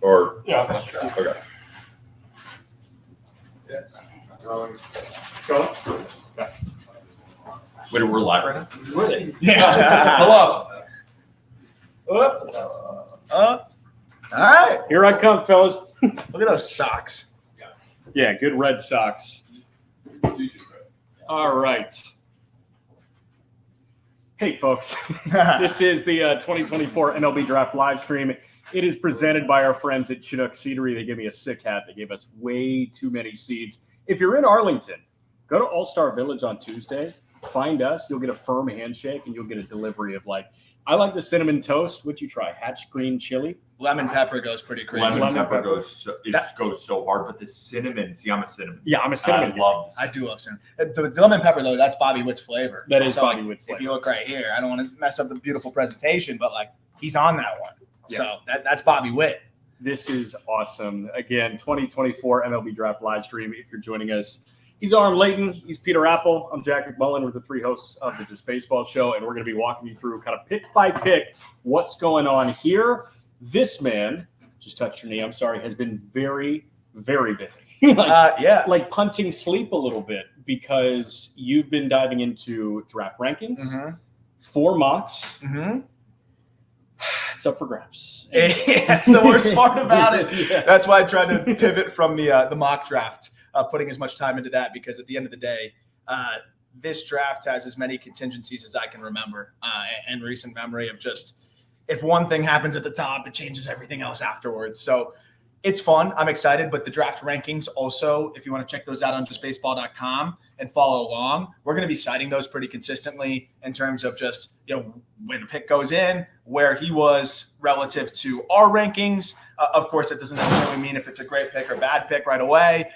Or Yeah. okay. Yeah. Go. Okay. Wait, we're live right now? Really? Yeah. Hello. All right. Here I come, fellas. Look at those socks. Yeah, good Red Sox. All right. Hey, folks. This is the 2024 MLB Draft live stream. It is presented by our friends at Chinook Seedery. They gave me a sick hat. They gave us way too many seats. If you're in Arlington, go to All-Star Village on Tuesday. Find us. You'll get a firm handshake, and you'll get a delivery of I like the cinnamon toast. What'd you try? Hatch green chili? Lemon pepper goes pretty crazy. Lemon pepper goes so hard, but the cinnamon. See, I'm a cinnamon. Yeah, I'm a cinnamon. I do love cinnamon. The lemon pepper, though, that's Bobby Witt's flavor. That is so, Bobby Witt's flavor. If you look right here, I don't want to mess up the beautiful presentation, but he's on that one. Yeah. So that's Bobby Witt. This is awesome. Again, 2024 MLB Draft live stream. If you're joining us, he's Aram Layton. He's Peter Apple. I'm Jack McMullen. We're the three hosts of the Just Baseball Show, and we're going to be walking you through kind of pick by pick what's going on here. This man, just touched your knee, I'm sorry, has been very, very busy. Like punting sleep a little bit because you've been diving into draft rankings, 4 mocks. It's up for grabs. That's the worst part about it. Yeah. That's why I tried to pivot from the mock draft, putting as much time into that, because at the end of the day, this draft has as many contingencies as I can remember and recent memory of just if one thing happens at the top, it changes everything else afterwards. So it's fun. I'm excited. But the draft rankings also, if you want to check those out on justbaseball.com and follow along, we're going to be citing those pretty consistently in terms of just, when a pick goes in, where he was relative to our rankings. Of course, it doesn't necessarily mean if it's a great pick or bad pick right away.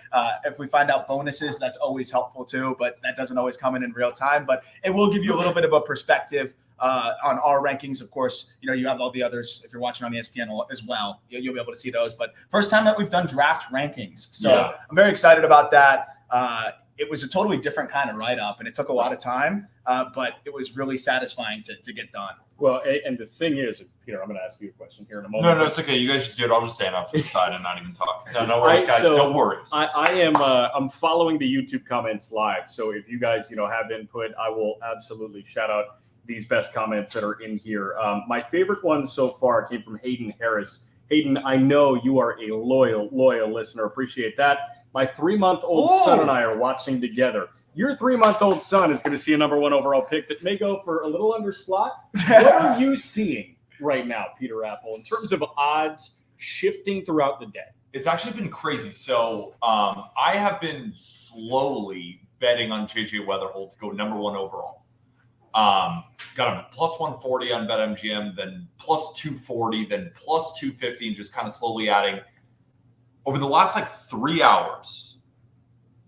If we find out bonuses, that's always helpful too, but that doesn't always come in real time. But it will give you a little bit of a perspective on our rankings. Of course, you have all the others. If you're watching on ESPN as well, you'll be able to see those. But first time that we've done draft rankings. So I'm very excited about that. It was a totally different kind of write-up, and it took a lot of time, but it was really satisfying to get done. Well, and the thing is, Peter, I'm going to ask you a question here in a moment. No, it's okay. You guys just do it. I'll just stand off to the side and not even talk. No worries, guys. No worries. I'm following the YouTube comments live. So if you guys, have input, I will absolutely shout out these best comments that are in here. My favorite one so far came from Hayden Harris. Hayden, I know you are a loyal listener. Appreciate that. My 3-month-old son and I are watching together. Your 3-month-old son is going to see a number 1 overall pick that may go for a little under slot. What are you seeing right now, Peter Apple, in terms of odds shifting throughout the day? It's actually been crazy. So I have been slowly betting on JJ Weatherholt to go number 1 overall. Got him plus 140 on BetMGM, then plus 240, then plus 250, and just kind of slowly adding. Over the last 3 hours,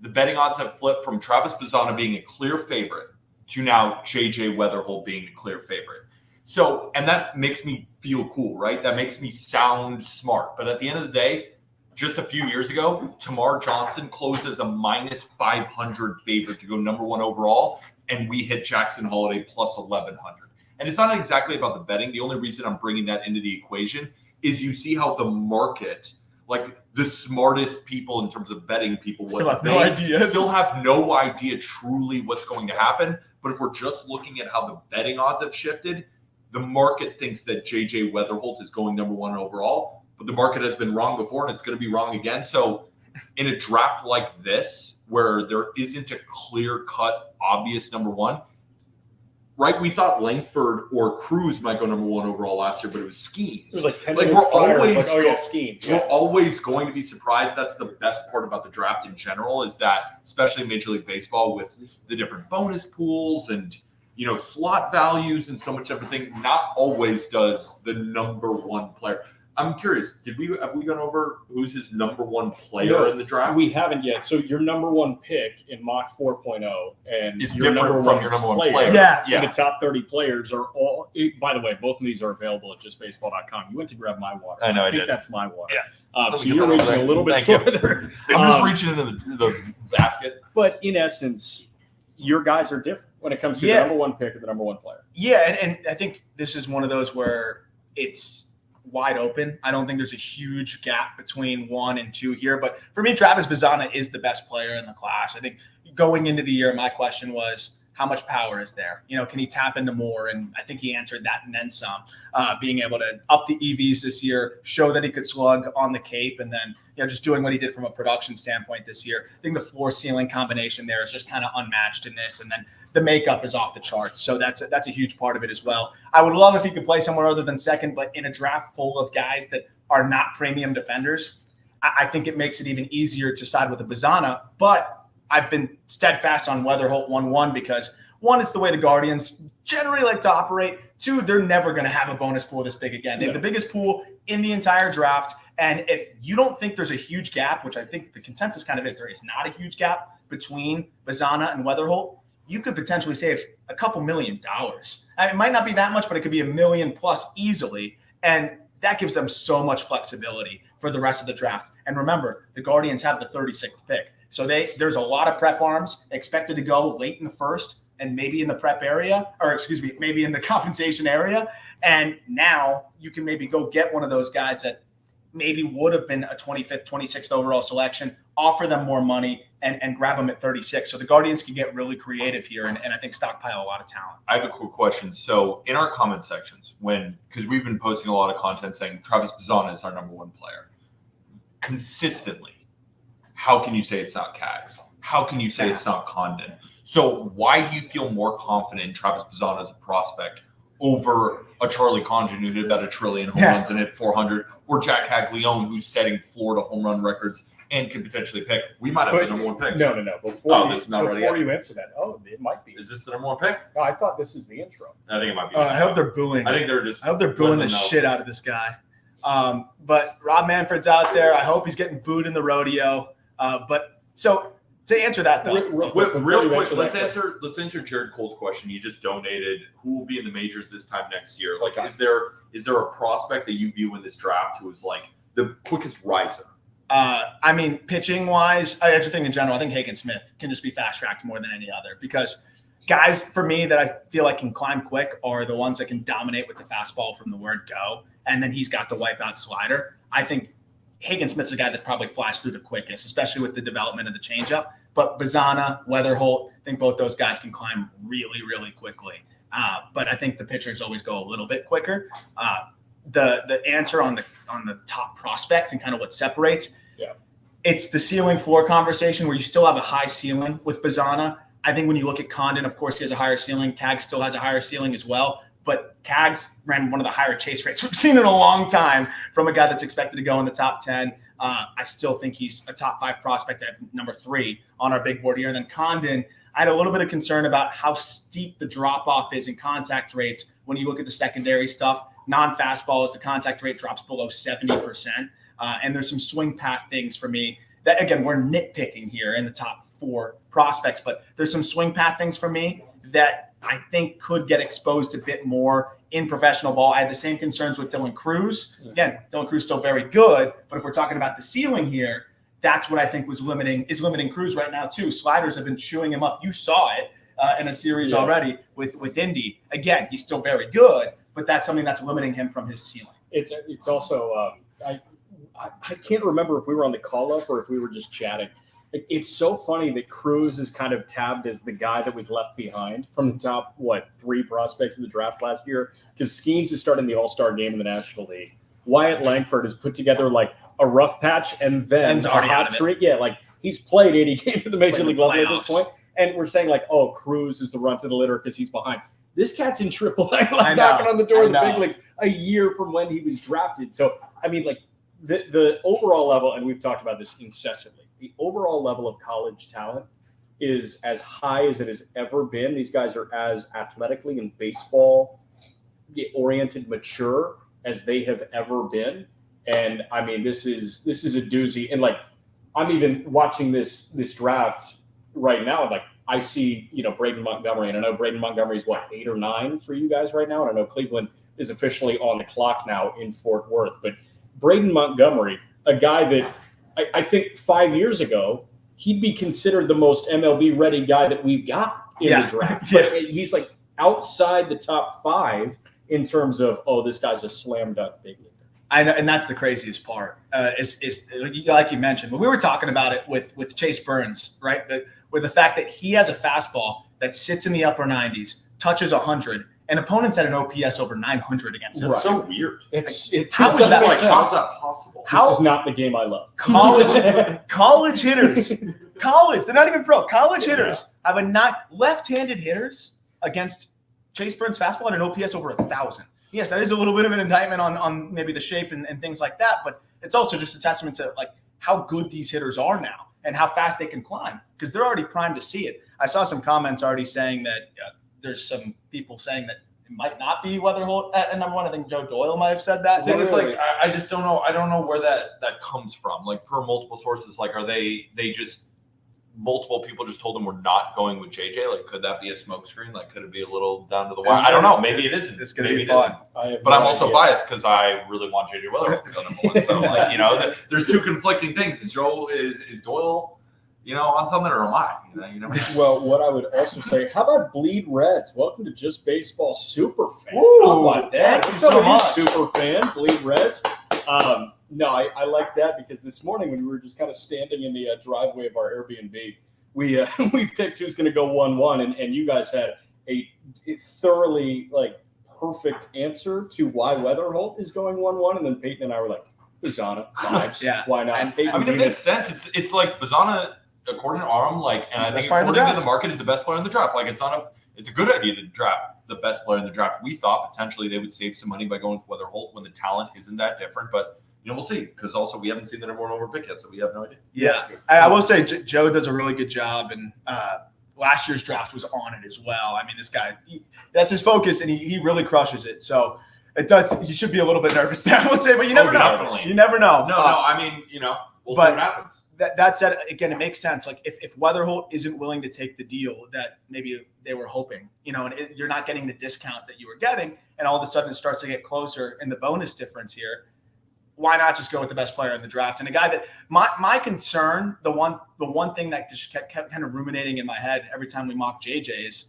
the betting odds have flipped from Travis Bazzana being a clear favorite to now JJ Weatherholt being the clear favorite. So, and that makes me feel cool, right? That makes me sound smart. But at the end of the day, just a few years ago, Tamar Johnson closed as a minus 500 favorite to go number 1 overall, and we hit Jackson Holiday plus 1,100. And it's not exactly about the betting. The only reason I'm bringing that into the equation is you see how the market, the smartest people in terms of betting people, still have no idea truly what's going to happen. But if we're just looking at how the betting odds have shifted, the market thinks that JJ Weatherholt is going number 1 overall, but the market has been wrong before and it's going to be wrong again. So in a draft like this, where there isn't a clear-cut, obvious number 1, right? We thought Langford or Cruz might go number 1 overall last year, but it was Skeens. It was 10 minutes prior. Skeens. We're always going to be surprised. That's the best part about the draft in general, is that, especially Major League Baseball, with the different bonus pools and slot values and so much everything, not always does the number 1 player. I'm curious, have we gone over who's his number 1 player in the draft? We haven't yet. So your number 1 pick in mock 4.0 and is your different from your number 1 player. Yeah. The top 30 players are all. By the way, both of these are available at justbaseball.com. You went to grab my water. I know. I think that's my water. Yeah. So you're reaching a little bit further. I'm just reaching into the basket. But in essence, your guys are different when it comes to the number 1 pick and the number 1 player. Yeah, and I think this is one of those where it's wide open. I don't think there's a huge gap between 1 and 2 here. But for me, Travis Bazzana is the best player in the class. I think going into the year, my question was, how much power is there? Can he tap into more? And I think he answered that and then some. Being able to up the EVs this year, show that he could slug on the Cape, and then just doing what he did from a production standpoint this year. I think the floor ceiling combination there is just kind of unmatched in this, and then the makeup is off the charts. So that's a huge part of it as well. I would love if he could play somewhere other than second, but in a draft full of guys that are not premium defenders, I think it makes it even easier to side with the Bazzana. But I've been steadfast on Weatherholt 1-1 because, one, it's the way the Guardians generally like to operate. 2, they're never going to have a bonus pool this big again. They have the biggest pool in the entire draft. And if you don't think there's a huge gap, which I think the consensus kind of is, there is not a huge gap between Bazzana and Weatherholt, you could potentially save a couple $1 million. It might not be that much, but it could be $1 million plus easily. And that gives them so much flexibility for the rest of the draft. And remember, the Guardians have the 36th pick. So there's a lot of prep arms expected to go late in the first and maybe in the prep area, or maybe in the compensation area. And now you can maybe go get one of those guys that maybe would have been a 25th, 26th overall selection, offer them more money and grab them at 36. So the Guardians can get really creative here and I think stockpile a lot of talent. I have a quick question. So in our comment sections, because we've been posting a lot of content saying Travis Bazzana is our number 1 player, consistently, how can you say it's not Cags? How can you say it's not Condon? So why do you feel more confident in Travis Bazzana as a prospect over a Charlie Condon who hit about 1 trillion home runs and hit 400, or Jack Caglione who's setting Florida home run records and could potentially pick? We might have the number 1 pick. No. Before you answer that, it might be. Is this the number 1 pick? No, I thought this is the intro. I think it might be. I hope they're booing. I hope they're booing the shit out of this guy. But Rob Manfred's out there. I hope he's getting booed in the rodeo. So to answer that though, real quick, let's answer Jared Cole's question. You just donated. Who will be in the majors this time next year? Like, is there a prospect that you view in this draft who is like the quickest riser? I mean, pitching wise, I actually think in general, I think Hagen Smith can just be fast tracked more than any other, because guys for me that I feel like can climb quick are the ones that can dominate with the fastball from the word go, and then he's got the wipeout slider. I think Hagen Smith's a guy that probably flies through the quickest, especially with the development of the changeup. But Bazzana, Weatherholt, I think both those guys can climb really, really quickly. But I think the pitchers always go a little bit quicker. The answer on the top prospect and kind of what separates, it's the ceiling floor conversation where you still have a high ceiling with Bazzana. I think when you look at Condon, of course, he has a higher ceiling. Cags still has a higher ceiling as well. But Cags ran one of the higher chase rates we've seen in a long time from a guy that's expected to go in the top 10. I still think he's a top 5 prospect at number 3 on our big board here. And then Condon, I had a little bit of concern about how steep the drop-off is in contact rates when you look at the secondary stuff. Non-fastballs, the contact rate drops below 70%. And there's some swing path things for me that, again, we're nitpicking here in the top 4 prospects, but there's some swing path things for me that I think could get exposed a bit more in professional ball. I had the same concerns with Dylan Cruz. Again, Dylan Cruz still very good, but if we're talking about the ceiling here, that's what I think is limiting Cruz right now too. Sliders have been chewing him up. You saw it in a series already with Indy. Again, he's still very good, but that's something that's limiting him from his ceiling. It's also I can't remember if we were on the call up or if we were just chatting. It's so funny that Cruz is kind of tabbed as the guy that was left behind from the top, 3 prospects in the draft last year, because Skeens is starting the All-Star game in the National League. Wyatt Langford has put together like a rough patch and then a hot streak. Yeah, like he's played 80 games at the Major League level at this point. And we're saying like, oh, Cruz is the run to the litter because he's behind. This cat's in AAA, knocking on the door of the big leagues a year from when he was drafted. So, I mean, like the overall level, and we've talked about this incessantly, the overall level of college talent is as high as it has ever been. These guys are as athletically and baseball oriented, mature as they have ever been. And I mean, this is a doozy. And like, I'm even watching this draft right now. Like I see, Braden Montgomery, and I know Braden Montgomery is 8 or 9 for you guys right now. And I know Cleveland is officially on the clock now in Fort Worth, but Braden Montgomery, a guy that I think 5 years ago, he'd be considered the most MLB ready guy that we've got in the draft. But he's like outside the top 5 in terms of, this guy's a slam dunk big leaguer. I know, and that's the craziest part. Is like you mentioned, but we were talking about it with Chase Burns, right? With the fact that he has a fastball that sits in the upper 90s, touches 100, and opponents had an OPS over 900 against him. It's so weird. How is that? How's that possible? This is not the game I love. College hitters, they're not even pro. College hitters have left-handed hitters against Chase Burns fastball and an OPS over 1,000. Yes, that is a little bit of an indictment on maybe the shape and things like that, but it's also just a testament to like how good these hitters are now and how fast they can climb because they're already primed to see it. I saw some comments already saying that there's some people saying that it might not be Weatherholt at number one. I think Joe Doyle might have said that. The thing is, like, I just don't know. I don't know where that comes from. Like, per multiple sources, like, are they just multiple people just told them we're not going with JJ? Like, could that be a smokescreen? Like, could it be a little down to the wire? I don't know. Maybe it isn't. It's going to Maybe be fun. But I'm also biased because I really want JJ Weatherholt to go number one. So, like, you know, there's two conflicting things. Is Doyle, you know, on something, or am I? You never know. Well, what I would also say, how about Bleed Reds? Welcome to Just Baseball Super Fan. Ooh, how about that? thank you so much. Super Fan, Bleed Reds. No, I like that because this morning when we were just kind of standing in the driveway of our Airbnb, we picked who's going to go 1-1, and you guys had a thoroughly perfect answer to why Weatherholt is going 1-1, and then Peyton and I were like, Bazana, vibes. Yeah. Why not? And, Peyton, I mean, it makes sense. It's like Bazana, according to Aram, and I think according to the market, is the best player in the draft. Like, it's a good idea to draft the best player in the draft. We thought potentially they would save some money by going with Weatherholt when the talent isn't that different, but we'll see, because also we haven't seen the number one over pick yet, so we have no idea. Yeah, I will say Joe does a really good job, and last year's draft was on it as well. I mean, this guy, that's his focus, and he really crushes it. So it does. You should be a little bit nervous there, I will say, but you never know. Definitely. You never know. No, I mean, we'll see what happens. That said, again, it makes sense. Like if Weatherholt isn't willing to take the deal that maybe they were hoping, and you're not getting the discount that you were getting, and all of a sudden it starts to get closer in the bonus difference here. Why not just go with the best player in the draft? And a guy that my concern, the one thing that just kept kind of ruminating in my head every time we mock JJ is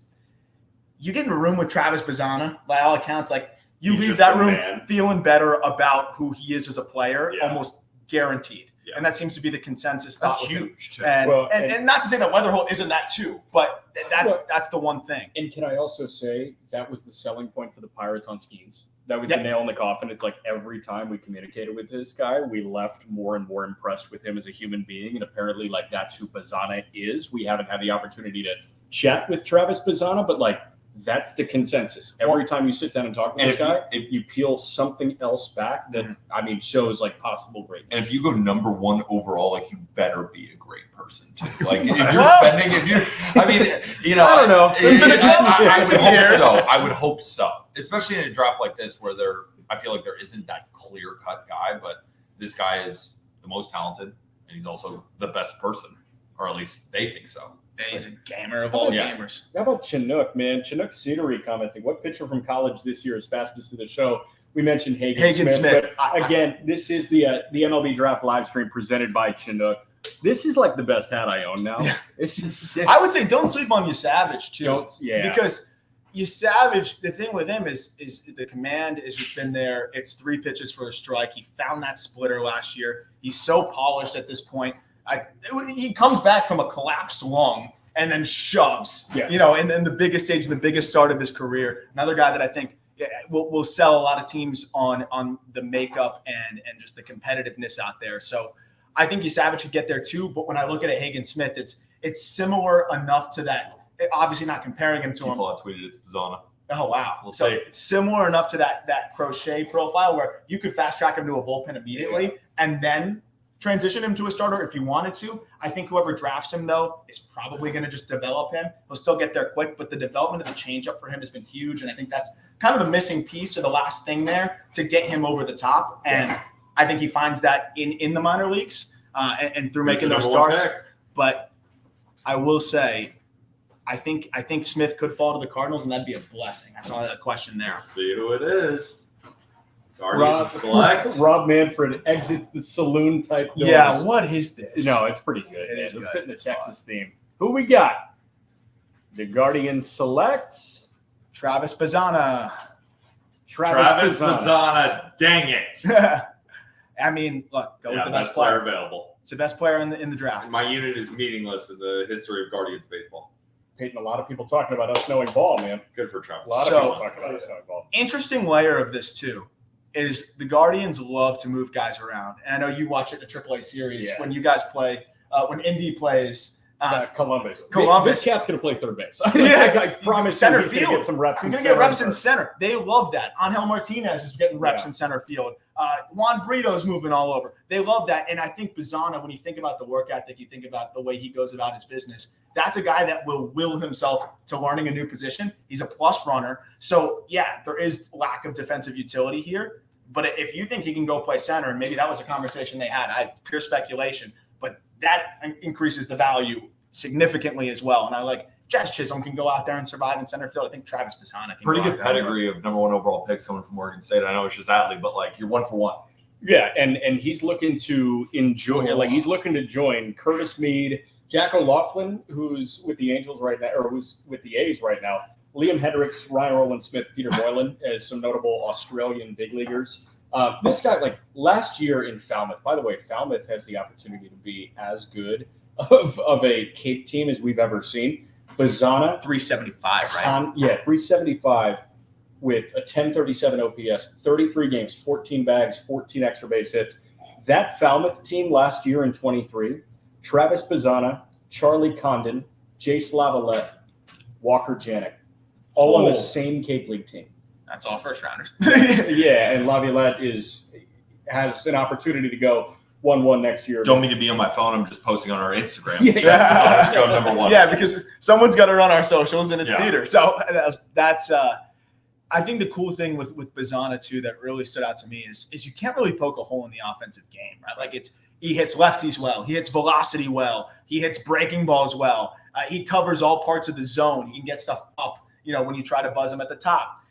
you get in a room with Travis Bazana, by all accounts, like you leave that room feeling better about who he is as a player, almost guaranteed. Yeah. And that seems to be the consensus thought. That's huge too. And not to say that Weatherholt isn't that too, but that's the one thing. And can I also say that was the selling point for the Pirates on Skeens? That was the nail in the coffin. It's like every time we communicated with this guy, we left more and more impressed with him as a human being. And apparently, that's who Bazana is. We haven't had the opportunity to chat with Travis Bazana, but that's the consensus. Every time you sit down and talk with this guy, if you peel something else back that, shows possible greatness. And if you go number one overall, you better be a great person too. If you're I don't know. I would hope so. Especially in a draft like this where I feel like there isn't that clear-cut guy, but this guy is the most talented and he's also the best person, or at least they think so. And he's a gamer of all gamers. How about Chinook, man? Chinook Scenery commenting, what pitcher from college this year is fastest to the show? We mentioned Hagen Smith. But again, this is the MLB Draft live stream presented by Chinook. This is the best hat I own now. Yeah. It's just sick. I would say don't sleep on Savage too. Because Savage, the thing with him is the command has just been there. It's 3 pitches for a strike. He found that splitter last year. He's so polished at this point. He comes back from a collapsed lung and then shoves, and then the biggest stage and the biggest start of his career. Another guy that I think will sell a lot of teams on the makeup and just the competitiveness out there. So I think Savage could get there too. But when I look at Hagen Smith, it's similar enough to that. Obviously not comparing him to him. People have tweeted it's Bazana. Oh, wow. We'll so see. It's similar enough to that Crochet profile where you could fast track him to a bullpen immediately and then transition him to a starter if you wanted to. I think whoever drafts him, though, is probably going to just develop him. He'll still get there quick, but the development of the changeup for him has been huge, and I think that's kind of the missing piece or the last thing there to get him over the top. And I think he finds that in the minor leagues and through making those starts. But I will say, I think Smith could fall to the Cardinals, and that'd be a blessing. That's all a question there. Let's see who it is. Rob Manfred exits the saloon type doors. Yeah, what is this? No, it's pretty good. It is the good. fit in the Texas theme. Who we got? The Guardians selects Travis Bazana. Travis Bazana. Dang it. I mean, look, go with the best player player. available. It's the best player in the draft. My unit is meaningless in the history of Guardians baseball. Peyton, a lot of people talking about us knowing ball, man. Good for Travis. A lot of people talking about us knowing ball. Interesting layer of this too is the Guardians love to move guys around, and I know you watch it in a AAA series when you guys play when Indy plays. Columbus. Columbus. This cat's going to play third base. Yeah. I promise Center he's going to get some reps He's in going center. to get reps in center. They love that. Angel Martinez is getting reps in center field. Juan Brito's moving all over. They love that. And I think Bazzana, when you think about the work ethic, you think about the way he goes about his business, that's a guy that will himself to learning a new position. He's a plus runner. So, yeah, there is lack of defensive utility here. But if you think he can go play center, and maybe that was a conversation they had, pure speculation, but that increases the value significantly as well. And I like Jazz Chisholm can go out there and survive in center field. I think Travis Bazzana can Pretty go good out there. pedigree of number 1 overall picks coming from Oregon State. I know it's just Adley, but like you're 1 for 1. Yeah, and he's looking to enjoy, like he's looking to join Curtis Mead, Jack O'Loughlin, who's with the Angels right now, or who's with the A's right now, Liam Hendricks, Ryan Rowland Smith, Peter Moylan as some notable Australian big leaguers. This guy, like last year in Falmouth, by the way, Falmouth has the opportunity to be as good of a Cape team as we've ever seen. Bazzana, 375, right? 375 with a 1037 OPS, 33 games, 14 bags, 14 extra base hits. That Falmouth team last year in 23, Travis Bazzana, Charlie Condon, Jace Lavalette, Walker Janik, all on the same Cape League team. That's all first rounders. Yeah, and Laviolette has an opportunity to go 1-1 next year. Don't mean to be on my phone. I'm just posting on our Instagram. Yeah. So go number 1. Yeah, because someone's got to run our socials, and it's Yeah. Peter. So that's I think the cool thing with Bazzana too that really stood out to me is you can't really poke a hole in the offensive game, right? Like he hits lefties well, he hits velocity well, he hits breaking balls well, he covers all parts of the zone. He can get stuff up, when you try to buzz him at the top.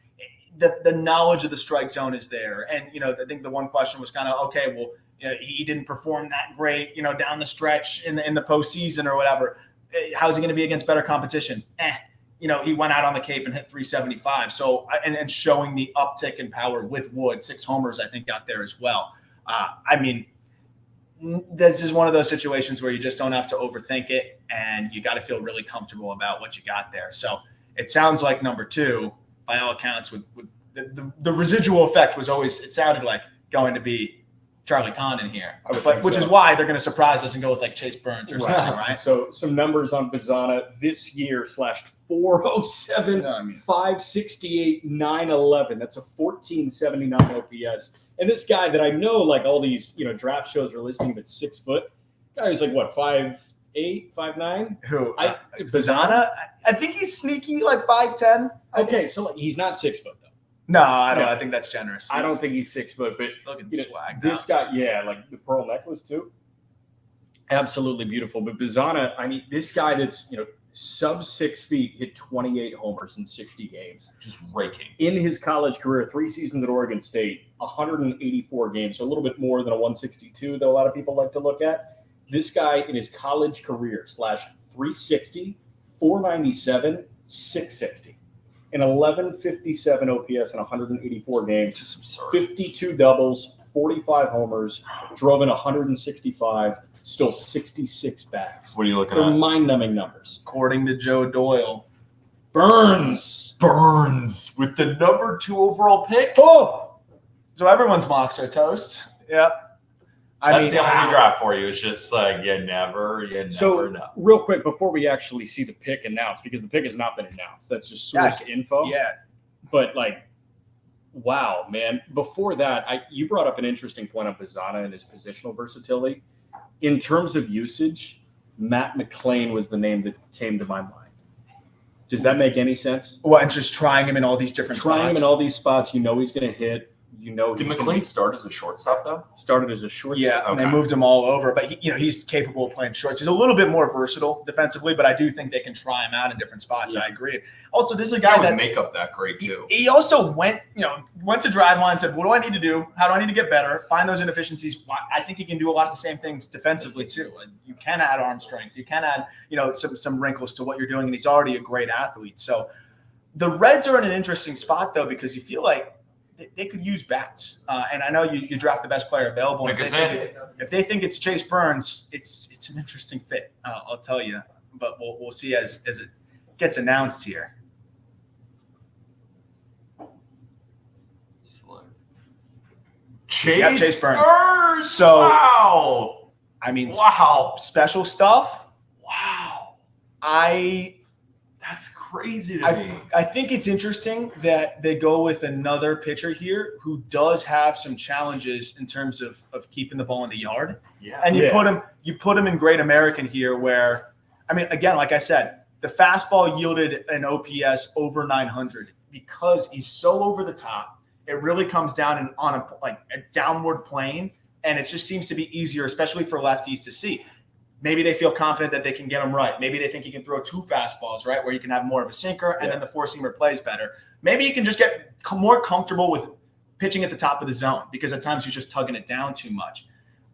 The knowledge of the strike zone is there, and I think the one question was kind of okay, well. He didn't perform that great, down the stretch in the postseason or whatever. How's he going to be against better competition? He went out on the Cape and hit 375. So, and showing the uptick in power with Wood, 6 homers, I think, out there as well. I mean, this is one of those situations where you just don't have to overthink it, and you got to feel really comfortable about what you got there. So it sounds like number 2, by all accounts, the residual effect was always, it sounded like, going to be Charlie Condon here, which is why they're going to surprise us and go with like Chase Burns or something, right? So some numbers on Bazzana this year: /407, 568, 911. That's a 1479 OPS. And this guy that I know, like all these draft shows are listing him at 6 foot. Guy who's like what, 5'8", 5'9"? Who? Bazzana? I think he's sneaky, like 5'10". Okay, so like he's not 6 foot though. No, I don't. I think that's generous. I don't think he's 6 foot, but looking swag. This guy, like the pearl necklace too. Absolutely beautiful. But Bazzana, I mean, this guy that's sub 6 feet hit 28 homers in 60 games, just raking. In his college career, 3 seasons at Oregon State, 184 games, so a little bit more than a 162 that a lot of people like to look at. This guy in his college career /360, 497, 660. An 1157 OPS in 184 games, Just absurd. 52 doubles, 45 homers, drove in 165, stole 66 bags. What are you looking They're at? mind-numbing numbers. According to Joe Doyle, Burns with the number 2 overall pick. Oh, so everyone's mocks are toast. Yep. That's the MLB Draft for you. It's just like you never know. Real quick, before we actually see the pick announced, because the pick has not been announced. That's just source info. Yeah. But wow, man. Before that, you brought up an interesting point on Bazzana and his positional versatility. In terms of usage, Matt McClain was the name that came to my mind. Does that make any sense? Well, and just trying him in all these different spots. Trying him in all these spots, he's going to hit. Did McClain start as a shortstop though? Started as a shortstop. Yeah, and they moved him all over. But he's capable of playing shorts. He's a little bit more versatile defensively, but I do think they can try him out in different spots. Yeah. I agree. Also, this is a guy that make up that great too. He also went to Driveline and said, "What do I need to do? How do I need to get better? Find those inefficiencies." I think he can do a lot of the same things defensively too. You can add arm strength. You can add some wrinkles to what you're doing, and he's already a great athlete. So the Reds are in an interesting spot though, because you feel like they could use bats. And I know you draft the best player available. Like If they think it's Chase Burns, it's an interesting fit. I'll tell you. But we'll see as it gets announced here. Chase Burns. So wow. I mean, wow. Special stuff. Wow. That's crazy to me. I think it's interesting that they go with another pitcher here who does have some challenges in terms of keeping the ball in the yard. Yeah. And you put him in Great American here where, I mean, again, like I said, the fastball yielded an OPS over 900 because he's so over the top. It really comes down on a downward plane, and it just seems to be easier, especially for lefties, to see. Maybe they feel confident that they can get him right. Maybe they think he can throw 2 fastballs, right, where you can have more of a sinker, and then the 4-seamer plays better. Maybe you can just get more comfortable with pitching at the top of the zone because at times you're just tugging it down too much.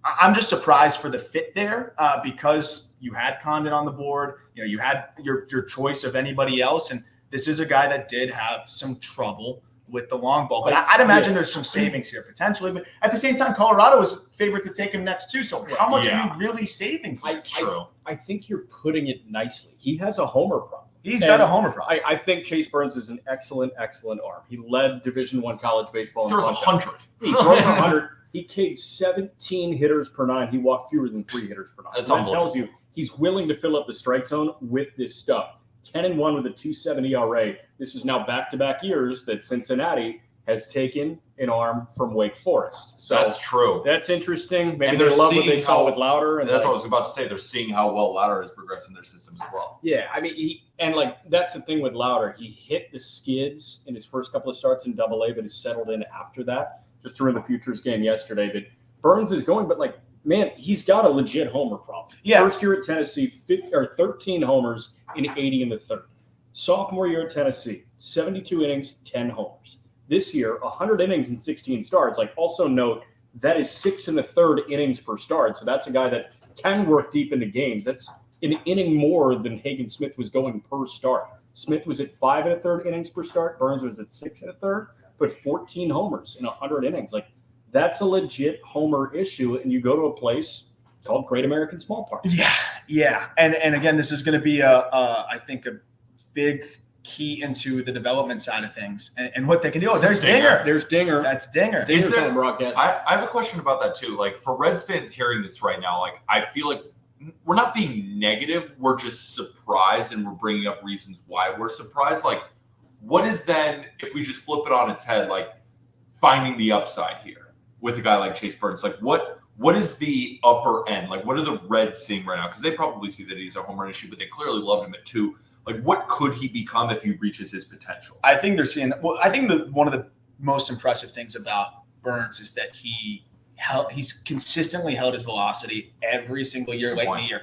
I'm just surprised for the fit there because you had Condon on the board. You had your choice of anybody else, and this is a guy that did have some trouble with the long ball. But I'd imagine there's some savings here potentially. But at the same time, Colorado is favored to take him next too. So how much are you really saving? I think you're putting it nicely. He has a homer problem. He's got a homer problem. I think Chase Burns is an excellent arm. He led Division I college baseball. There's 100. He throws 100. He K'd 17 hitters per 9. He walked fewer than 3 hitters per 9. That's so that tells you he's willing to fill up the strike zone with this stuff. 10-1 with a 2.7 ERA. This is now back-to-back years that Cincinnati has taken an arm from Wake Forest. So that's true. That's interesting. Maybe they love what they saw with Lauder. And that's what I was about to say. They're seeing how well Lauder has progressed in their system as well. Yeah, I mean, that's the thing with Lauder. He hit the skids in his first couple of starts in AA, but has settled in after that. Just threw in the Futures game yesterday that Burns is going, but man, he's got a legit homer problem. Yeah. First year at Tennessee, 13 homers in 80 in the third. Sophomore year at Tennessee, 72 innings, 10 homers. This year, 100 innings and 16 starts. Also note that is 6 in the third innings per start. So that's a guy that can work deep into games. That's an inning more than Hagen Smith was going per start. Smith was at 5 in the third innings per start. Burns was at 6 in the third, but 14 homers in 100 innings. That's a legit homer issue, and you go to a place called Great American Small Park. Yeah. And again, this is going to be I think a big key into the development side of things and what they can do. Oh, there's Dinger. There's Dinger. That's Dinger. Dinger's on the broadcast. I have a question about that too. For Reds fans hearing this right now, I feel like we're not being negative. We're just surprised, and we're bringing up reasons why we're surprised. What is then, if we just flip it on its head, finding the upside here with a guy like Chase Burns? What is the upper end? What are the Reds seeing right now? Because they probably see that he's a home run issue, but they clearly loved him at 2. What could he become if he reaches his potential? I think they're seeing. Well, I think one of the most impressive things about Burns is that he's consistently held his velocity every single year late in the year.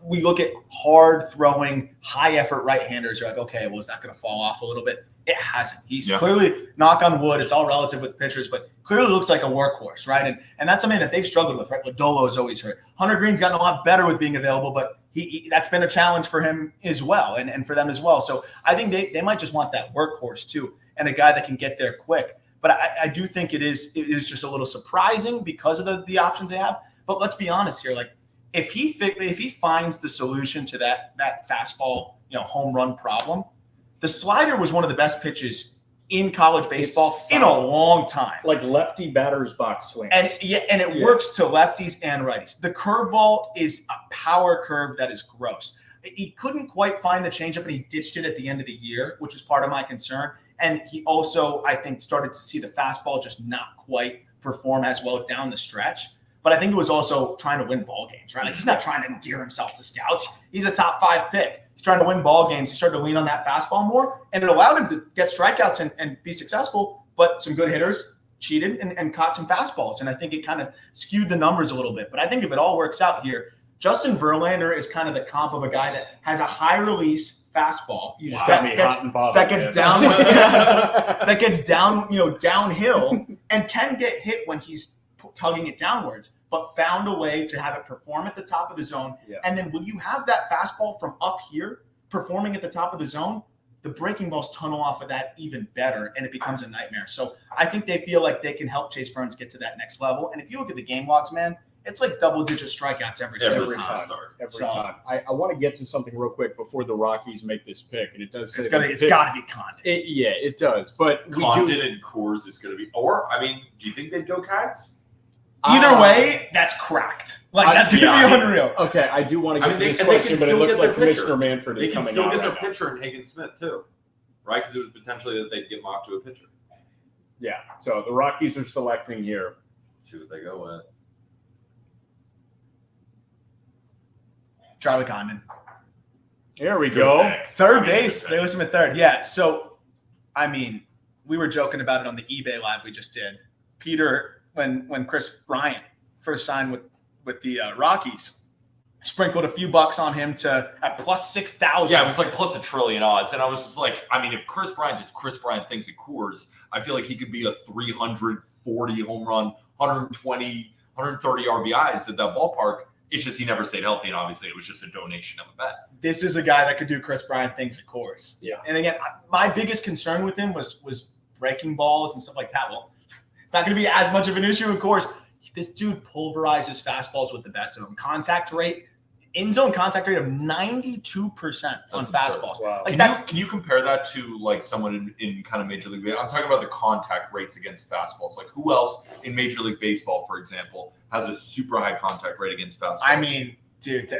We look at hard throwing, high effort right-handers. You're okay, well, is that going to fall off a little bit? It hasn't. He's clearly, knock on wood, it's all relative with pitchers, but clearly looks like a workhorse, right? And that's something that they've struggled with, right? Lodolo is always hurt. Hunter Green's gotten a lot better with being available, but he that's been a challenge for him as well, and for them as well. So I think they might just want that workhorse too, and a guy that can get there quick. But I do think it is just a little surprising because of the options they have. But let's be honest here, if he finds the solution to that fastball, home run problem, the slider was one of the best pitches in college baseball in a long time. Lefty batter's box swing. And it works to lefties and righties. The curveball is a power curve that is gross. He couldn't quite find the changeup, and he ditched it at the end of the year, which is part of my concern. And he also, I think, started to see the fastball just not quite perform as well down the stretch. But I think it was also trying to win ball games, right? He's not trying to endear himself to scouts. He's a top 5 pick. He's trying to win ball games. He started to lean on that fastball more, and it allowed him to get strikeouts and be successful. But some good hitters cheated and caught some fastballs. And I think it kind of skewed the numbers a little bit. But I think if it all works out here, Justin Verlander is kind of the comp of a guy that has a high release fastball. You just got me hot and bothered. That gets down, that gets down, downhill, and can get hit when he's tugging it downwards, but found a way to have it perform at the top of the zone. Yeah. And then when you have that fastball from up here performing at the top of the zone, the breaking balls tunnel off of that even better, and it becomes a nightmare. So I think they feel like they can help Chase Burns get to that next level. And if you look at the game logs, man, it's like double-digit strikeouts every single time. Every time. I want to get to something real quick before the Rockies make this pick, and it does say it's got to be Condon. It does. But Condon and Coors is going to be. Or I mean, do you think they'd go Cags? Either way, that's cracked. Like that's going to be unreal. Okay, I do want to get to this question, but it looks like Commissioner Manfred is coming on. They can still get their pitcher in Hagen Smith too, right? Because it was potentially that they'd get mocked to a pitcher. Yeah. So the Rockies are selecting here. Let's see what they go with. Charlie Condon. Here we go. Third base. They list him at third. Yeah. So, I mean, we were joking about it on the eBay live we just did. Peter, when Chris Bryant first signed with the Rockies, sprinkled a few bucks on him at plus 6,000. Yeah, it was like plus $1 trillion odds. And I was just like, I mean, if Chris Bryant thinks at Coors, I feel like he could be a 340 home run, 120, 130 RBIs at that ballpark. It's just he never stayed healthy, and obviously it was just a donation of a bet. This is a guy that could do Chris Bryant things at Coors. Yeah. And again, my biggest concern with him was breaking balls and stuff like that. Well, it's not going to be as much of an issue, of course. This dude pulverizes fastballs with the best of them. Contact rate, in-zone contact rate of 92% on fastballs. Wow. Like Can you compare that to like someone in kind of Major League Baseball? I'm talking about the contact rates against fastballs. Like who else in Major League Baseball, for example, has a super high contact rate against fastballs? I mean, dude,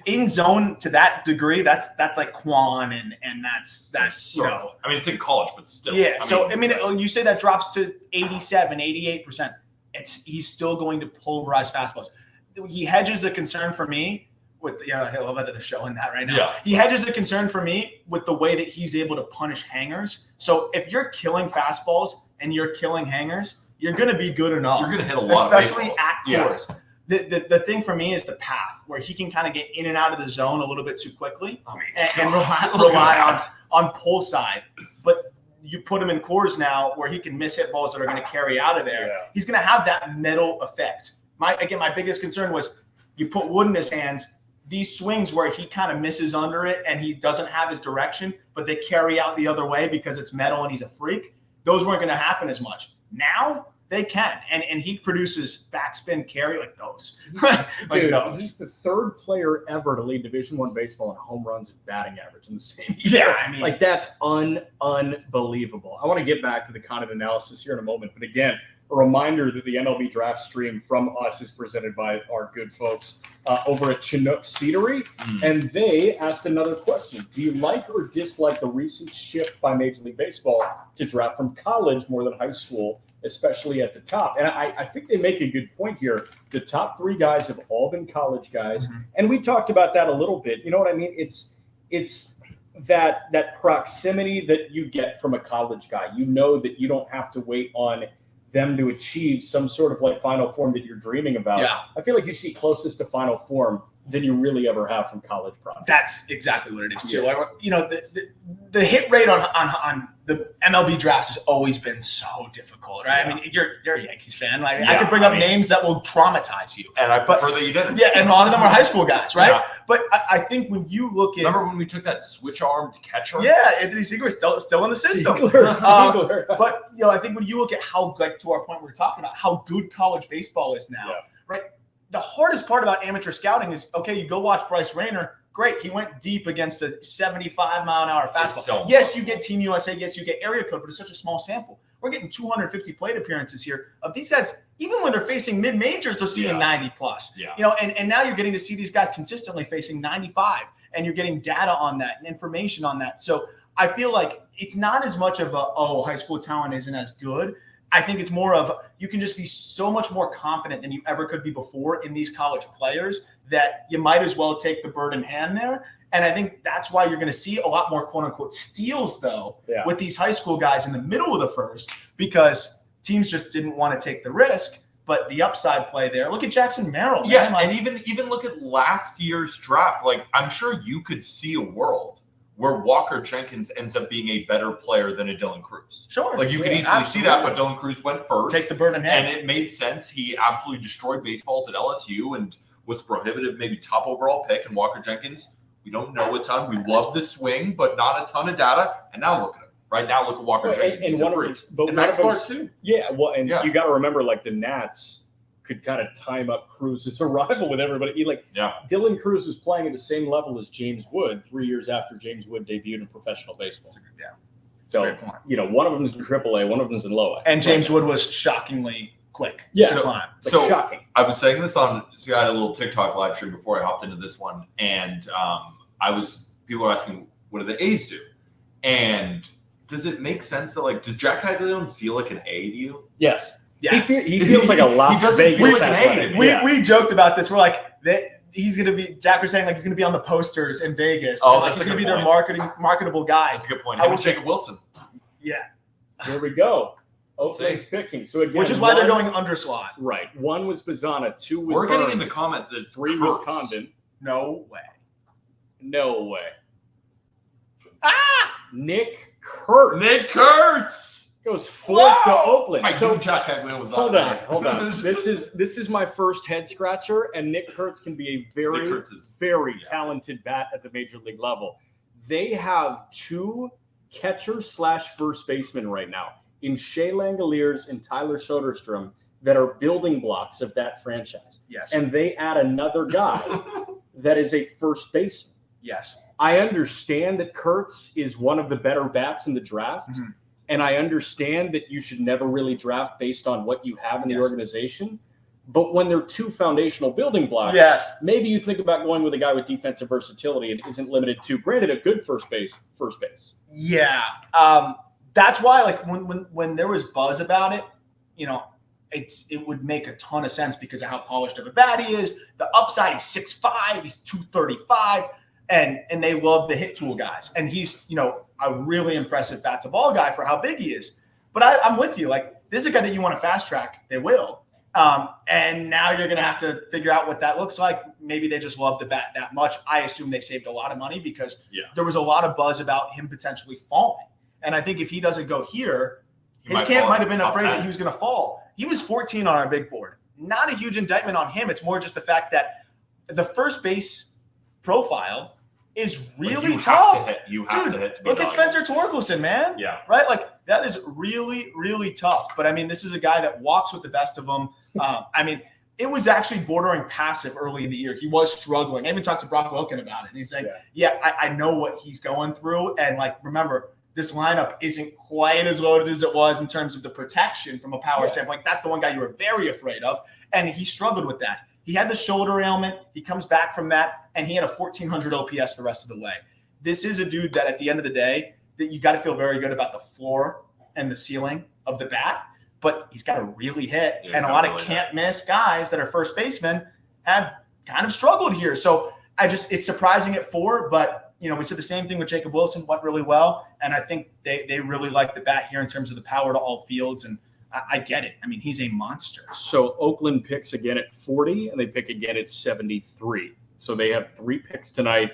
in zone to that degree, that's like Quan and that's you know. I mean, it's in college, but still. Yeah. I mean, you say that drops to 87, 88%. He's still going to pulverize fastballs. He hedges the concern for me with I love that they're showing that right now. Yeah. He hedges the concern for me with the way that he's able to punish hangers. So if you're killing fastballs and you're killing hangers, you're going to be good enough. You're going to hit a lot of especially baseballs. at Coors. Yeah. The thing for me is the path where he can kind of get in and out of the zone a little bit too quickly and rely on pull side. But you put him in Coors now where he can miss hit balls that are going to carry out of there. Yeah. He's going to have that metal effect. My biggest concern was you put wood in his hands, these swings where he kind of misses under it and he doesn't have his direction, but they carry out the other way because it's metal and he's a freak. Those weren't going to happen as much. Now they can. And he produces backspin carry like those. Dude, he's the third player ever to lead Division I baseball in home runs and batting average in the same year. Yeah, I mean, like that's unbelievable. I want to get back to the content analysis here in a moment, but again, a reminder that the MLB Draft stream from us is presented by our good folks over at Chinook Seedery, and they asked another question. Do you like or dislike the recent shift by Major League Baseball to draft from college more than high school, especially at the top? And I think they make a good point here. The top three guys have all been college guys, and we talked about that a little bit. You know what I mean? It's that proximity that you get from a college guy. You know that you don't have to wait on them to achieve some sort of like final form that you're dreaming about. Yeah. I feel like you see closest to final form than you really ever have from college prospects. That's exactly what it is too. Like, you know, the hit rate on the MLB draft has always been so difficult, right? Yeah. I mean, you're a Yankees fan. Like, I could bring up names that will traumatize you. And I prefer that you didn't. Yeah, and a lot of them are high school guys, right? Yeah. But I think when you look at Remember when we took that switch-armed catcher? yeah, Anthony Seager's still in the system. Ziegler. But you know, I think when you look at how, like to our point we were talking about, how good college baseball is now, right? The hardest part about amateur scouting is, okay, you go watch Bryce Rayner. Great, he went deep against a 75-mile-an-hour fastball. So yes, you get Team USA. Yes, you get area code, but it's such a small sample. We're getting 250 plate appearances here of these guys. Even when they're facing mid-majors, they're seeing 90 plus. Yeah. You know, and now you're getting to see these guys consistently facing 95, and you're getting data on that and information on that. So I feel like it's not as much of high school talent isn't as good. I think it's more of you can just be so much more confident than you ever could be before in these college players that you might as well take the bird in hand there. And I think that's why you're going to see a lot more quote unquote steals though with these high school guys in the middle of the first, because teams just didn't want to take the risk. But the upside play there. Look at Jackson Merrill. Man. Yeah, and even look at last year's draft. Like, I'm sure you could see a world where Walker Jenkins ends up being a better player than a Dylan Cruz. Sure. Like, you could easily see that, but Dylan Cruz went first. Take the bird in hand. And it made sense. He absolutely destroyed baseballs at LSU and was prohibitive, maybe top overall pick. And Walker Jenkins, We don't know a ton. We love the swing, but not a ton of data. And now look at him. Right now, look at Walker Jenkins. And He's one a of freak. them, but And one Max of them, Clark too. yeah. Well, and Yeah. you got to remember, like the Nats could kind of time up Cruz's arrival with everybody. Dylan Cruz was playing at the same level as James Wood 3 years after James Wood debuted in professional baseball. Yeah. So, Great point. one of them is in AAA, one of them is in low A. And James Wood was shockingly quick. Yeah. to climb. So shocking. I was saying this on, so I had a little TikTok live stream before I hopped into this one, and people were asking, what do the A's do? And does it make sense that does Jack Caglione feel like an A to you? Yes. Yes. He feels like a Las doesn't Vegas feel like an athletic. A. We joked about this. We're like, he's going to be, Jack was saying he's going to be on the posters in Vegas. Oh, and, that's he's a going to good be point. their marketable guy. That's a good point. I I will will say- Jacob Wilson. Yeah. Here we go. Oakland's picking. So again, Which is why they're going underslot. Right. 1 was Bazana, 2 was We're getting Burns, in the comment that 3 was Kurtz. Condon. No way. No way. Ah! Nick Kurtz. Nick Kurtz. Goes 4th to Wow! Oakland. I So knew Jack Caglione was hold not on. there. This is my first head scratcher, and Nick Kurtz can be a Nick very, Kurtz is- very yeah. talented bat at the major league level. They have 2 catcher/first basemen right now in Shea Langoliers and Tyler Soderstrom that are building blocks of that franchise. Yes. And they add another guy that is a first baseman. Yes. I understand that Kurtz is one of the better bats in the draft. Mhm. And I understand that you should never really draft based on what you have in the Yes. organization. But when they're 2 foundational building blocks, Yes. maybe you think about going with a guy with defensive versatility and isn't limited to, granted, a good first base. Yeah. That's why, when there was buzz about it, it would make a ton of sense because of how polished of a bat he is. The upside, he's 6'5", he's 235, and they love the hit tool guys. And he's, a really impressive bat to ball guy for how big he is. But I'm with you. This is a guy that you want to fast track. They will. And now you're going to have to figure out what that looks like. Maybe they just love the bat that much. I assume they saved a lot of money because there was a lot of buzz about him potentially falling. And I think if he doesn't go here, his camp might have been afraid that he was going to fall. He was 14 on our big board. Not a huge indictment on him. It's more just the fact that the first base profile is really tough. You have to hit. Look at Spencer Torkelson, man. Yeah. Right? That is really, really tough. But, this is a guy that walks with the best of them. It was actually bordering passive early in the year. He was struggling. I even talked to Brock Wilken about it. And he's like, I know what he's going through. And, remember, this lineup isn't quite as loaded as it was in terms of the protection from a power standpoint. That's the one guy you were very afraid of. And he struggled with that. He had the shoulder ailment. He comes back from that, and he had a 1,400 OPS the rest of the way. This is a dude that at the end of the day, that you got to feel very good about the floor and the ceiling of the bat, but he's got to really hit. Yeah, and a lot of can't miss guys that are first basemen have kind of struggled here. So it's surprising at 4, but we said the same thing with Jacob Wilson, went really well. And I think they really like the bat here in terms of the power to all fields. And I get it. He's a monster. So Oakland picks again at 40, and they pick again at 73. So they have 3 picks tonight.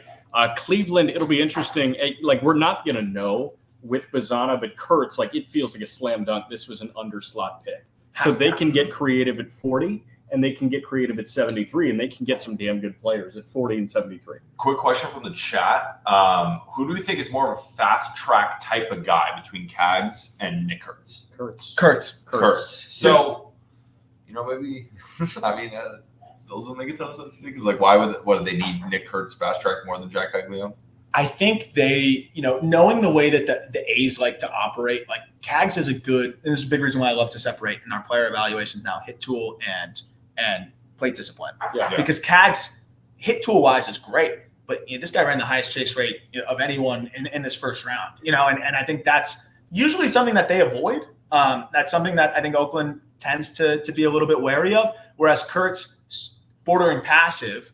Cleveland, it'll be interesting. We're not going to know with Bazana, but Kurtz, it feels like a slam dunk. This was an underslot pick. So they can get creative at 40, and they can get creative at 73, and they can get some damn good players at 40 and 73. Quick question from the chat. Who do we think is more of a fast track type of guy between Cags and Nick Kurtz? Kurtz. So, maybe, still doesn't make a ton of sense to me because, why do they need Nick Kurtz fast track more than Jack Caglione? I think they, knowing the way that the A's like to operate, Cags is a good, and this is a big reason why I love to separate in our player evaluations now, hit tool and plate discipline. Yeah. Because Cags, hit tool wise, is great, but this guy ran the highest chase rate of anyone in this first round. And I think that's usually something that they avoid. That's something that I think Oakland tends to be a little bit wary of, whereas Kurtz, bordering passive,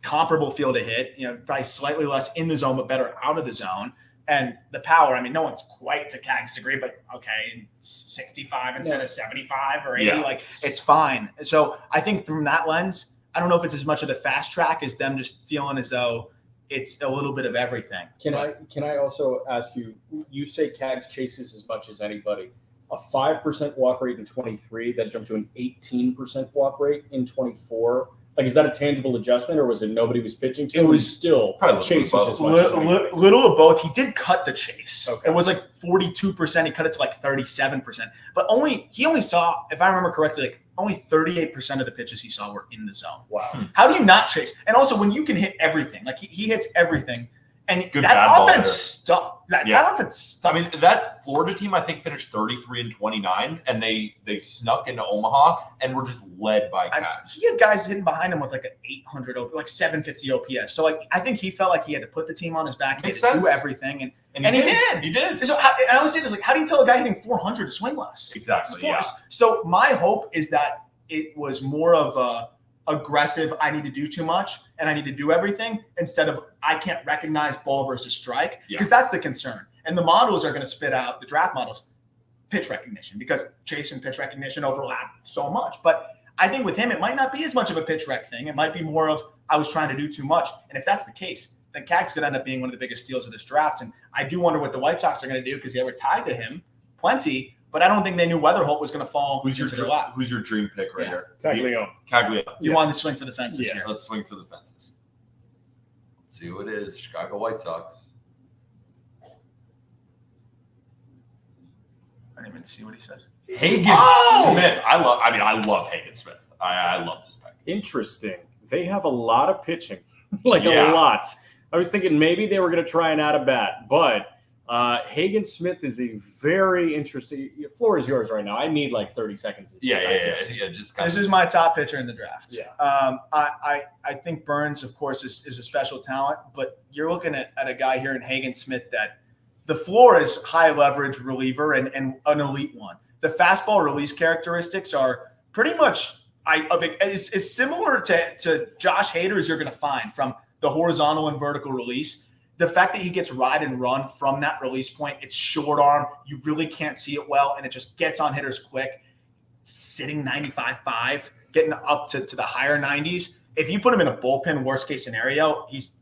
comparable field to hit, probably slightly less in the zone, but better out of the zone. And the power, no one's quite to Cag's degree, but okay, 65 instead of 75 or 80, it's fine. So I think from that lens, I don't know if it's as much of the fast track as them just feeling as though it's a little bit of everything. Can I also ask you, you say Cags chases as much as anybody. A 5% walk rate in 23, that jumped to an 18% walk rate in 24. Like, is that a tangible adjustment, or was it nobody was pitching to? It was still probably chases both. as much as anybody. Little of both. He did cut the chase. Okay. It was like 42%. He cut it to like 37%. But he only saw, if I remember correctly, like only 38% of the pitches he saw were in the zone. Wow. How do you not chase? And also, when you can hit everything, like he hits everything, and Good that bad ball offense hitter. stuck. That offense stuck. I mean, that Florida team, I think, finished 33-29, and they snuck into Omaha and were just led by Cavs. He had guys hitting behind him with like an 800, like 750 OPS. So like, I think he felt like he had to put the team on his back. He had Makes to do sense. everything, and he he did. did. He did. So I always say this, like, how do you tell a guy hitting 400 to swing less? Exactly. Yeah. So my hope is that it was more of a aggressive, I need to do too much and I need to do everything, instead of I can't recognize ball versus strike, because that's the concern. And the models are going to spit out, the draft models, pitch recognition, because chase and pitch recognition overlap so much. But I think with him, it might not be as much of a pitch rec thing. It might be more of I was trying to do too much. And if that's the case, then Cag's going to end up being one of the biggest steals of this draft. And I do wonder what the White Sox are going to do, because they were tied to him plenty, but I don't think they knew Weatherholt was going to fall Who's your into their lap. dream pick right here? Caglione. Caglione. You wanted to swing for the fences Yes. here. Let's swing for the fences. Let's see who it is. Chicago White Sox. I didn't even see what he said. Hagen Smith. I love Hagen Smith. I love this pick. Interesting. They have a lot of pitching, like Yeah. a lot. I was thinking maybe they were going to try and add a bat, but Hagen Smith is a very interesting. Floor is yours right now. I need like 30 seconds. Yeah. Just kind This of, is my top pitcher in the draft. Yeah. I think Burns, of course, is a special talent, but you're looking at a guy here in Hagen Smith that the floor is high leverage reliever and an elite one. The fastball release characteristics are pretty much it's similar to Josh Hader's you're going to find from the horizontal and vertical release. The fact that he gets ride and run from that release point, it's short arm. You really can't see it well, and it just gets on hitters quick. Sitting 95.5, getting up to the higher 90s. If you put him in a bullpen worst case scenario, he's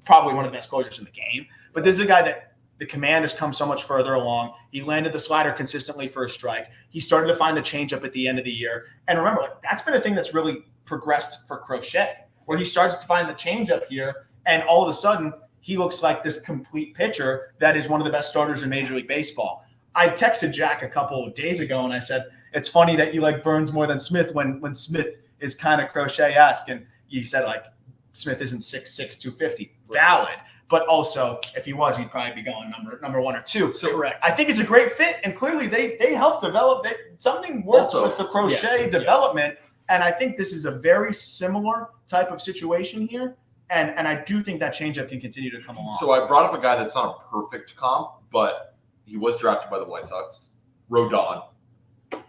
probably one of the best closers in the game. But this is a guy that the command has come so much further along. He landed the slider consistently for a strike. He started to find the changeup at the end of the year. And remember, like, that's been a thing that's really progressed for Crochet, where he starts to find the changeup here, and all of a sudden he looks like this complete pitcher that is one of the best starters in Major League Baseball. I texted Jack a couple of days ago and I said, it's funny that you like Burns more than Smith when Smith is kind of Crochet-esque. And you said, like, Smith isn't 6'6", 250. Valid. But also, if he was, he'd probably be going number one or two. So, correct. I think it's a great fit, and clearly they helped develop something works Also, with the Crochet yes. development. And I think this is a very similar type of situation here. And I do think that changeup can continue to come along. So I brought up a guy that's not a perfect comp, but he was drafted by the White Sox. Rodon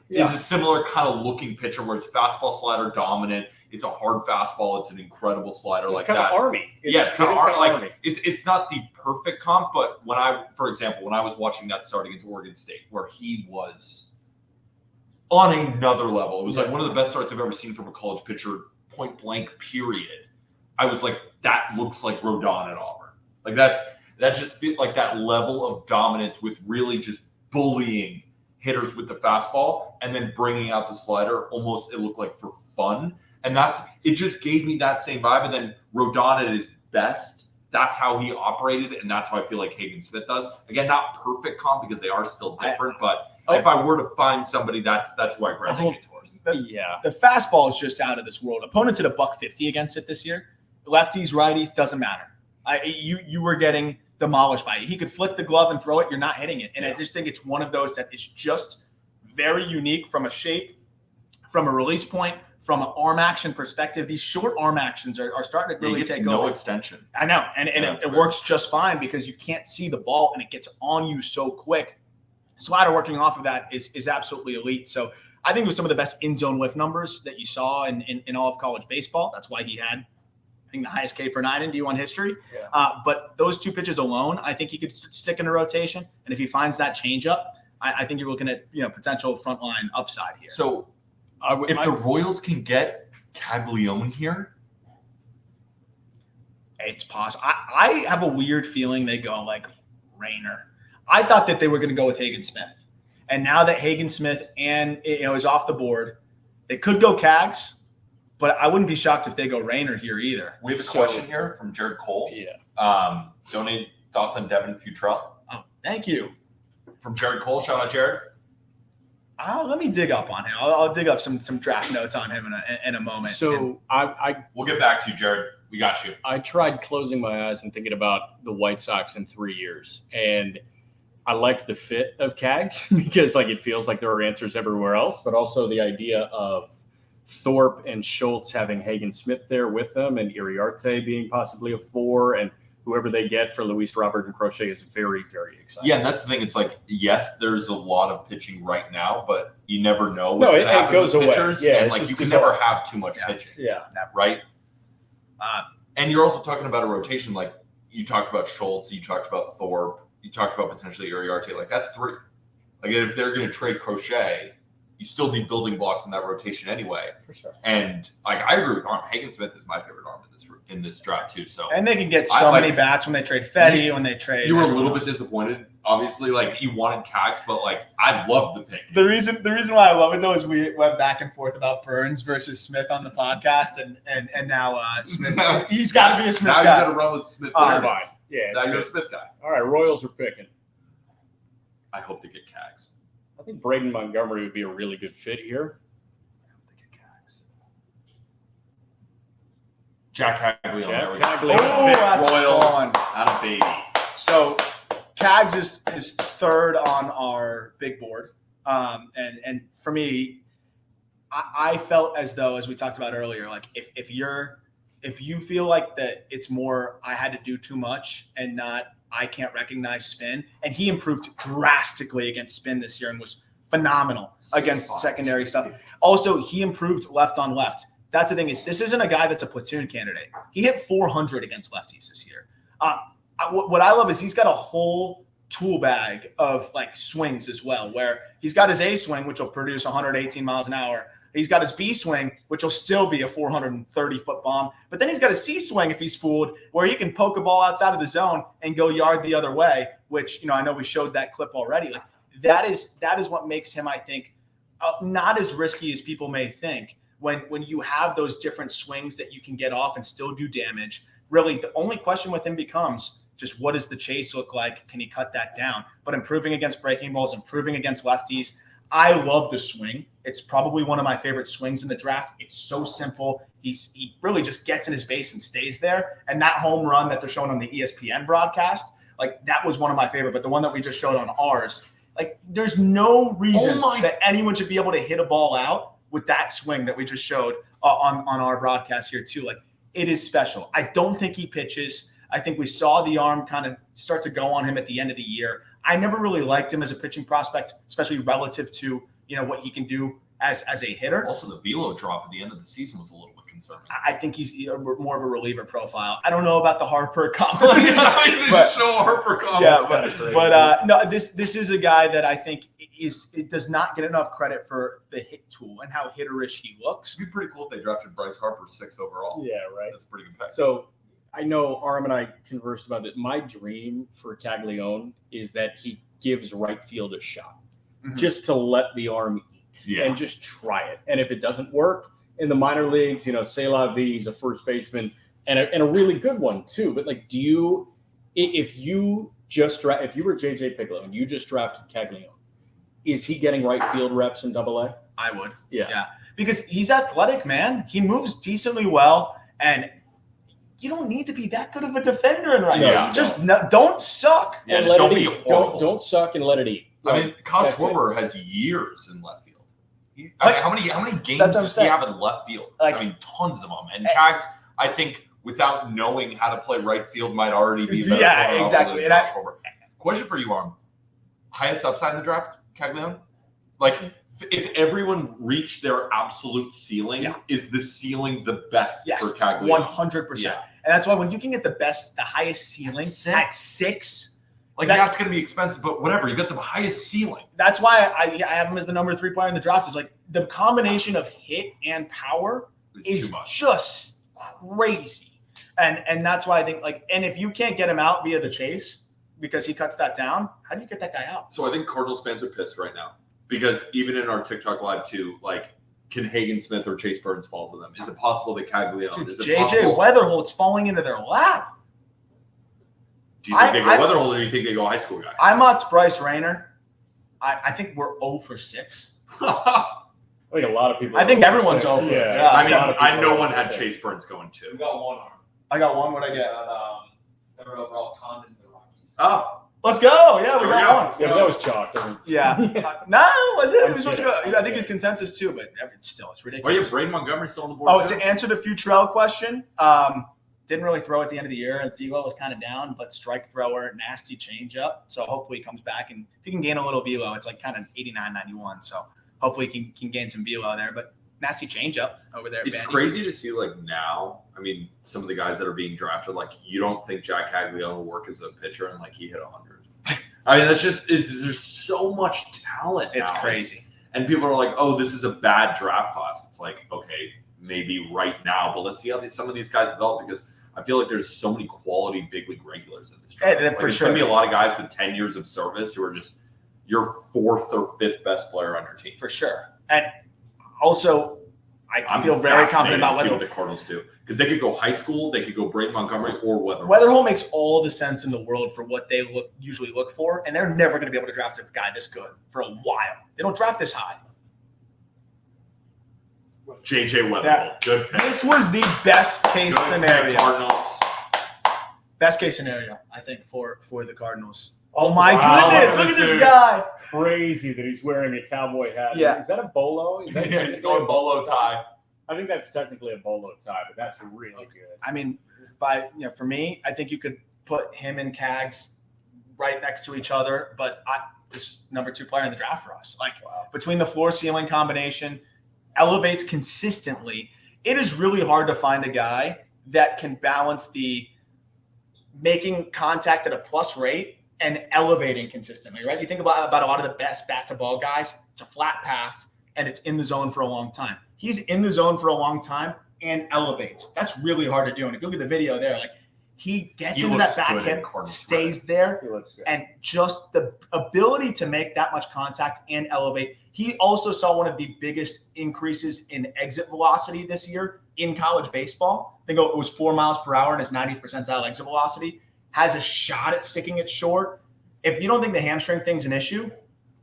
is a similar kind of looking pitcher where it's fastball slider dominant. It's a hard fastball. It's an incredible slider It's like kind that. of Army. Yeah, it's kind of hard. Army. Like it's not the perfect comp, but for example, when I was watching that start against Oregon State, where he was on another level, it was like one of the best starts I've ever seen from a college pitcher, point blank. Period. I was like, that looks like Rodon at Auburn. Like that just fit like that level of dominance with really just bullying hitters with the fastball and then bringing out the slider. Almost it looked like for fun. And it just gave me that same vibe. And then Rodon at his best, that's how he operated. And that's how I feel like Hagen Smith does. Again, not perfect comp because they are still different. But if I were to find somebody, that's who I gravitate towards. The fastball is just out of this world. Opponents hit $150 against it this year. Lefties, righties, doesn't matter. You were getting demolished by it. He could flick the glove and throw it. You're not hitting it. And I just think it's one of those that is just very unique from a shape, from a release point, from an arm action perspective. These short arm actions are starting to really take over. No extension. I know. And it works just fine because you can't see the ball and it gets on you so quick. Slider working off of that is absolutely elite. So I think it was some of the best in-zone whiff numbers that you saw in all of college baseball. That's why he had the highest K per nine in D1 history. Yeah. But those two pitches alone, I think he could stick in a rotation. And if he finds that changeup, I think you're looking at potential frontline upside here. So if the Royals can get Caglione here, it's possible. I have a weird feeling they go like Rayner. I thought that they were going to go with Hagen Smith. And now that Hagen Smith is off the board, they could go Cags. but I wouldn't be shocked if they go Rainer here either. We have a question here from Jared Cole. Yeah. Donate thoughts on Devin Futrell. Oh, thank you. From Jared Cole. Shout out, Jared. Let me dig up on him. I'll dig up some draft notes on him in a moment. So We'll get back to you, Jared. We got you. I tried closing my eyes and thinking about the White Sox in 3 years, and I like the fit of Cags because like it feels like there are answers everywhere else, but also the idea of Thorpe and Schultz having Hagen Smith there with them, and Iriarte being possibly a 4, and whoever they get for Luis Robert and Crochet is very, very exciting. Yeah, and that's the thing. It's like, yes, there's a lot of pitching right now, but you never know what's going to happen goes with away. pitchers. Yeah, and like you can never have too much pitching. Yeah. Right? And you're also talking about a rotation. Like you talked about Schultz, you talked about Thorpe, you talked about potentially Iriarte. Like that's 3. Like if they're going to trade Crochet, you still need building blocks in that rotation anyway. For sure. And like I agree with Aram. Hagen Smith is my favorite arm in this draft too. So and they can get so many bats when they trade Fetty, when they trade. You were a little bit disappointed, obviously. Like you wanted Cags, but like I love the pick. The reason why I love it though is we went back and forth about Burns versus Smith on the podcast, and now Smith. He's got to be a Smith now guy. you got to run with Smith. Fine. Yeah. Now you're a Smith guy. All right. Royals are picking. I hope they get Cags. I think Braden Montgomery would be a really good fit here. Jack Caglione. Jack There we go. Caglione. Oh, that's Royals. fun. Not a baby. So Cags is third on our big board. And for me, I felt as though, as we talked about earlier, like if you feel like that it's more I had to do too much and not I can't recognize spin, and he improved drastically against spin this year and was phenomenal against secondary stuff. Also, he improved left on left. That's the thing is this isn't a guy that's a platoon candidate. He hit 400 against lefties this year. What I love is he's got a whole tool bag of like swings as well, where he's got his A swing, which will produce 118 miles an hour. He's got his B swing, which will still be a 430-foot bomb. But then he's got a C swing if he's fooled, where he can poke a ball outside of the zone and go yard the other way, which, I know we showed that clip already. Like that is what makes him, I think, not as risky as people may think. When you have those different swings that you can get off and still do damage, really the only question with him becomes just what does the chase look like? Can he cut that down? But improving against breaking balls, improving against lefties. I love the swing. It's probably one of my favorite swings in the draft. It's so simple. He really just gets in his base and stays there. And that home run that they're showing on the ESPN broadcast, like that was one of my favorite. But the one that we just showed on ours, like there's no reason that anyone should be able to hit a ball out with that swing that we just showed on our broadcast here too. Like it is special. I don't think he pitches. I think we saw the arm kind of start to go on him at the end of the year. I never really liked him as a pitching prospect, especially relative to, what he can do as a hitter. Also, the velo drop at the end of the season was a little bit concerning. I think he's more of a reliever profile. I don't know about the Harper compliment. but no, this is a guy that I think it does not get enough credit for the hit tool and how hitterish he looks. It'd be pretty cool if they drafted Bryce Harper 6 overall. Yeah, right. That's a pretty good pick. So I know Aram and I conversed about it. My dream for Caglione is that he gives right field a shot, just to let the arm eat and just try it. And if it doesn't work in the minor leagues, c'est la vie, he's a first baseman and a really good one too. But like, if you were JJ Piccolo and you just drafted Caglione, is he getting right field reps in Double-A? I would. Yeah. Because he's athletic, man. He moves decently well, and you don't need to be that good of a defender in right now. Don't suck. Yeah, just don't be horrible. Don't suck and let it eat. I mean, Kyle Schwarber has years in left field. How many games does he have in left field? Tons of them. And Cags, I think, without knowing how to play right field, might already be a better player exactly. than Kyle Schwarber. Question for you, Aram. Highest upside in the draft, Caglione? Like, if everyone reached their absolute ceiling, is the ceiling the best for Caglione? 100%. Yeah. And that's why when you can get the highest ceiling at 6, that's going to be expensive, but whatever. You got the highest ceiling. That's why I have him as the number 3 player in the draft. Is like the combination of hit and power is just crazy. And that's why I think and if you can't get him out via the chase because he cuts that down, how do you get that guy out? So I think Cardinals fans are pissed right now because even in our TikTok live too, can Hagen Smith or Chase Burns fall to them? Is it possible that Caglione? Dude, Is it JJ possible? Weatherholt's falling into their lap. Do you think they go Weatherhold, or do you think they go high school guy? I mocked Bryce Rayner. I think we're 0 for 6. I think a lot of people. I think everyone's 0 over. Yeah, Yeah. I a lot mean, of people I no are one 0 for had 6. Chase Burns going We too. got one arm. I got one. What'd I We get? got third overall Condon the Rockies. Oh, Let's go. Yeah, we There we got go. one. Yeah, but that was chalk. Doesn't. Yeah. No, was it? It I'm was supposed to go. kidding. I think it's consensus too, but it's oh yeah, ridiculous. Braden Montgomery still on the board. Oh, too? to answer the Futrell question, didn't really throw at the end of the year, and velo was kind of down, but strike thrower, nasty changeup. So hopefully he comes back, and if he can gain a little velo, it's like kind of 89, 91. So hopefully he can gain some velo there, but nasty changeup over there. It's Vandy. crazy to see like now. I mean, some of the guys that are being drafted, like you don't think Jack Caglione will work as a pitcher, and like he hit 100. I mean, that's just there's so much talent. It's now. crazy. And people are like, "Oh, this is a bad draft class." It's like, okay, maybe right now, but let's see how some of these guys develop, because I feel like there's so many quality big league regulars in this draft. Yeah, Like, for there's sure. gonna be a lot of guys with 10 years of service who are just your 4th or 5th best player on your team. For sure. And also, I I'm feel very confident fascinated about to see whether what the Cardinals do, because they could go high school, they could go Braden Montgomery or Weatherhold. Weatherhold makes all the sense in the world for what they usually look for, and they're never going to be able to draft a guy this good for a while. They don't draft this high. JJ Weatherhold, Yeah. good pick. This was the best case Good pick, scenario. Cardinals. Best case scenario, I think, for the Cardinals. Oh my Wow, goodness! look Look at at this this guy. Crazy that he's wearing a cowboy hat. Yeah. Is that a bolo? Is that Yeah, he's going bolo tie. I think that's technically a bolo tie, but that's really good. I mean, for me, I think you could put him and Cags right next to each other. But this is number 2 player in the draft for us. Like between the floor ceiling combination, elevates consistently. It is really hard to find a guy that can balance the making contact at a plus rate and elevating consistently, right? You think about a lot of the best bat to ball guys, it's a flat path and it's in the zone for a long time. He's in the zone for a long time and elevates. That's really hard to do. And if you look at the video there, like he gets He into that looks good in backhand, Cardinals stays there, He looks good. and just the ability to make that much contact and elevate. He also saw one of the biggest increases in exit velocity this year in college baseball. I think it was 4 miles per hour in his 90th percentile exit velocity. Has a shot at sticking it short. If you don't think the hamstring thing's an issue,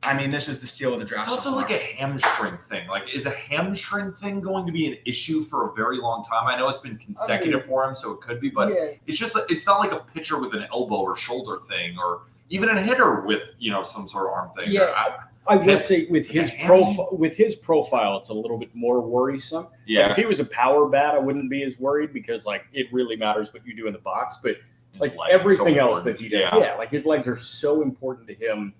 I mean, this is the steal of the draft. It's also like a hamstring thing. Like, is a hamstring thing going to be an issue for a very long time? I know it's been consecutive for him, so it could be, but it's just it's not like a pitcher with an elbow or shoulder thing, or even a hitter with some sort of arm thing. Yeah. I guess with his hand? profile, it's a little bit more worrisome. Yeah. Like if he was a power bat, I wouldn't be as worried because like it really matters what you do in the box. But His like legs are so everything else important. that he does, like his legs are so important to him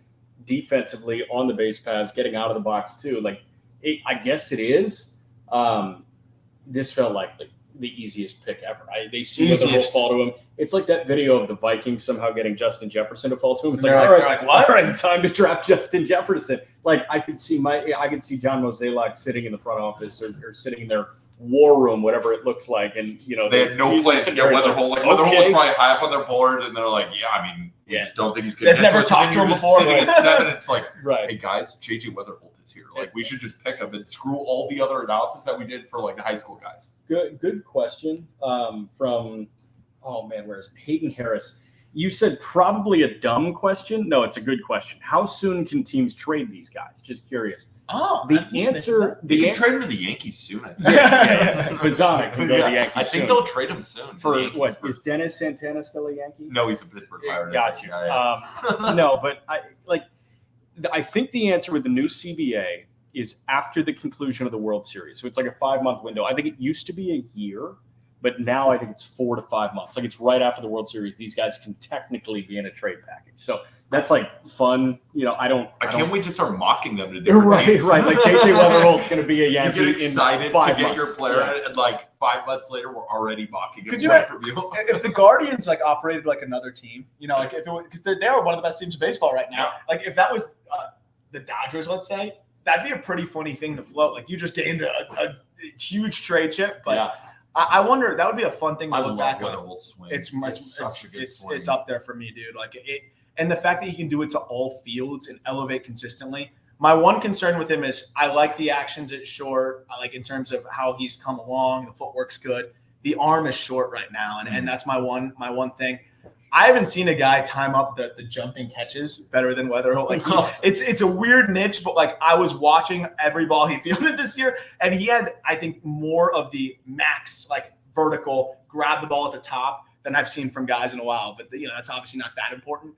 defensively on the base paths, getting out of the box too. Like I guess it is. This felt like the easiest pick ever. They see whether he'll fall to him. It's like that video of the Vikings somehow getting Justin Jefferson to fall to him. It's like, all right, what? all right, time to draft Justin Jefferson. Like I could see John Mozeliak sitting in the front office or sitting in their war room, whatever it looks like, and they had no plans to get Weatherhold. Like Weatherhold was probably high up on their board, and they're like, we just don't think he's good. They've never talked to him before. Sitting at 7, it's like, right. hey guys, JJ Weatherhold is here. Like we should just pick him and screw all the other analysis that we did for like the high school guys. Good question from where's Hayden Harris? You said probably a dumb question. No, it's a good question. How soon can teams trade these guys? Just curious. Oh, The answer. They can trade him to the Yankees soon. I think. Yeah. Bazonic can go to the Yankees I think soon. they'll trade him soon. For the Yankees what? Is Dennis Santana still a Yankee? No, he's a Pittsburgh Pirate. Got you. Yeah. No, but I think the answer with the new CBA is after the conclusion of the World Series. So it's like a 5-month window. I think it used to be a year, but now I think it's 4 to 5 months. Like it's right after the World Series. These guys can technically be in a trade package. So that's like fun. I can't wait to start mocking them to different teams. Right. Like JJ Weatherhold's going to be a Yankee. You get excited in to 5 get months. your player, Yeah. and like 5 months later, we're already mocking him. Could you away have- from you? If the Guardians like operated like another team, like if it was, because they are one of the best teams in baseball right now. Like if that was the Dodgers, let's say, that'd be a pretty funny thing to float. Like you just get into a huge trade chip, but. Yeah. I wonder, that would be a fun thing to I look love back on. Weatherhold's swing. It's such a good swing. it's up there for me, dude. Like it, and the fact that he can do it to all fields and elevate consistently. My one concern with him is I like the actions at short. I like in terms of how he's come along. The footwork's good. The arm is short right now, and that's my one thing. I haven't seen a guy time up the jumping catches better than Weatherholt. Like it's a weird niche, but like I was watching every ball he fielded this year, and he had, I think, more of the max like vertical grab the ball at the top than I've seen from guys in a while. But that's obviously not that important.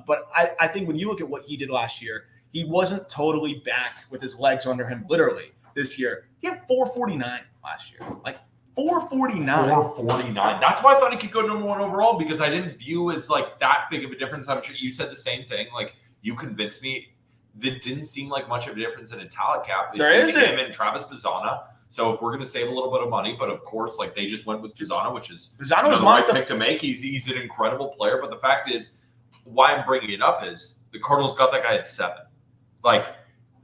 But I think when you look at what he did last year, he wasn't totally back with his legs under him. Literally this year, he had 449 last year. Like 449. 449. That's why I thought he could go number 1 overall, because I didn't view as like that big of a difference. I'm sure you said the same thing. Like you convinced me. That didn't seem like much of a difference in a talent cap. There isn't. Him and Travis Bazzana. So if we're going to save a little bit of money, but of course, like they just went with Bazzana, which is was the right pick to make. He's an incredible player. But the fact is, why I'm bringing it up is the Cardinals got that guy at 7. Like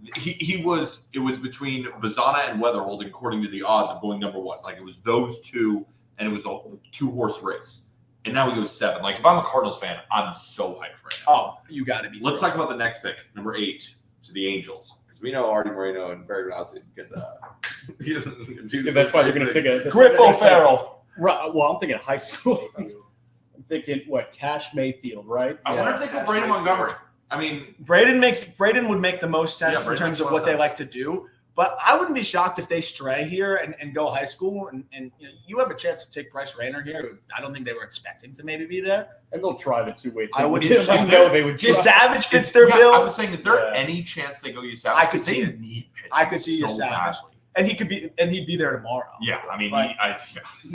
it was between Bazzana and Weatherholt, according to the odds of going number 1. Like it was those two, and it was a 2-horse race. And now he goes 7. Like if I'm a Cardinals fan, I'm so hyped right now. Oh, you got to be. Let's talk about the next pick, number 8, to the Angels. Because we know Artie Moreno and Barry Bonazzi can Yeah, that's why they're going to take a Griff O'Farrell. Right. Well, I'm thinking high school. I'm thinking Cash Mayfield, right? I wonder if they go Brandon Montgomery. I mean, Braden would make the most sense in terms of what they sense. like to do. But I wouldn't be shocked if they stray here and go high school. And you have a chance to take Bryce Rayner here. I don't think they were expecting to maybe be there. And they'll try the 2-way thing. I would. I know they would. Savage fits their bill. I was saying, is there any chance they go Savage? I could see they it. need pitching. I could see so Savage. badly. And he'd be there tomorrow. Yeah, I mean, Right.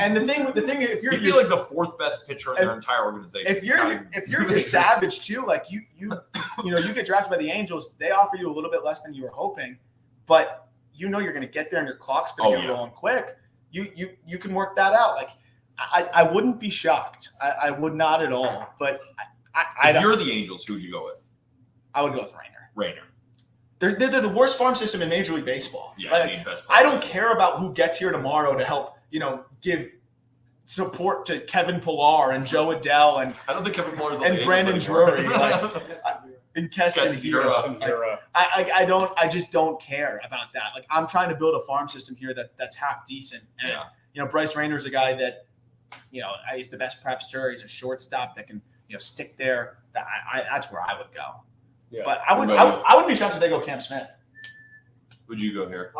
And the thing, if you're he'd be like the 4th best pitcher in their entire organization. if you're Savage too, like you get drafted by the Angels, they offer you a little bit less than you were hoping, but you're going to get there and your clock's going to get rolling quick. You can work that out. Like I wouldn't be shocked. I would not at all. But if you're the Angels, who would you go with? I would go with Rayner. They're the worst farm system in Major League Baseball. Yeah, like, best I don't care about who gets here tomorrow to help, give support to Kevin Pillar and Joe Adele and I don't think Kevin Pillar is on and the Angels Brandon anymore. Drury. And Keston Hira. I just don't care about that. Like I'm trying to build a farm system here that's half decent. And Bryce Rayner's a guy that, he's the best prepster. He's a shortstop that can, stick there. That's where I would go. Yeah. But I wouldn't be shocked if they go Cam Smith. Would you go here?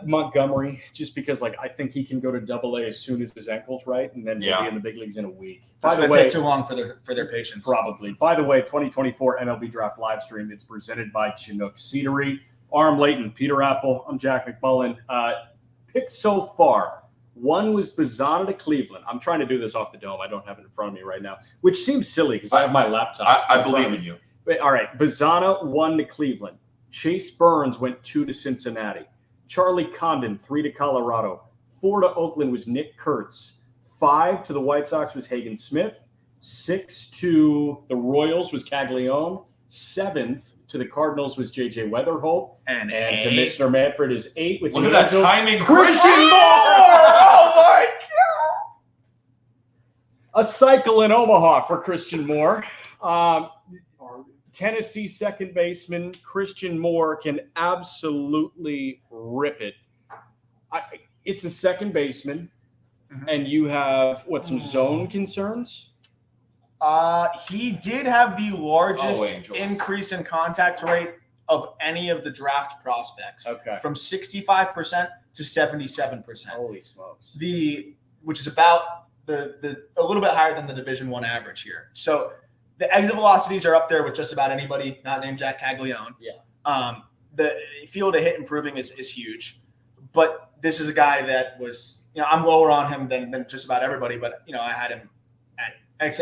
Montgomery, just because I think he can go to AA as soon as his ankle's right, and then he'll be in the big leagues in a week. That's going to take too long for their patience. Probably. By the way, 2024 MLB Draft live stream. It's presented by Chinook Seedery. Aram Layton, Peter Apple. I'm Jack McMullen. Picked so far. 1 was Bazzana to Cleveland. I'm trying to do this off the dome. I don't have it in front of me right now, which seems silly because I have my laptop. I believe in you. All right, Bazzana 1 to Cleveland. Chase Burns went 2 to Cincinnati. Charlie Condon 3 to Colorado. 4 to Oakland was Nick Kurtz. 5 to the White Sox was Hagen Smith. 6 to the Royals was Caglione. 7th to the Cardinals was J.J. Weatherholt. And Commissioner Manfred is 8 with Look the at that Angels. timing. Christian Moore! Oh, my God! A cycle in Omaha for Christian Moore. Tennessee second baseman Christian Moore can absolutely rip it. It's a second baseman, and you have some zone concerns? He did have the largest increase in contact rate of any of the draft prospects. Okay. From 65% to 77%. Holy smokes. Which is about a little bit higher than the Division I average here. So the exit velocities are up there with just about anybody not named Jack Caglione. Yeah. The field of hit improving is huge. But this is a guy that was, I'm lower on him than just about everybody, but, I had him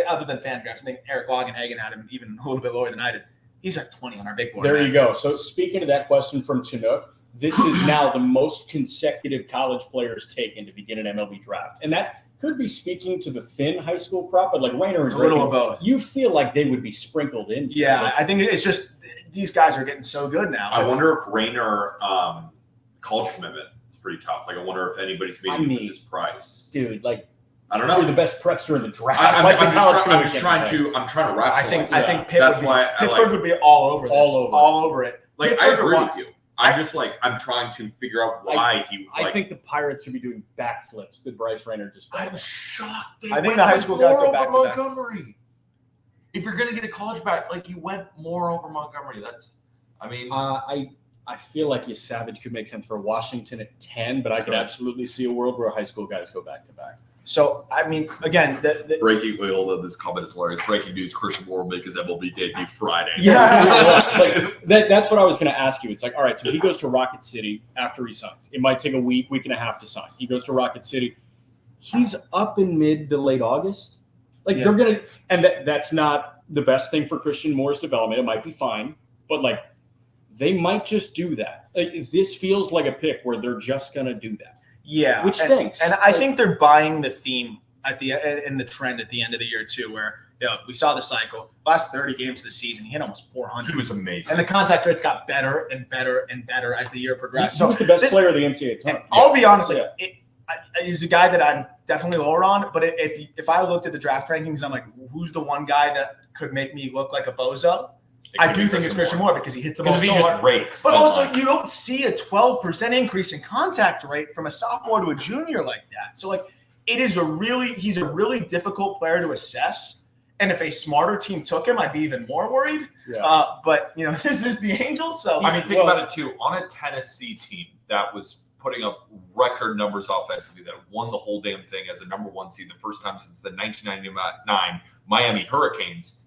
other than Fangraphs. I think Eric Logenhagen had him even a little bit lower than I did. He's like 20 on our big board. There you go. So speaking of that question from Chinook, this is now the most consecutive college players taken to begin an MLB draft. And that could be speaking to the thin high school crop, but like Rayner and a little of both. You feel like they would be sprinkled in. Yeah, I think it's just these guys are getting so good now. I wonder if Rayner college commitment is pretty tough. Like I wonder if anybody's meeting his price. Dude, I don't know. You're the best prepster in the draft. I'm trying to wrestle. I think Pittsburgh would be all over this. All over. All over it. Like, I Pittsburgh or agree what? with you. I'm trying to figure out why he. I think the Pirates should be doing backflips that Bryce Rainer just. I'm shocked. They I think went the high with school guys more go back over to back. Montgomery. If you're gonna get a college back, like you went more over Montgomery. I feel like Savage could make sense for Washington at 10, but I could absolutely see a world where high school guys go back to back. So, I mean, again, breaking. Hold on, this comment is hilarious. Breaking news: Christian Moore will make his MLB debut Friday. That's what I was going to ask you. It's like, all right, so he goes to Rocket City after he signs. It might take a week and a half to sign. He goes to Rocket City. He's up in mid to late August. Like they're gonna, and that's not the best thing for Christian Moore's development. It might be fine, but like they might just do that. Like this feels like a pick where they're just gonna do that. Yeah, which stinks. And I think they're buying the theme in the trend at the end of the year too, where we saw the cycle. Last 30 games of the season, he hit almost 400. He was amazing, and the contact rates got better and better and better as the year progressed. He was the best player of the NCAA tournament. I'll be honest, he's a guy that I'm definitely lower on. But if I looked at the draft rankings and I'm like, who's the one guy that could make me look like a bozo? I do think it's Christian Moore because he hits the ball so hard. Rakes, but also, you don't see a 12% increase in contact rate from a sophomore to a junior like that. So, he's a really difficult player to assess. And if a smarter team took him, I'd be even more worried. Yeah. But this is the Angels, so I mean, think about it too. On a Tennessee team that was putting up record numbers offensively, that won the whole damn thing as a number one seed the first time since the 1999 Miami Hurricanes.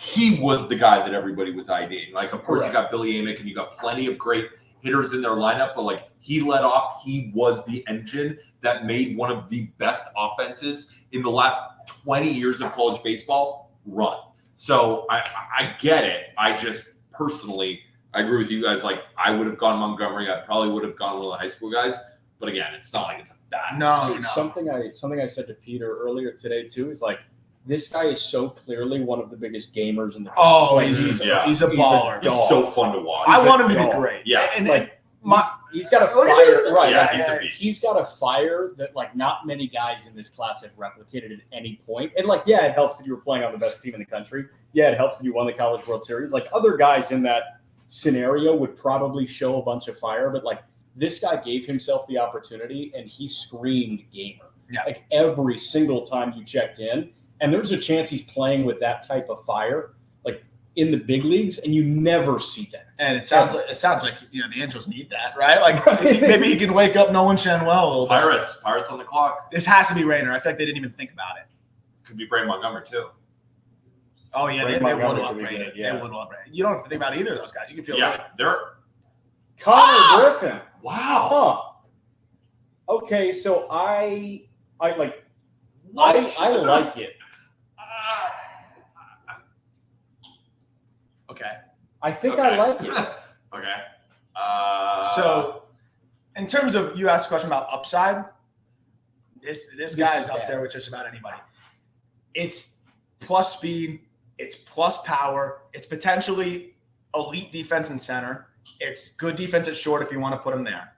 He was the guy that everybody was IDing. Like, of course, you got Billy Amick and you got plenty of great hitters in their lineup, but he led off. He was the engine that made one of the best offenses in the last 20 years of college baseball run. So I get it. I just personally, I agree with you guys. I would have gone Montgomery. I probably would have gone one of the high school guys. But again, it's not like it's a bad. No. Something I said to Peter earlier today too is this guy is so clearly one of the biggest gamers in the country. Oh, he's a baller. He's so fun to watch. I want him to be great. Yeah. And he's got a fire. Right. Yeah, he's a beast. He's got a fire that not many guys in this class have replicated at any point. And it helps that you were playing on the best team in the country. Yeah, it helps that you won the College World Series. Other guys in that scenario would probably show a bunch of fire, but this guy gave himself the opportunity and he screamed gamer. Yeah. Every single time you checked in. And there's a chance he's playing with that type of fire, in the big leagues, and you never see that. And it sounds like the Angels need that, right? Maybe he can wake up Nolan Shanwell a little bit. Pirates on the clock. This has to be Rainer. I feel like they didn't even think about it. Could be Brady Montgomery too. Oh yeah, they would love Rainer. Yeah. They would love Rainer. You don't have to think about either of those guys. You can feel they're Connor Griffin. Wow. Huh. Okay, so I like it. Okay. I think I like it. Okay. So, in terms of you asked a question about upside, this guy is up there with just about anybody. It's plus speed, it's plus power, it's potentially elite defense in center, it's good defense at short if you want to put him there.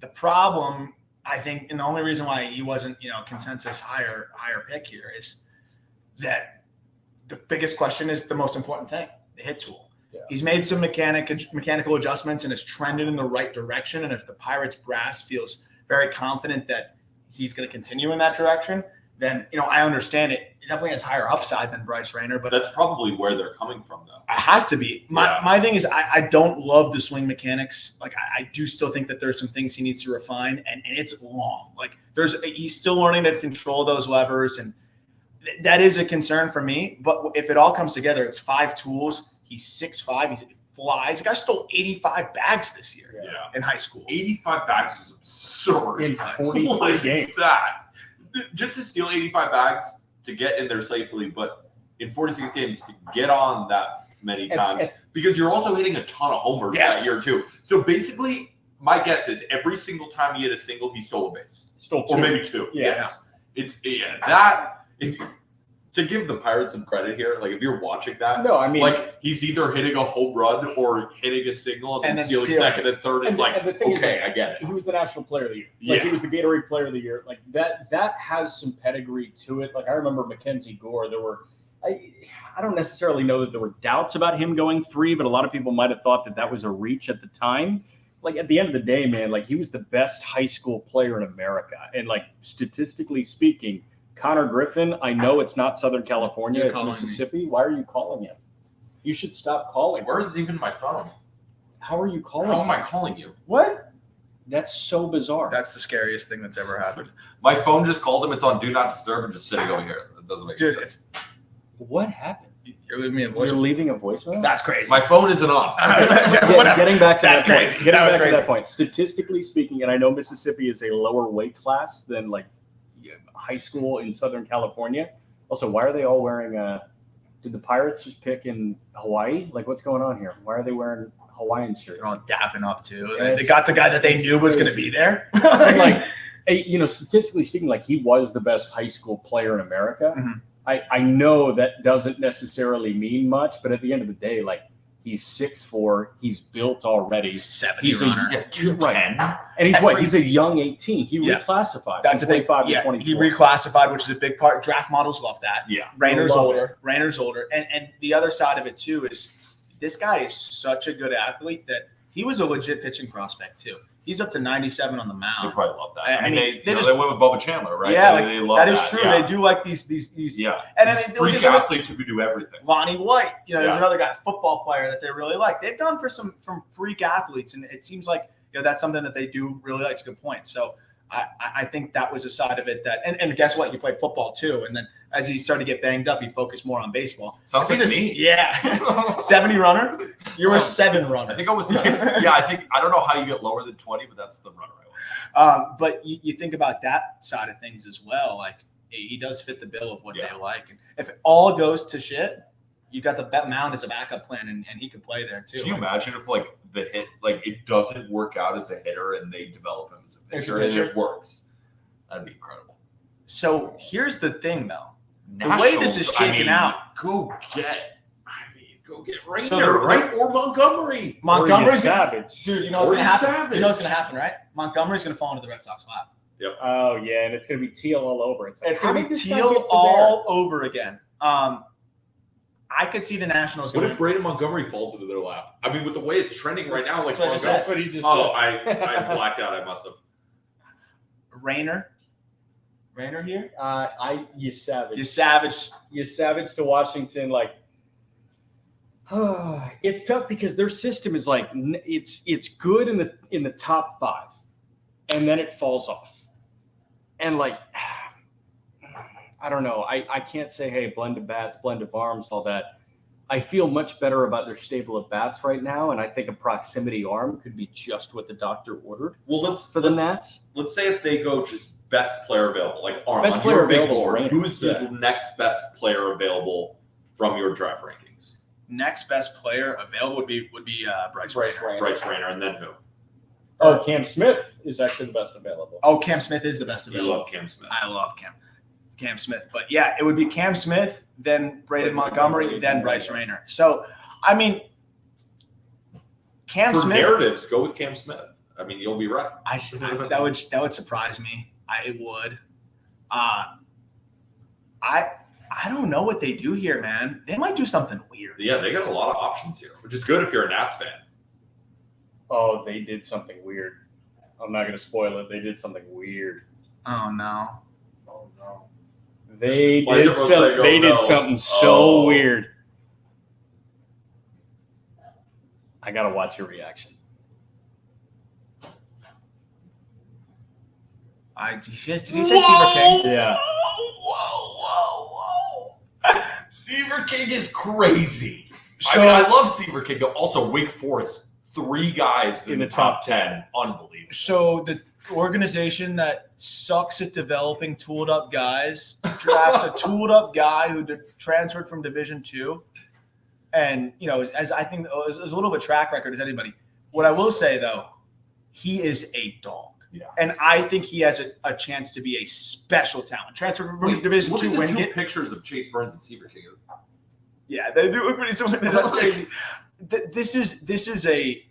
The problem, I think, and the only reason why he wasn't, consensus higher pick here is that the biggest question is the most important thing, the hit tool. Yeah. He's made some mechanical adjustments and is trending in the right direction. And if the Pirates brass feels very confident that he's going to continue in that direction, then, I understand it. It definitely has higher upside than Bryce Rainer, but that's probably where they're coming from, though. It has to be. My thing is I don't love the swing mechanics. I do still think that there's some things he needs to refine, and it's long. He's still learning to control those levers, and that is a concern for me. But if it all comes together, it's 5 tools. He's 6'5". He flies. The guy stole 85 bags this year in high school. 85 bags is absurd. In 43 games. That? Just to steal 85 bags to get in there safely, but in 46 games to get on that many times, because you're also hitting a ton of homers that year too. So basically, my guess is every single time he hit a single, he stole a base. Or maybe 2. Yeah. Yes. That if you, to give the Pirates some credit here, if you're watching that, no, I mean, he's either hitting a home run or hitting a single and then stealing second and third. It's I get it. He was the National Player of the Year. He was the Gatorade Player of the Year. That has some pedigree to it. I remember Mackenzie Gore. There were I don't necessarily know that there were doubts about him going 3, but a lot of people might have thought that that was a reach at the time. Like at the end of the day, man, like he was the best high school player in America. And like statistically speaking, Connor Griffin, I know it's not Southern California, it's Mississippi. Why are you calling him? You should stop calling. Where is even my phone? How are you calling How am I him? calling you? What? That's so bizarre. That's the scariest thing that's ever happened. My phone just called him. It's on Do Not Disturb and just sitting over here. It doesn't make Dude, sense. What happened? You're leaving me a You're voice. leaving a voicemail? That's crazy. My phone isn't on. Whatever. Getting back to That's that point. crazy. Getting That was back to crazy. that point. Statistically speaking, and I know Mississippi is a lower weight class than like high school in Southern California. Also, why are they all wearing did the Pirates just pick in Hawaii? Like what's going on here? Why are they wearing Hawaiian shirts? They're all dapping up too. Yeah, They got the guy that they it's knew was going to crazy. be there. And, like, statistically speaking, like he was the best high school player in America. Mhm. I know that doesn't necessarily mean much, but at the end of the day, like he's 6'4", he's built already. 70 He's a- runner. Yeah, 210. And he's what? He's a young 18. He Yeah. reclassified. That's from the thing. 25 to Yeah, 24. he reclassified, which is a big part. Draft models love that. Yeah. Rainer's Love older. Rainer's older. And the other side of it too is this guy is such a good athlete that he was a legit pitching prospect too. He's up to 97 on the They mound. probably love that. I I mean, mean, they just- went with Bubba Chandler, right? Yeah, they love that is true. Yeah. They do like these. Yeah. And I These mean, freak look at athletes who could do everything. Lonnie White. There's Yeah. another guy, football player that they really like. They've gone for some from freak athletes, and it seems like that's something that they do really like. It's a good point. So I think that was a side of it that, and guess what? He played football too, and then as he started to get banged up, he focused more on baseball. Sounds If like he's a- me. Yeah, 70 runner. You're a 7 runner. I think I was. Yeah, I don't know how you get lower than 20, but that's the runner I was. But you think about that side of things as well. Like he does fit the bill of what Yeah. they like. And if it all goes to shit, you got the bet mound as a backup plan, and he could play there too. Can you imagine if like the hit, like it doesn't work out as a hitter and they develop him as a As a pitcher and pitcher? it works? That'd be incredible. So here's the thing, though. The way this is shaking out, go get Rainer, So the- right? Or Montgomery. Montgomery's savage. dude. You know what's Or gonna happen. Savage. You know what's gonna happen, right? Montgomery's gonna fall into the Red Sox lap. Oh yeah, and it's gonna be teal all over. It's, like, It's how gonna did be this guy teal get to all over again. I could see the Nationals What going. if Braden Montgomery falls into their lap? I mean, with the way it's trending right now, like That's what I just there? That's Montgomery. what he just Oh, said. I blacked out. I must have. Rainer here. You savage. You savage. You savage to Washington. Like, it's tough because their system is like it's good in the top 5, and then it falls off. And like, I don't know. I can't say, hey, blend of bats, blend of arms, all that. I feel much better about their stable of bats right now, and I think a proximity arm could be just what the doctor ordered Well, for the Nats. let's say if they go just best player available, like Aram, Best on player your big available is board, Rainer. who's the Yeah. next best player available from your draft rankings? Next best player available would be Bryce Rainer. Bryce Rainer, and then who? Oh, Cam Smith is actually the best available. Oh, Cam Smith is the best You available. love Cam Smith. I love Cam Smith. But yeah, it would be Cam Smith, then Braden Montgomery, then Bryce Rainer. So, I mean, Cam For Smith, narratives, go with Cam Smith. I mean, you'll be right. that would surprise me. It would. I don't know what they do here, man. They might do something weird. Yeah, they got a lot of options here, which is good if you're a Nats fan. Oh, they did something weird. I'm not going to spoil it. They did something weird. Oh no. Oh no. They Why is did everyone saying, oh, they did no? something so Oh. weird. I got to watch your reaction. Did he say Seaver King? Yeah. Whoa. Seaver King is crazy. So- I love Seaver King. Also, Wake Forest, 3 guys in the top 10. Unbelievable. So the organization that sucks at developing tooled up guys drafts a tooled up guy who transferred from Division II, and as I think as a little of a track record as anybody. What I will say though, he is a dog. Yeah. And I think he has a chance to be a special talent. Transfer from Division look II, at the Wingate. 2 pictures of Chase Burns and Seaver King. Yeah, they do look pretty similar. That's crazy. This is a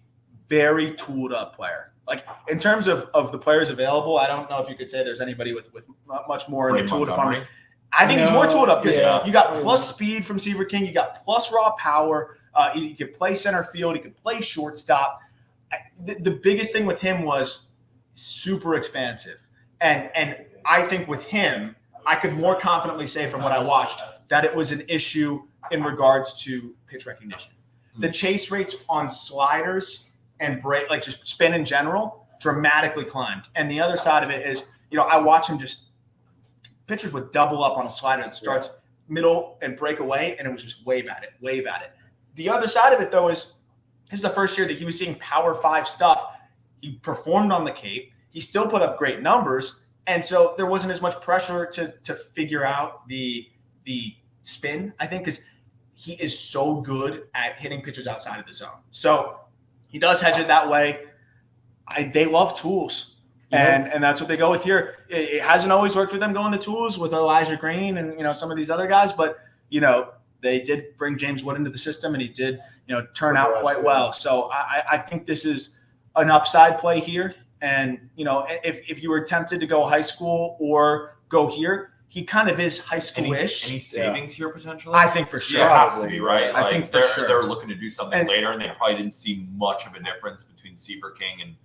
very tooled up player. Like in terms of the players available, I don't know if you could say there's anybody with much more in the tool department. I think he's more tooled up because Yeah. you got plus speed from Seaver King. You got plus raw power. He could play center field. He could play shortstop. The biggest thing with him was super expansive. And I think with him, I could more confidently say from what I watched that it was an issue in regards to pitch recognition. The chase rates on sliders and break, like just spin in general, dramatically climbed. And the other side of it is, I watch him just pitchers would double up on a slider that starts middle and break away, and it was just wave at it. The other side of it, though, is this is the first year that he was seeing Power 5 stuff. He performed on the Cape. He still put up great numbers, and so there wasn't as much pressure to figure out the spin, I think, because he is so good at hitting pitchers outside of the zone. So he does hedge it that way. They love tools. And that's what they go with here. It hasn't always worked with them going the tools with Elijah Green and some of these other guys, but they did bring James Wood into the system, and he did turn out quite well. So I think this is an upside play here. And if you were tempted to go high school or go here, he kind of is high school-ish. Any savings here potentially? I think for sure. Yeah, it has to be, right? I think for sure. They're looking to do something later, and they probably didn't see much of a difference between Seaver King and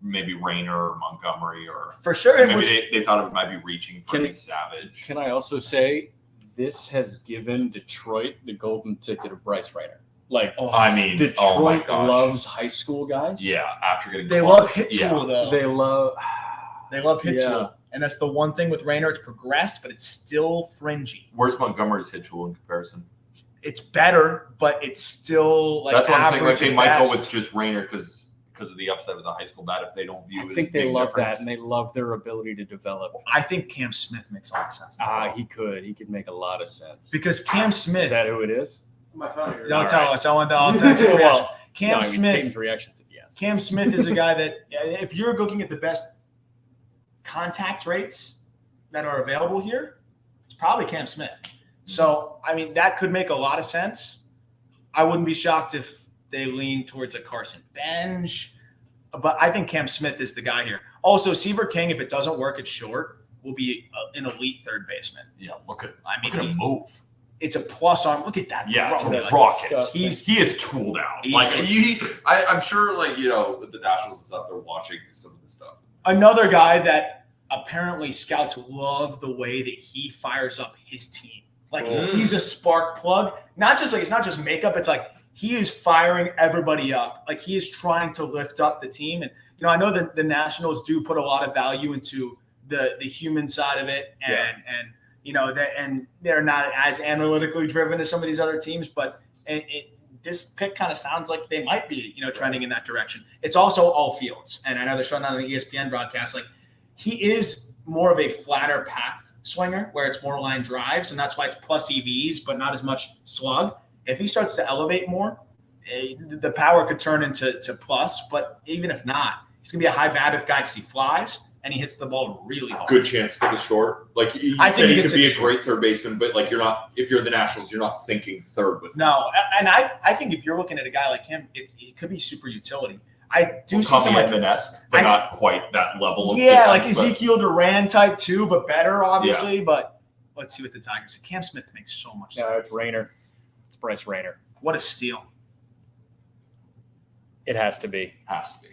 maybe Rayner or Montgomery, or for sure. Maybe they thought it might be reaching for Savage. Can I also say this has given Detroit the golden ticket of Bryce Rayner? Detroit loves high school guys. Yeah, after getting they love hit tool though. They love hit tool, and that's the one thing with Rayner. It's progressed, but it's still fringy. Where's Montgomery's hit tool in comparison? It's better, but it's still that's what I'm saying. Like they might best. go with just Rayner because of the upside with the high school bat if they don't view it. I think they love that, and they love their ability to develop. I think Cam Smith makes a lot of sense. He could make a lot of sense. Because Cam Smith. Is that who it is? Don't tell us. I want the authentic reaction. Cam Smith. Reactions if yes. Cam Smith is a guy that if you're looking at the best contact rates that are available here, it's probably Cam Smith. So, that could make a lot of sense. I wouldn't be shocked if they lean towards a Carson Bench, but I think Cam Smith is the guy here. Also, Seaver King, if it doesn't work at short, will be an elite third baseman. Yeah, look at him move. It's a plus arm. Look at that. Yeah, it's a rocket. He is tooled out. I'm sure, the Nationals is out there watching some of this stuff. Another guy that apparently scouts love the way that he fires up his team. He's a spark plug. It's not just makeup. It's like he is firing everybody up. Like he is trying to lift up the team. And I know that the Nationals do put a lot of value into the human side of it, and they're not as analytically driven as some of these other teams. But this pick kind of sounds like they might be trending in that direction. It's also all fields, and I know they're showing that on the ESPN broadcast. He is more of a flatter path swinger where it's more line drives, and that's why it's plus EVs, but not as much slug. If he starts to elevate more, the power could turn into plus. But even if not, he's gonna be a high BABIP guy because he flies and he hits the ball really hard. Good chance to take a short. I think he could be a great third baseman, but you're not. If you're the Nationals, you're not thinking third with him. No, and I think if you're looking at a guy like him, it could be super utility. I do see some finesse, but not quite that level. Of Ezekiel Duran type too, but better obviously. Yeah. But let's see what the Tigers. Cam Smith makes so much sense. No, it's Rayner. It's Bryce Rayner. What a steal! It has to be. Has to be.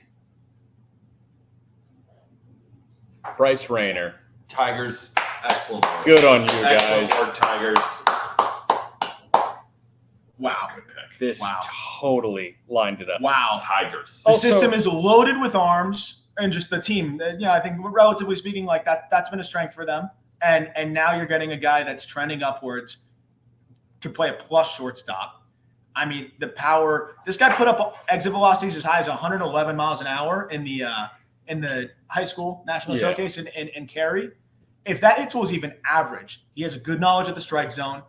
Bryce Rayner. Tigers, excellent work. Good on you guys. Excellent work, Tigers. Wow. This totally lined it up. Wow. Tigers. The system is loaded with arms, and just the team. I think relatively speaking, that's been a strength for them. And now you're getting a guy that's trending upwards, could play a plus shortstop. The power. This guy put up exit velocities as high as 111 miles an hour in the high school national showcase in Cary. If that hit tool is even average, he has a good knowledge of the strike zone.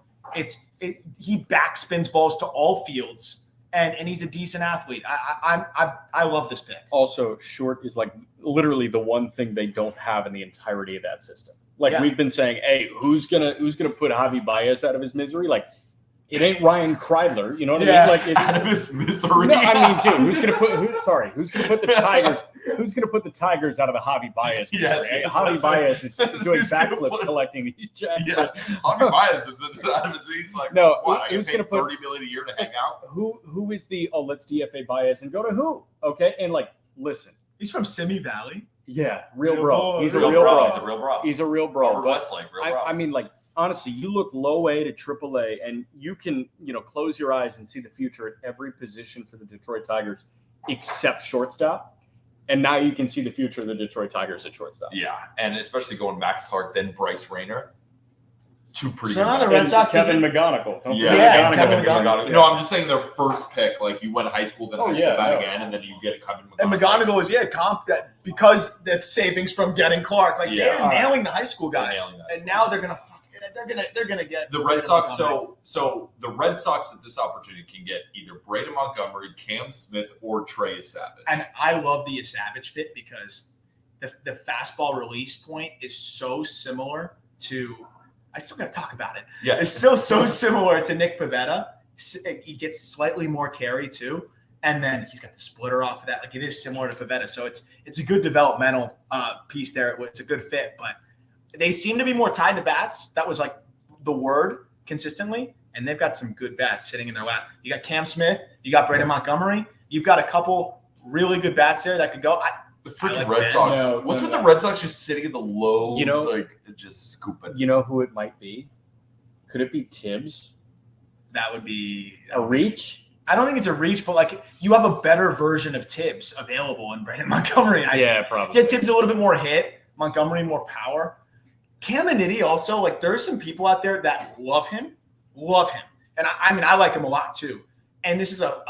He backspins balls to all fields, and he's a decent athlete. I love this pick. Also, short is literally the one thing they don't have in the entirety of that system. We've been saying, hey, who's gonna put Javi Baez out of his misery? It ain't Ryan Kreidler, you know what Yeah. I mean? Like it's Out of his misery. no, I mean, dude, who's gonna put the Tigers? Who's gonna put the Tigers out of the Javi Baez? Yes, misery? yes, Javi that's Baez is doing Who's gonna backflips put- collecting these checks. Yeah, Javi Baez is out of his. He's like, No, what? I who's get gonna paid put- $30 million a year to hang out. Who is the let's DFA Baez and go to who? Okay, and like listen, He's from Simi Valley. yeah, real Real bro. bro, He's a real real bro. He's a real bro. He's a real bro. Robert But Westlake, real bro. I mean, like honestly, you look low A to triple A, and you can close your eyes and see the future at every position for the Detroit Tigers except shortstop. And now you can see the future of the Detroit Tigers at shortstop. Yeah, and especially going Max Clark, then Bryce Rayner. Two pretty So good now the guys. Red And Sox Kevin did- McGonigal. Don't Yeah, forget Yeah, McGonigal. Kevin McGonigal. No, I'm just saying their first pick. Like you went high school, then Oh, high school yeah, back no. again, and then you get Kevin And McGonigal was comp that because the savings from getting Clark, like Yeah. they're nailing the high school They're guys, nailing that. and now they're gonna get The Red Sox. So the Red Sox at this opportunity can get either Braden Montgomery, Cam Smith, or Trey Savage. And I love the Savage fit because the fastball release point is so similar to. I still got to talk about it. Yeah, It's still so similar to Nick Pivetta. He gets slightly more carry too, and then he's got the splitter off of that. Like it is similar to Pivetta, so it's a good developmental piece there. It's a good fit, but they seem to be more tied to bats. That was like the word consistently, and they've got some good bats sitting in their lap. You got Cam Smith, you got Braden Montgomery, you've got a couple really good bats there that could go. the freaking I like Red that. Sox. No, What's no, with no. the Red Sox just sitting in the low, like just scooping? You know who it might be? Could it be Tibbs? That would be. A reach? I don't think it's a reach, but like you have a better version of Tibbs available in Brandon Montgomery. Yeah, probably. Yeah, Tibbs a little bit more hit, Montgomery more power. Caminiti also, like there are some people out there that love him. And I mean, I like him a lot too. And this is a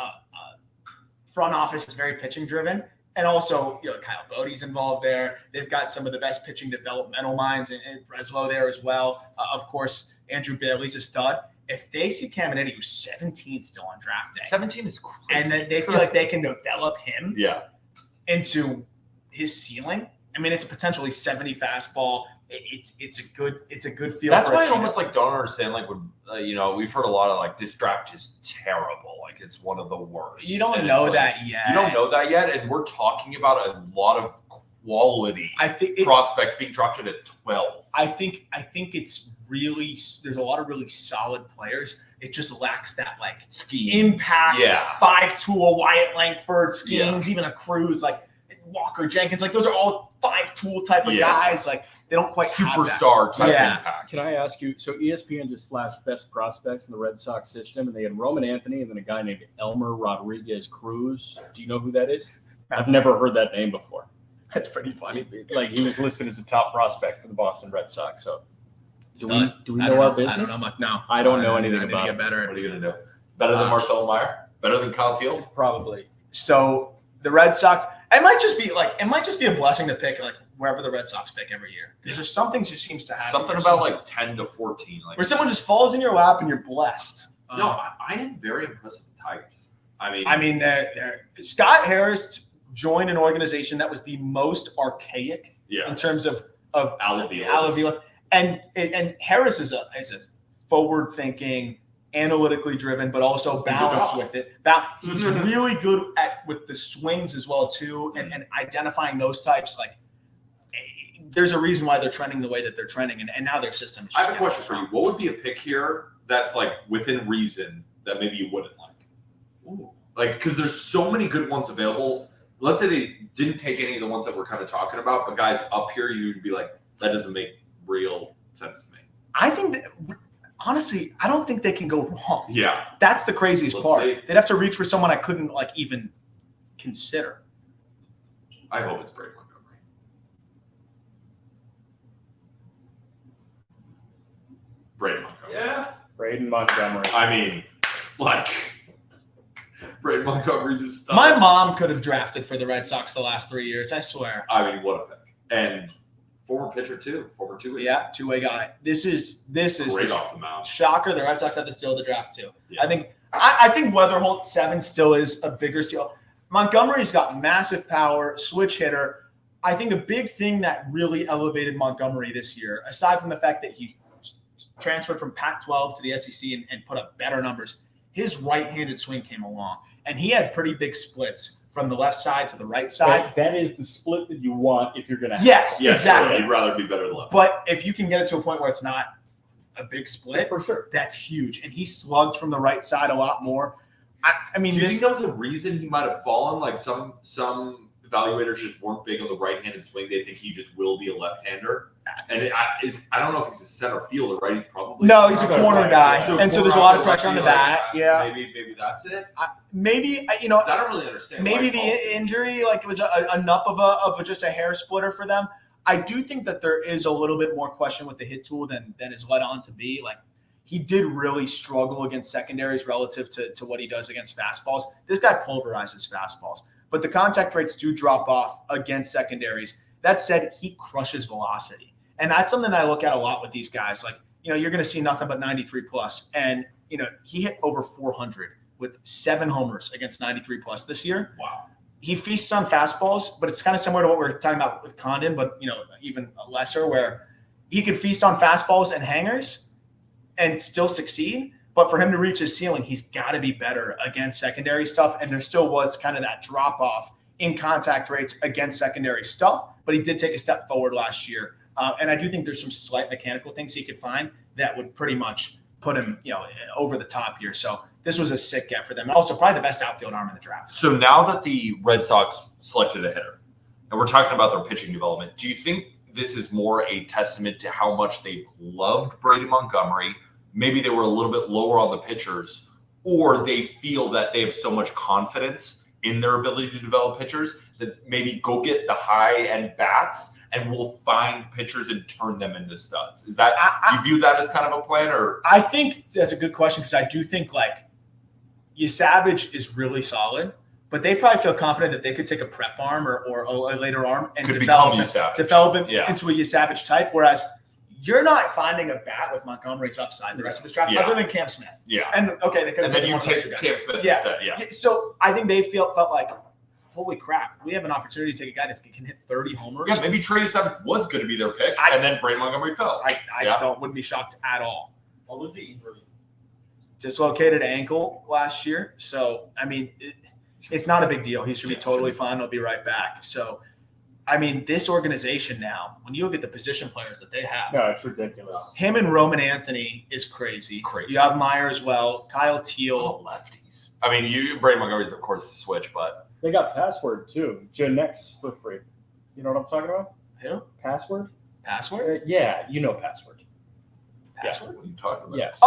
front office that's very pitching driven. And also, Kyle Bodie's involved there. They've got some of the best pitching developmental minds and Breslow there as well. Of course, Andrew Bailey's a stud. If they see Caminiti, who's 17 still on draft day, 17 is crazy. and then they feel like they can develop him yeah, into his ceiling. I mean, it's a potentially 70 fastball. It's a good feel. that's for why a I Chino. almost like don't understand. Like when we've heard a lot of like this draft is terrible. Like it's one of the worst. You don't And know it's like, that yet. You don't know that yet, and we're talking about a lot of quality I think prospects being drafted at 12. I think it's really there's a lot of really solid players. It just lacks that like Ski. impact. Yeah. 5-tool Wyatt Langford schemes, even a Cruz like Walker Jenkins. Like those are all 5-tool type of Yeah. guys. Like they don't quite have that. Superstar type Yeah. impact. Can I ask you? So ESPN just flashed best prospects in the Red Sox system, and they had Roman Anthony and then a guy named Elmer Rodriguez Cruz. Do you know who that is? I've never heard that name before. That's pretty funny. Like he was listed as a top prospect for the Boston Red Sox. So do Stud. we I know don't our I business? don't know much. No, I don't know I anything need to about get it. better. What are you gonna do? Better than Marcelo Meyer? Better than Kyle Field? Probably. So the Red Sox, it might just be a blessing to pick like wherever the Red Sox pick every year. There's just something just seems to happen. Something where about someone- like 10 to 14. Like where someone just falls in your lap and you're blessed. no, I am very impressed with the Tigers. I mean, Scott Harris joined an organization that was the most archaic yeah. in terms of Alavila. and Harris is a forward thinking, analytically driven, but also balanced dog. with it. He's really good with the swings as well too, and identifying those types. Like, there's a reason why they're trending the way that they're trending, and now their system. Is I just have a question for you. What would be a pick here that's like within reason that maybe you wouldn't like? Ooh. Like, because there's so many good ones available. Let's say they didn't take any of the ones that we're kind of talking about, but guys up here, you'd be like, that doesn't make real sense to me. I think that, honestly, I don't think they can go wrong. Yeah. That's the craziest Let's part. see. They'd have to reach for someone I couldn't like even consider. I hope it's Braden Montgomery. Braden Montgomery. Yeah. Braden Montgomery. I mean, like, Braden Montgomery's a stud. My mom could have drafted for the Red Sox the last 3 years. I swear. I mean, what a pick. And former pitcher, too. Former two-way. Yeah, two-way guy. This is Great off the mound. shocker. The Red Sox have to steal the draft too. Yeah. I think Weatherholt 7 still is a bigger steal. Montgomery's got massive power, switch hitter. I think a big thing that really elevated Montgomery this year, aside from the fact that he transferred from Pac-12 to the SEC and put up better numbers, his right-handed swing came along, and he had pretty big splits from the left side to the right side. That is the split that you want if you're going to. Yes, Yes, exactly. You'd rather be better than left. But if you can get it to a point where it's not a big split, For sure. that's huge. And he slugged from the right side a lot more. I mean, Do you this, think that was a reason he might have fallen? Like some evaluators just weren't big on the right-handed swing. They think he just will be a left-hander. And I don't know if he's a center fielder, right? He's probably no, he's a Right, corner right, guy, yeah. and so there's a lot of pressure on the bat. Yeah, Maybe that's it. maybe 'Cause I don't really understand. why maybe he the falls. injury like it was enough of just a hair splitter for them. I do think that there is a little bit more question with the hit tool than is led on to be. Like he did really struggle against secondaries relative to what he does against fastballs. This guy pulverizes fastballs, but the contact rates do drop off against secondaries. That said, he crushes velocity. And that's something I look at a lot with these guys. Like, you're going to see nothing but 93 plus. And, he hit over 400 with 7 homers against 93 plus this year. Wow. He feasts on fastballs, but it's kind of similar to what we're talking about with Condon, but, even lesser, where he could feast on fastballs and hangers and still succeed. But for him to reach his ceiling, he's got to be better against secondary stuff. And there still was kind of that drop off in contact rates against secondary stuff. But he did take a step forward last year. And I do think there's some slight mechanical things he could find that would pretty much put him, over the top here. So this was a sick get for them. Also, probably the best outfield arm in the draft. So now that the Red Sox selected a hitter, and we're talking about their pitching development, do you think this is more a testament to how much they loved Brady Montgomery? Maybe they were a little bit lower on the pitchers, or they feel that they have so much confidence in their ability to develop pitchers that maybe go get the high-end bats and we'll find pitchers and turn them into studs. Is that do you view that as kind of a plan, or? I think that's a good question because I do think Savage is really solid, but they probably feel confident that they could take a prep arm or a later arm and develop him into a Yasavage type. Whereas you're not finding a bat with Montgomery's upside the rest of this draft, other than Cam Smith. Yeah. And okay, they could And have then you taken one of those take two guys. Cam Smith Yeah. instead. Yeah. So I think they felt like, holy crap, we have an opportunity to take a guy that can hit 30 homers. Yeah, maybe Trey Savage was going to be their pick, and then Brady Montgomery fell. I wouldn't be shocked at all. What was the injury? Dislocated ankle last year. So, I mean, it's not a big deal. He should be totally fine. He'll be right back. So, I mean, this organization now, when you look at the position players that they have, No, it's ridiculous. him and Roman Anthony is crazy. Crazy. You have Meyer as well, Kyle Oh, Teal. lefties. I mean, Brady Montgomery's of course the switch, but They got Password too. Janex for free. You know what I'm talking about? Who? Password? Password? Yeah, you know Password. Password? what are you talking about? Yes.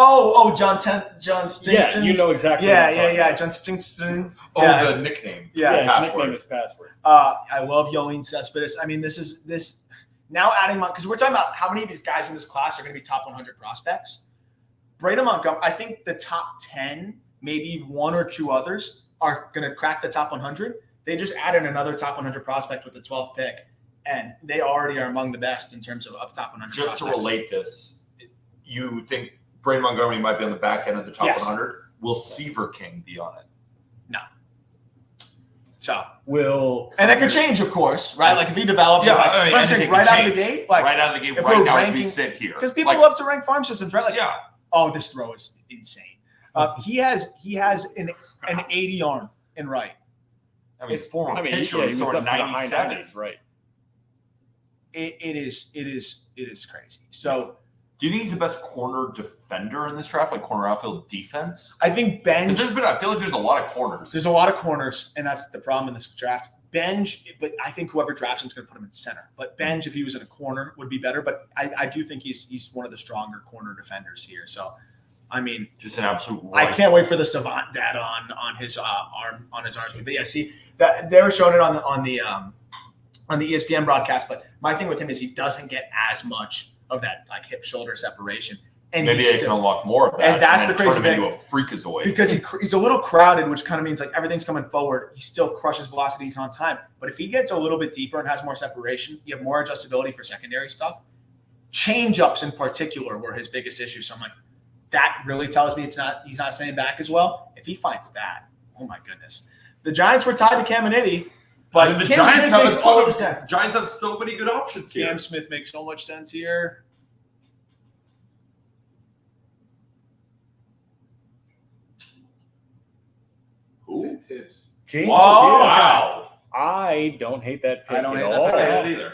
John Stinson. Yeah, you know exactly. Yeah, what I'm talking about. John Stinson. Oh, Yeah. the nickname. Yeah. Yeah, his Password. nickname is Password. I love Yoein Cespedes. I mean, this now adding because we're talking about how many of these guys in this class are going to be top 100 prospects. Brady Montgomery, I think the top 10, maybe one or two others are going to crack the top 100. They just added another top 100 prospect with the 12th pick, and they already are among the best in terms of top 100 Just to prospects. relate this, you think Brady Montgomery might be on the back end of the top Yes. 100? Will Seaver King be on it? So, Will and that could change, of course, right? Like if he develops, Yeah, like, I mean, but I'm saying anything right can out of the gate, like right out of the gate, if right we're now as we ranking- sit here. because people Like, love to rank farm systems, right? Like, yeah. oh, this throw is insane. He has an 80 arm in right. I mean, It's- it's former I mean, pitcher. yeah, He's he was throwing up to the high 97. 90s, right? It is crazy. So Do you think he's the best corner defender in this draft, like corner outfield defense? I think Benj. Because I feel like there's a lot of corners. There's a lot of corners, and that's the problem in this draft. Benj, but I think whoever drafts him is going to put him in center. But Benj, if he was in a corner, would be better. But I do think he's one of the stronger corner defenders here. So, I mean, Just an absolute. I can't wait for the savant data on his arm on his arms. But yeah, see that they were showing it on the ESPN broadcast. But my thing with him is he doesn't get as much of that like hip shoulder separation, and Maybe he's they can unlock more of that, and that's then the crazy turn him into a freakazoid. because he's a little crowded, which kind of means like everything's coming forward. He still crushes velocities on time, but if he gets a little bit deeper and has more separation, you have more adjustability for secondary stuff. Change ups in particular were his biggest issue. So I'm like, that really tells me he's not staying back as well. If he finds that, oh my goodness, the Giants were tied to Caminiti, but the Cam Giants Smith have makes a all ton the of sense. Giants have so many good options here. Cam Smith makes so much sense here. Tibbs. James Wow. Tibbs. I don't hate that pick I don't at hate that all. pick at all. either.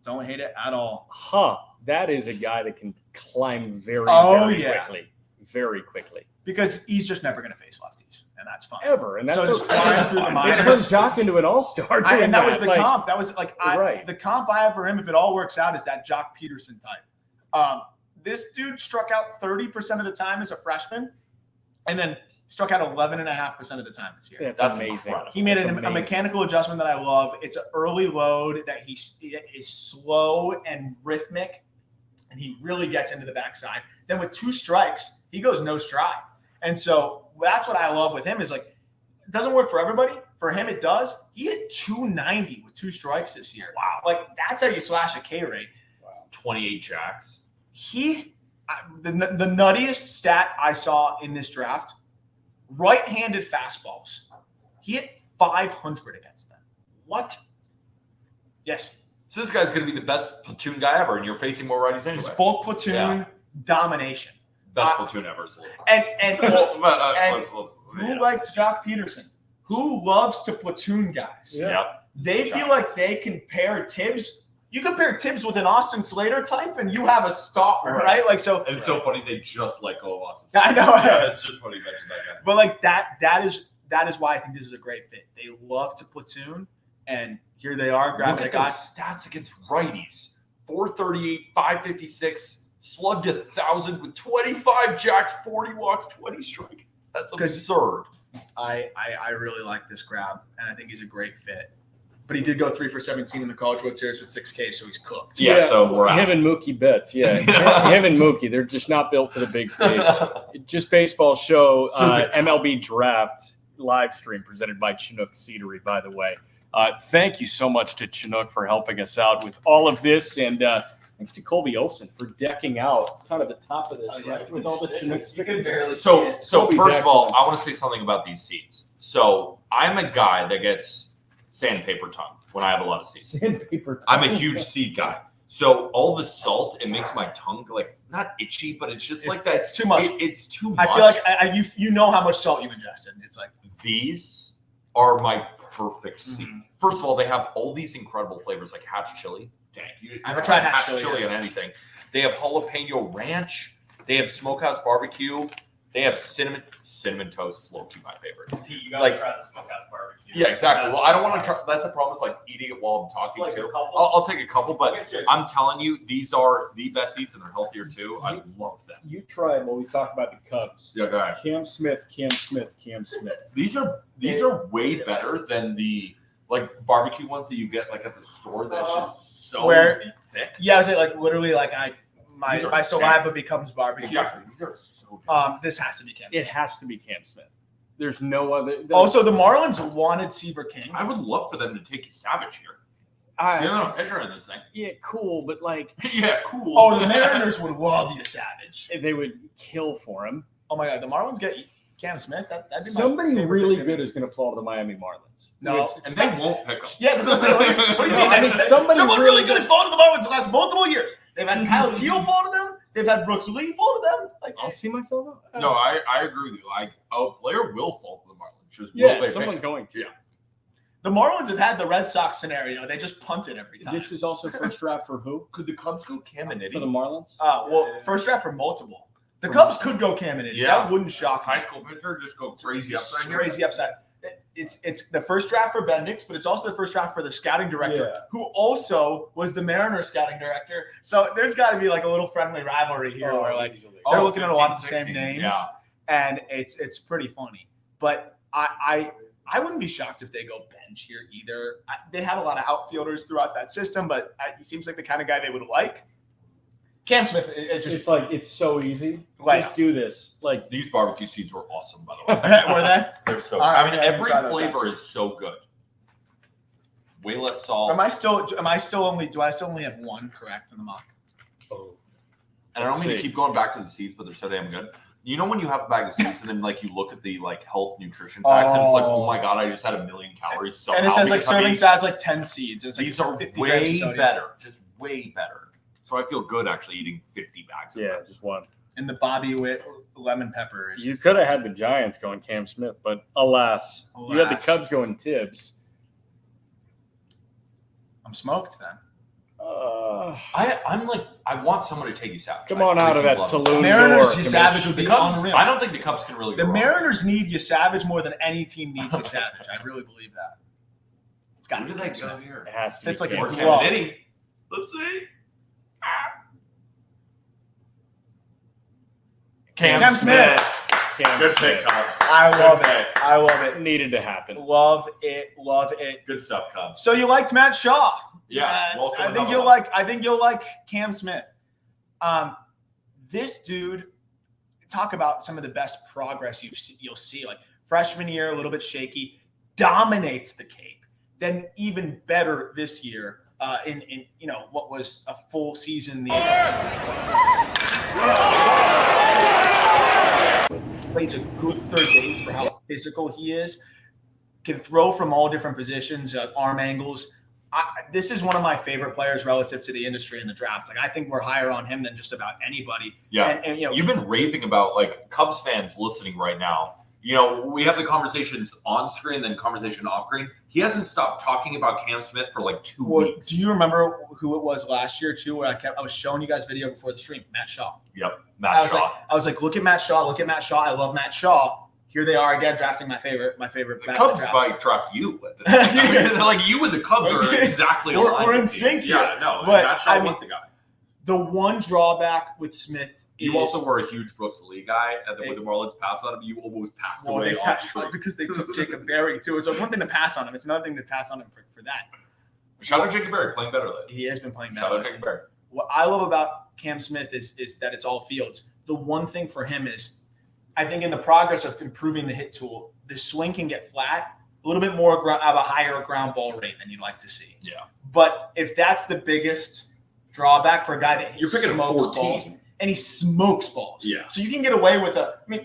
Don't hate it at all. Huh. That is a guy that can climb very quickly. Very quickly. Because he's just never going to face lefties, and that's fine. Ever. And that's So just okay. flying through the It minors. turned Jock into an all-star. And that was the Like, comp. That was like Right. the comp I have for him, if it all works out, is that Jock Peterson type. This dude struck out 30% of the time as a freshman, and then struck out 11.5% of the time this year. That's That's amazing. incredible. He made That's a amazing. mechanical adjustment that I love. It's an early load that he is slow and rhythmic, and he really gets into the backside. Then with 2 strikes, he goes no stride. And so that's what I love with him is like, it doesn't work for everybody. For him, it does. He hit 290 with 2 strikes this year. Wow. Like, that's how you slash a K rate. 28 jacks. The nuttiest stat I saw in this draft, right-handed fastballs. He hit 500 against them. What? Yes. So this guy's going to be the best platoon guy ever, and you're facing more righties It's anyway. bulk platoon domination. Best platoon ever. Is And who yeah. likes Jock Peterson? Who loves to platoon guys? Yeah. They feel like they can pair Tibbs. You can pair Tibbs with an Austin Slater type, and you have a star, right? Like so. And it's so funny they just let go of Austin. I know. Yeah, it's just funny you mentioned that guy. But like that is why I think this is a great fit. They love to platoon, and here they are grabbing Look a at guy. those stats against righties. 438, 556, slugged 1,000 with 25 jacks, 40 walks, 20 strike. That's absurd. I really like this grab, and I think he's a great fit. But he did go 3 for 17 in the College World Series with 6 Ks, so he's cooked. Yeah, so we're out. him and Mookie Betts. Yeah, him and Mookie. They're just not built for the big stage. Just baseball show. MLB Draft live stream presented by Chinook Seedery. By the way, thank you so much to Chinook for helping us out with all of this, and thanks to Colby Olson for decking out kind of the top of this right, with all the Chinook stickers. So Colby's first of all, excellent. I want to say something about these seeds. So I'm a guy that gets sandpaper tongue when I have a lot of seeds. Sandpaper. I'm a huge seed guy. So all the salt, it makes my tongue like not itchy, but it's just like that. It's too much. It's too much. I feel like you know how much salt you ingested. It's like These are my perfect seed. Mhm. First of all, they have all these incredible flavors like hatch chili. Dang, you I haven't tried hatch chili chili yet. on anything. They have jalapeno ranch. They have smokehouse barbecue. They have cinnamon toast. Is low-key my favorite. You gotta Like- try the smokehouse barbecue. Yeah, exactly. That's- Well, I don't want to try. That's a problem. It's like eating it while I'm talking Like a too. couple? I'll take a couple, but I'm telling you, these are the best seeds and they're healthier too. I love them. You tried when we talk about the Cubs. Yeah, go ahead. Cam Smith. These are way better than the like barbecue ones that you get like at the store. That's just so Where- thick. yeah, I was like literally like These are my saliva becomes barbecue. Exactly. These are so good. This has to be Cam It Smith. has to be Cam Smith. There's no other. Also, the Marlins wanted Seaver King. I would love for them to take Savage here. I, You know, picture in this thing. yeah, cool, but like Yeah, cool. Oh, the Mariners would love you, Savage. they would kill for him. Oh my God, the Marlins get Cam Smith. That'd be my Somebody favorite really pick. good is going to fall to the Miami Marlins. No, and they won't pick them. Yeah, that's what I'm saying. What do you mean? I mean, somebody Someone really really good has fallen to the Marlins the last multiple years. They've had Kyle Teal fall to them. They've had Brooks Lee fall to them. Like, I'll see myself out. No, I agree with you. Like a player will fall to the Marlins. Just will Yeah, they someone's pick? going to. Yeah. the Marlins have had the Red Sox scenario. They just punt it every time. This is also first draft for who? Could the Cubs go Cam and For Nitty? the Marlins? Well, first draft for multiple. The Cubs could go Cam and Nitty. Yeah. That wouldn't shock me. High school pitcher just go crazy upside here. Crazy upside. It's the first draft for Bendix, but it's also the first draft for the scouting director, Yeah. who also was the Mariners scouting director. So there's got to be like a little friendly rivalry here, where like easily. they're Oh, looking at a lot of the 15, same names, Yeah. and it's pretty funny. But I wouldn't be shocked if they go bench here either. They have a lot of outfielders throughout that system, but he seems like the kind of guy they would like. Cam Smith, it just It's like it's so easy. Like- Just do this. Like These barbecue seeds were awesome, by the way. were they? They're so. All right, I mean, I haven't every tried those flavor is so good. Way less salt. Do I still only have one correct in the mock? And I don't mean Let's to see. keep going back to the seeds, but they're so damn good. You know when you have a bag of seeds and then like you look at the like health nutrition facts and it's like, oh my god, I just had 1,000,000 calories. Somehow And it says like because I'm serving eating- size like 10 seeds. It's like These are 50 grams of way sodium. better, just way better. So I feel good actually eating 50 bags. Of yeah, them. just one. And the Bobby Witt lemon pepper. You could have had the Giants going Cam Smith, but alas. You had the Cubs going Tibbs. I'm smoked then. I'm like, I want someone to take Savage. Come on out of that saloon. Mariners, door, Savage would The be Cubs, unreal. I don't think the Cubs can really go The wrong. Mariners need Savage more than any team needs Savage. I really believe that. It's got Who to did be they Cam go Smith. here? It has to That's be like Or a Cam. glove. Kennedy. Let's see. Cam Smith. Cam Good Smith. pick, Cubs. I love Good it. pick. I love it. Needed to happen. Love it. Love it. Good stuff, Cubs. So you liked Matt Shaw? Yeah, welcome I to think the you'll club. like. I think you'll like Cam Smith. This dude. Talk about some of the best progress you'll see. Like freshman year, a little bit shaky, dominates the Cape. Then even better this year. In what was a full season. Plays a good third base for how physical he is. Can throw from all different positions, arm angles. This is one of my favorite players relative to the industry in the draft. Like I think we're higher on him than just about anybody. Yeah. And You've been raving about like Cubs fans listening right now. We have the conversations on screen, then conversation off screen. He hasn't stopped talking about Cam Smith for like 2 weeks. Do you remember who it was last year too? Where I was showing you guys video before the stream. Matt Shaw. Yep, Matt Shaw. I was like, look at Matt Shaw. Look at Matt Shaw. I love Matt Shaw. Here they are again, drafting my favorite. The Cubs might draft you. At this point. I mean, like you and the Cubs are exactly aligned. We're in with sync these. here. Yeah, no, But, Matt Shaw I mean, was the guy. The one drawback with Smith is You also were a huge Brooks Lee guy, and then when the Marlins passed on him, you almost passed away they on passed, street. because they took Jacob Berry too. It's one thing to pass on him. It's another thing to pass on him for that. Shout out Jacob Berry, playing better lately. He has been playing Shout better. out Jacob Berry. What I love about Cam Smith is that it's all fields. The one thing for him is, I think in the progress of improving the hit tool, the swing can get flat, a little bit more of a higher ground ball rate than you'd like to see. Yeah. But if that's the biggest drawback for a guy that You're picking a smokes 14. balls, and he smokes balls. Yeah. So you can get away with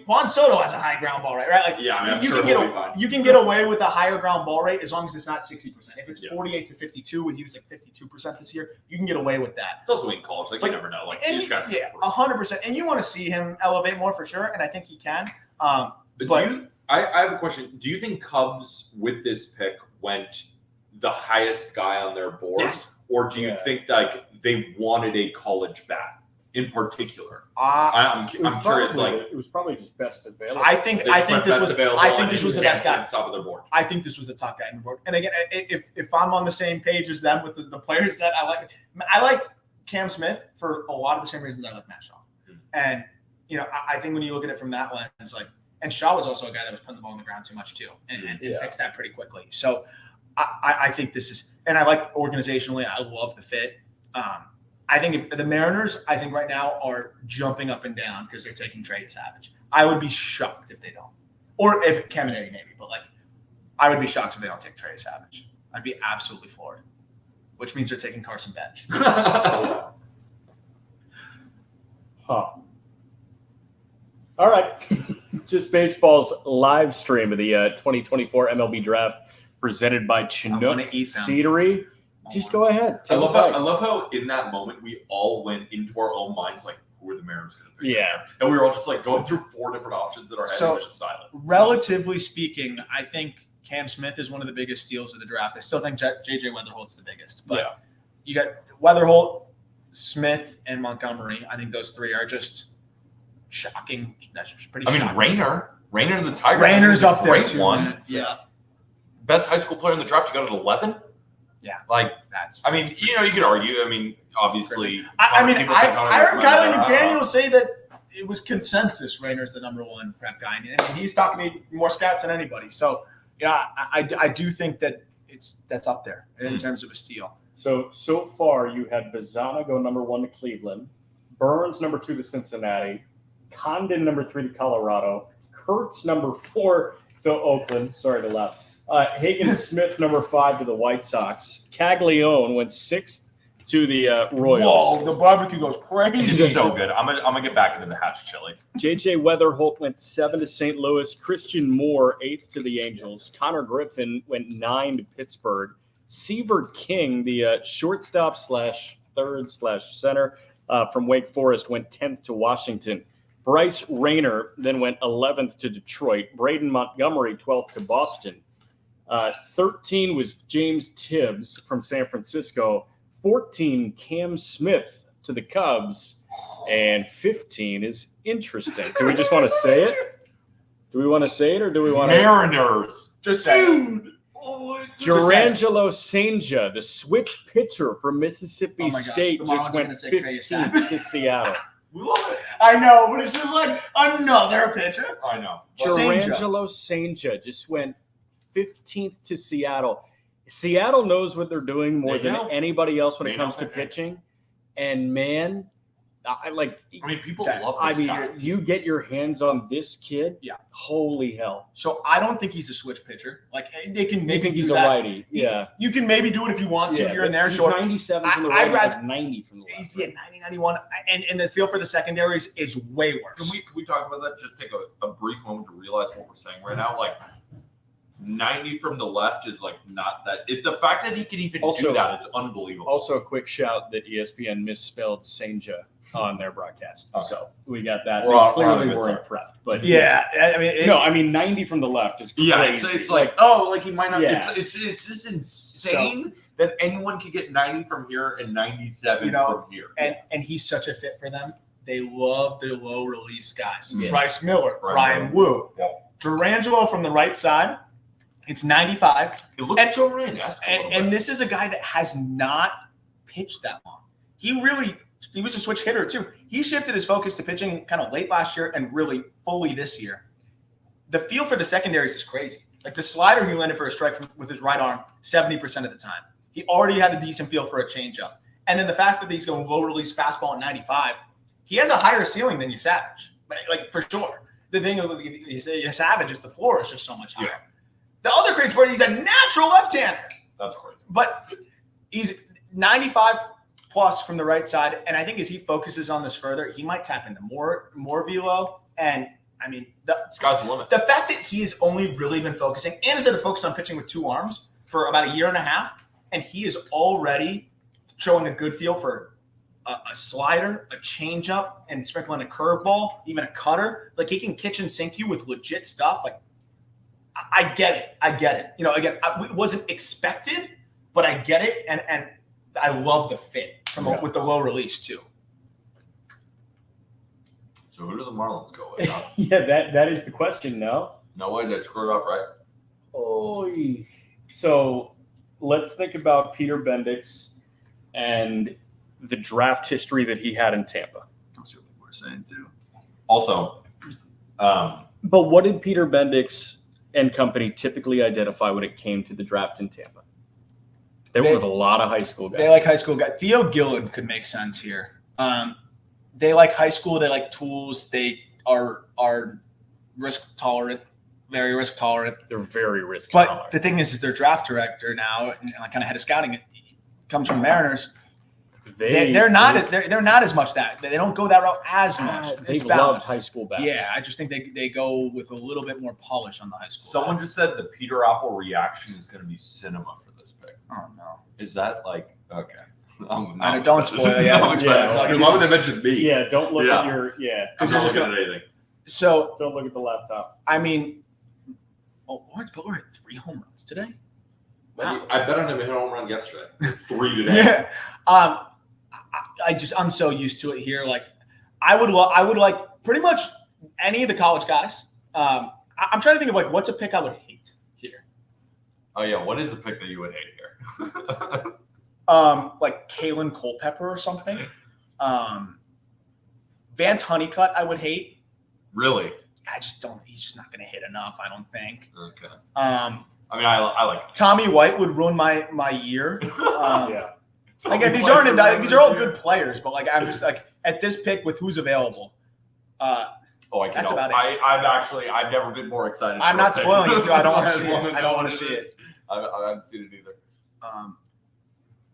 Juan Soto has a high ground ball rate, right? Like Yeah, I mean, I'm you sure can he'll get be fine. you can get away with a higher ground ball rate as long as it's not 60%. If it's Yeah. 48 to 52, when he was like 52% this year, you can get away with that. It's also in college. Like, Like, you never know. Like, And these guys. yeah, 100%. And you want to see him elevate more for sure, and I think he can. But- I have a question. Do you think Cubs with this pick went the highest guy on their board? Yes. Or do you Yeah. think like they wanted a college bat in particular? I'm It was curious. probably- Like, it was probably just best available. I think They this went was best available I think and this he was the hands best guy. at the top of their board. I think this was the top guy in the board. And again, if I'm on the same page as them with the players that I liked Cam Smith for a lot of the same reasons I like Matt Shaw. And I think when you look at it from that lens, like, and Shaw was also a guy that was putting the ball on the ground too much too, and fixed that pretty quickly. So I think this is, and I like organizationally, I love the fit. I think if the Mariners, I think right now are jumping up and down because they're taking Trey Savage. I would be shocked if they don't, or if Caminiti maybe, but like I would be shocked if they don't take Trey Savage. I'd be absolutely floored, which means they're taking Carson Bench. Huh. All right. Just baseball's live stream of the 2024 MLB Draft presented by gonna Chinook eat them. Seedery. Just go ahead. I Take love a bite. how in that moment we all went into our own minds like, who are the Mariners going to pick? Yeah. And we were all just like going through 4 different options in our head So- and it was just silent. Relatively speaking, I think Cam Smith is one of the biggest steals of the draft. I still think JJ Weatherholt's the biggest, but Yeah. you got Weatherholt, Smith, and Montgomery. I think those three are just shocking. That's pretty. I mean, shocking. Rayner the Tiger. Rayner's is a up there great too, one. man. Yeah, Best high school player in the draft. You got at 11. Yeah. Like, that's. I mean, you could argue. I mean, obviously. I mean, people think I heard Kylie McDaniel. McDaniel say that it was consensus Rayner's the number one prep guy, and he's talking to more scouts than anybody. So, yeah, I do think that that's up there in terms of a steal. So far, you had Bazzana go number 1 to Cleveland, Burns number 2 to Cincinnati, Condon number 3 to Colorado, Kurtz number 4 to Oakland. Sorry to laugh. Higgins Smith number 5 to the White Sox. Caglione went 6th to the Royals. Whoa, the barbecue goes crazy. It's so good. I'm gonna get back into the hatch chili. JJ Weatherholt went 7 to St. Louis. Christian Moore 8th to the Angels. Connor Griffin went 9 to Pittsburgh. Seaver King, the shortstop / third / center from Wake Forest, went 10th to Washington. Bryce Rayner then went 11th to Detroit. Braden Montgomery, 12th to Boston. 13 was James Tibbs from San Francisco. 14, Cam Smith to the Cubs. And 15 is interesting. Do we just want to say it? Do we want to say it or do we want to? Mariners. Just saying. Dude. Oh my God. Durangelo Sanja, the switch pitcher from Mississippi Oh my gosh, State, the just Marlins are went gonna take Trey 15th to Seattle. We love it. I know, but it's just like another pitcher. I know. Durangelo Sanja just went 15th to Seattle. Seattle knows what they're doing more They than know. anybody else when They it comes know. to pitching. And man, I mean, people Okay. love I this mean, guy. you get your hands on this kid. Yeah. Holy hell. So I don't think he's a switch pitcher. Like they can I maybe think do he's a that. righty. Yeah. You can maybe do it if you want to here and there. He's Sure. 97 from the I'd right, rather- like 90 from the left. He's 90, 91. And the feel for the secondaries is way worse. Can we talk about that? Just take a brief moment to realize what we're saying right now. Like 90 from the left is like not that. The fact that he can even Also- do that is unbelievable. Also, a quick shout that ESPN misspelled Sanja on their broadcast. Okay. So we got that. We're They on a clearly good weren't start. prepped. But Yeah, I mean, no, I mean 90 from the left is crazy. Yeah, it's like he might not. Yeah. It's just insane that anyone could get 90 from here and 97 from here. and he's such a fit for them. They love their low release guys. Yeah. Bryce Miller, Ryan Ryan Wu, Yeah. Durangelo from the right side. It's 95. It looks And- Joe Ryan-esque a little And bit. this is a guy that has not pitched that long. He was a switch hitter too. He shifted his focus to pitching kind of late last year and really fully this year. The feel for the secondaries is crazy. Like the slider he landed for a strike with his right arm 70% of the time. He already had a decent feel for a changeup. And then the fact that he's going low release fastball at 95, he has a higher ceiling than your Savage, like for sure. The thing with your Savage is the floor is just so much higher. Yeah. The other crazy part, he's a natural left-hander. That's crazy. But he's 95 plus from the right side, and I think as he focuses on this further, he might tap into more velo. And I mean, Sky's the limit. the fact that he's only really been focusing and is at a focus on pitching with two arms for about a year and a half, and he is already showing a good feel for a slider, a changeup, and sprinkling a curveball, even a cutter. Like he can kitchen sink you with legit stuff. Like I get it. I get it. You know, again, it wasn't expected, but I get it, and I love the fit with the low release too. So who do the Marlins go with? Huh? Yeah, that is the question. No. No way, they screwed up, right? Oh, so let's think about Peter Bendix and the draft history that he had in Tampa. That's what we're saying too. Also, But what did Peter Bendix and company typically identify when it came to the draft in Tampa? They went with a lot of high school guys. They like high school guys. Theo Gillen could make sense here. They like high school. They like tools. They are risk tolerant, very risk tolerant. They're very risky. But the thing is their draft director now, and kind of head of scouting, comes from Mariners. They're not as much that. They don't go that route as much. They It's love balanced. high school bats. Yeah, I just think they go with a little bit more polish on the high school. someone just said the Peter Apple reaction is going to be cinema for this pick. oh no. Is that like okay? I know, don't spoil it. Yeah, I'm excited. yeah. Because why would they mention me? Yeah, don't look Yeah. at your Because I'm you're not just looking gonna. at anything. So don't look at the laptop. I mean, Lawrence Butler had 3 home runs today. Wow. I bet on him hit a home run yesterday. 3 today. Yeah. I'm so used to it here. Like I would like pretty much any of the college guys. I'm trying to think of like what's a pick I would hate here. Oh yeah, what is the pick that you would hate here? Like Kalen Culpepper or something. Vance Honeycutt I would hate. Really? I just don't. He's just not going to hit enough. I don't think. Okay. I I mean, I like it. Tommy White would ruin my year. Yeah. Like these aren't these are all good players, but like I'm just like at this pick with who's available. Oh, I can. That's about it. I've never been more excited. I'm for a not pick. spoiling it too. I don't want to see wanna it. I know don't what want to see it. I haven't seen it either.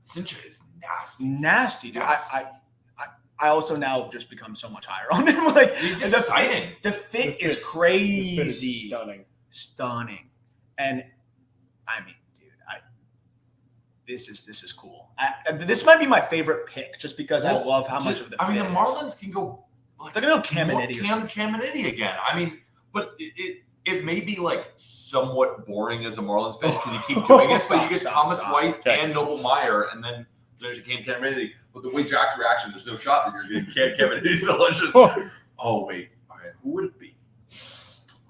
Sincha is nasty. Nasty, dude. Nasty. I also now just become so much higher on him. Like He's the exciting. fit, the fit The is fit is crazy, stunning. stunning, and I mean, dude, this is cool. This might be my favorite pick, just because I love how much of the. I mean, the fit is. Marlins can go They're gonna go Caminiti or something. Caminiti again. I mean, but it may be like somewhat boring as a Marlins fan because you keep doing it, but you get Thomas White and Noble Meyer, and then there's Cam Caminiti. But the way Jack's reaction, there's no shot that you're getting Cam Caminiti. So let's just. Oh wait, all right. Who would it be?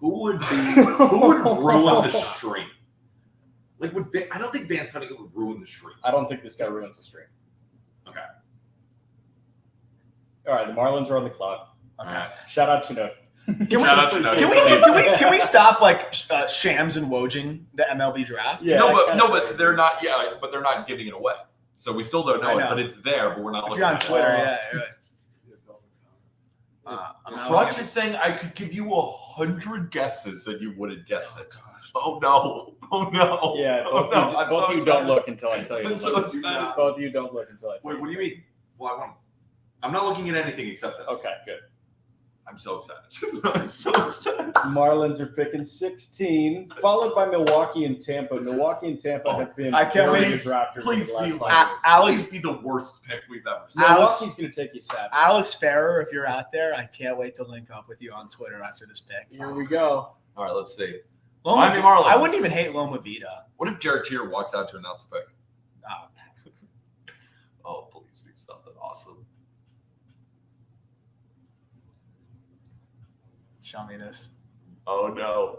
Who would ruin the stream? Like, I don't think Vance Huntington would ruin the stream. I don't think this guy ruins the stream. Okay. All right, the Marlins are on the clock. Okay. Shout out Chinook. Can we stop like Shams and Wojing the MLB draft? Yeah, but they're not. Yeah, but they're not giving it away. So we still don't know it, but it's there. But we're not. If looking you're on at Twitter, it. yeah. Crutch is saying I could give you 100 guesses and you wouldn't guess it. Oh no! Oh no! Yeah, both of you don't look until I tell you. I'm so excited. Both of you don't look until I tell you. Wait, what do you mean? Well, I'm not looking at anything except this. Okay, good. I'm so excited. I'm so excited. Marlins are picking 16, followed by Milwaukee and Tampa. Milwaukee and Tampa have been I can't very wait. good drafters. Please in the be last 5 years. Alex be the worst pick we've ever seen. Milwaukee's going to take you savage. Alex Ferrer, if you're out there, I can't wait to link up with you on Twitter after this pick. Here we go. All right, let's see. Miami Marlins. I wouldn't even hate Loma Vida. What if Derek Jeter walks out to announce the pick? Oh, Oh, please be something awesome. show me this. Oh no.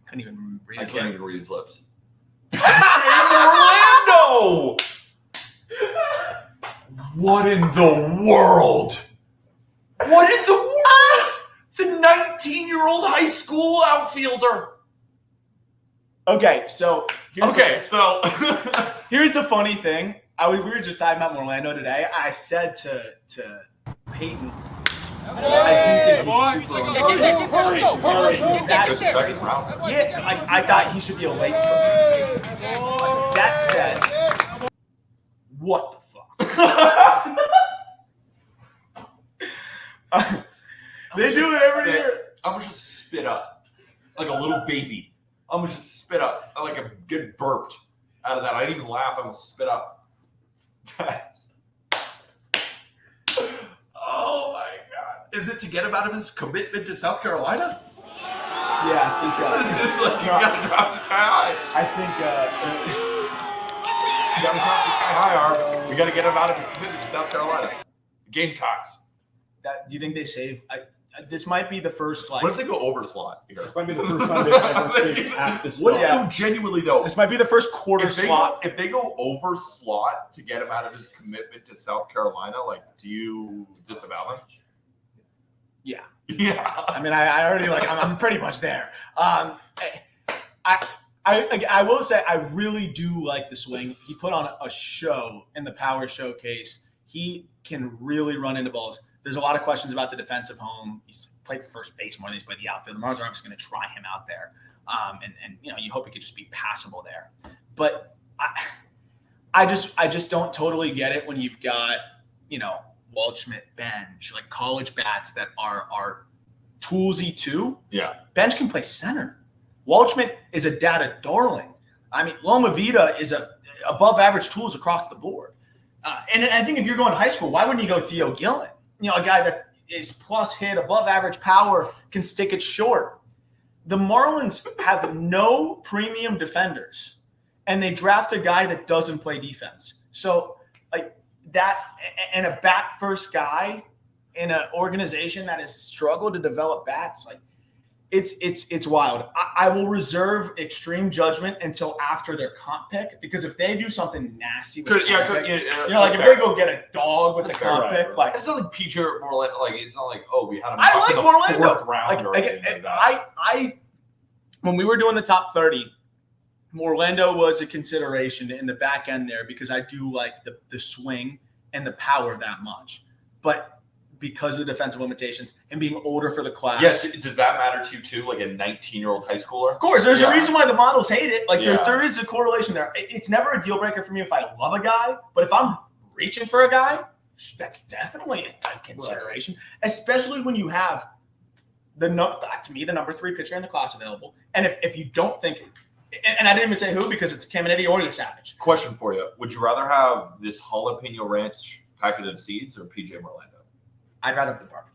Couldn't even read I his can't lip. even read his lips. Orlando! What in the world? What in the world? The 19-year-old high school outfielder. Okay, so here's the funny thing. We were just talking about Orlando today. I said to Peyton, I do think he's super Second round. Yeah, I thought he should be a late first. That said, what the fuck? They do it every year. I'm gonna just spit up like a little baby. I'm gonna just spit up like a get burped out of that. I didn't even laugh. I'm gonna spit up. Oh my god! Is it to get him out of his commitment to South Carolina? Yeah, I think. It's like you gotta drop this guy high. I think. You gotta drop this guy high, Aram. We gotta get him out of his commitment to South Carolina. Gamecocks. That do you think they save? This might be the first like. What if they go over slot here? This might be the first time they've ever saved half the What slot. if you genuinely though? This might be the first quarter If slot. they go over slot to get him out of his commitment to South Carolina, like, do you disavow him? Yeah. Yeah. I mean, I already like. I'm pretty much there. I will say I really do like the swing. He put on a show in the Power Showcase. He can really run into balls. There's a lot of questions about the defensive home. He's played first base more than he's played the outfield. The Marlins are obviously going to try him out there, and you hope he could just be passable there. But I just don't totally get it when you've got Waldschmidt, Bench, like college bats that are toolsy too. Yeah. Bench can play center. Waldschmidt is a data darling. I mean, Loma Vida is a above average tools across the board. And I think if you're going to high school, why wouldn't you go Theo Gillen? A guy that is plus hit, above average power, can stick it short. The Marlins have no premium defenders, and they draft a guy that doesn't play defense. So, like that, and a bat first guy in an organization that has struggled to develop bats, like it's wild. I will reserve extreme judgment until after their comp pick, because if they do something nasty, with if they go get a dog with the comp pick, like it's not like Peter more like it's not like we had him I in like the Orlando. fourth round or anything like that. I when we were doing the top 30, Orlando was a consideration in the back end there because I do like the swing and the power that much, but because of the defensive limitations and being older for the class. Yes, does that matter to you too? Like a 19-year-old high schooler? Of course, there's a reason why the models hate it. Like Yeah. there is a correlation there. It's never a deal breaker for me if I love a guy, but if I'm reaching for a guy, that's definitely a consideration, especially when you have to me, the number 3 pitcher in the class available. And if you don't think And I didn't even say who because it's Caminiti or Savage. Question for you: would you rather have this jalapeno ranch packet of seeds or PJ Orlando? I'd rather have the barbecue.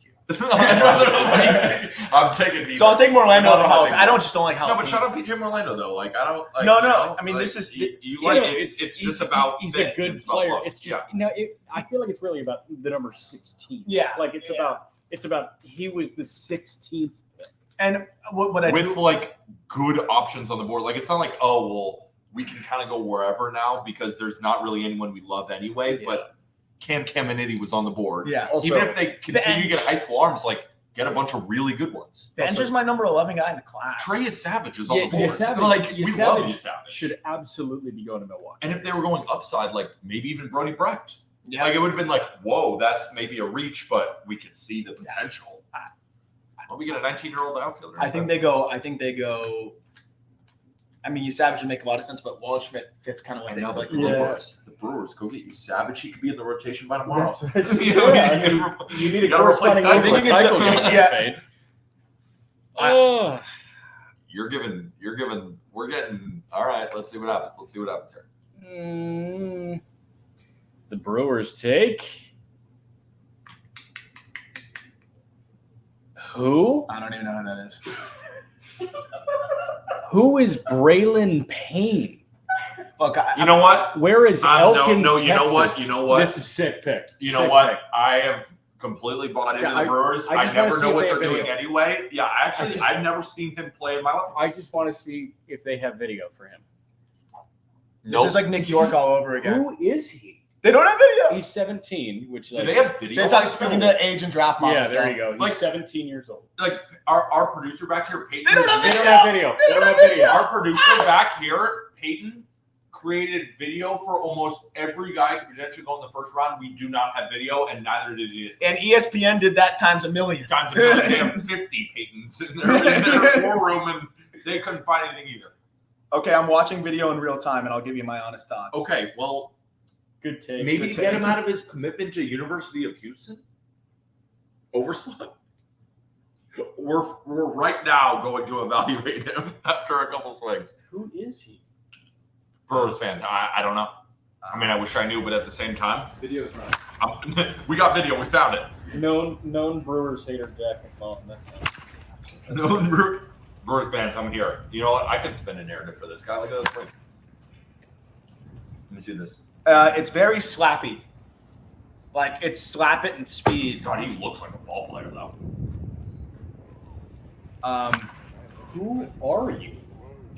I'm taking these. So I'll take Orlando over Another jalapeno. I don't like jalapeno. No, but shout out PJ Orlando though. Like I don't. Like, No. you know, I mean, like, this is you like it's he's just about. he's fit. a good It's about player. love. It's just I feel like it's really about the number 16. Yeah, like it's about he was the 16th pick. And what I with do, like good options on the board. Like it's not like, oh well, we can kind of go wherever now because there's not really anyone we love anyway. Yeah. But Caminiti was on the board. yeah. Also, Even if they continue to get high school arms, like get a bunch of really good ones. Benj is my number 11 guy in the class. Trey Savage is on the Yeah, board. Savage, Like we love Savage Savage. should absolutely be going to Milwaukee. And if they were going upside, like maybe even Brody Brecht. Yeah. Like it would have been like, whoa, that's maybe a reach, but we could see the potential. Well, we get a 19-year-old outfielder. I think they go. I mean, Savage would make a lot of sense, but Waldschmidt fits kind of I what they know, like. the Brewers go get Savage. He could be in the rotation by tomorrow. That's what I said. You know, Yeah, you need a gotta replace corresponding Keuchel. link with I think Keuchel it's- getting yeah. fade. You're giving. We're getting. All right. Let's see what happens. Here. The Brewers take who? I don't even know who that is. Who is Braylon Payne? Look, You know what? Where is Elkins? no, you know what? Texas? You know what? This is sick pick. You know Sick what? pick. I have completely bought into I- the Brewers. I I, just never wanna see know if what they they're have doing video. anyway. Yeah, actually, I've never seen him play in my life. I just want to see if they have video for him. this is like Nick York all over again. Who is he? They don't have video. He's 17, which Do like they have video? So it's like speaking to age and draft models. yeah, there you go. He's Like- 17 years old. Like our producer back here, Peyton. They don't have They video. don't have video. They don't have video. Our producer back here, Peyton, created video for almost every guy who could potentially go in the first round. We do not have video, and neither did he. And ESPN did that times a million. Times a million, they have 50 Peytons in their war room, and they couldn't find anything either. Okay, I'm watching video in real time, and I'll give you my honest thoughts. Okay, well, Good take. maybe Good to get take. him out of his commitment to University of Houston. Overslot. We're right now going to evaluate him after a couple swings. Who is he? Brewers fans, I don't know. I mean, I wish I knew, but at the same time, Video's running. we got video. We found it. Known Brewers hater Jack McMullen. That's not. No, Brewers fans, I'm here. You know what? I could spin a narrative for this guy. Look at this thing. Let me see this. It's very slappy. Like it's slap it and speed. God, he looks like a ball player though. Who are you?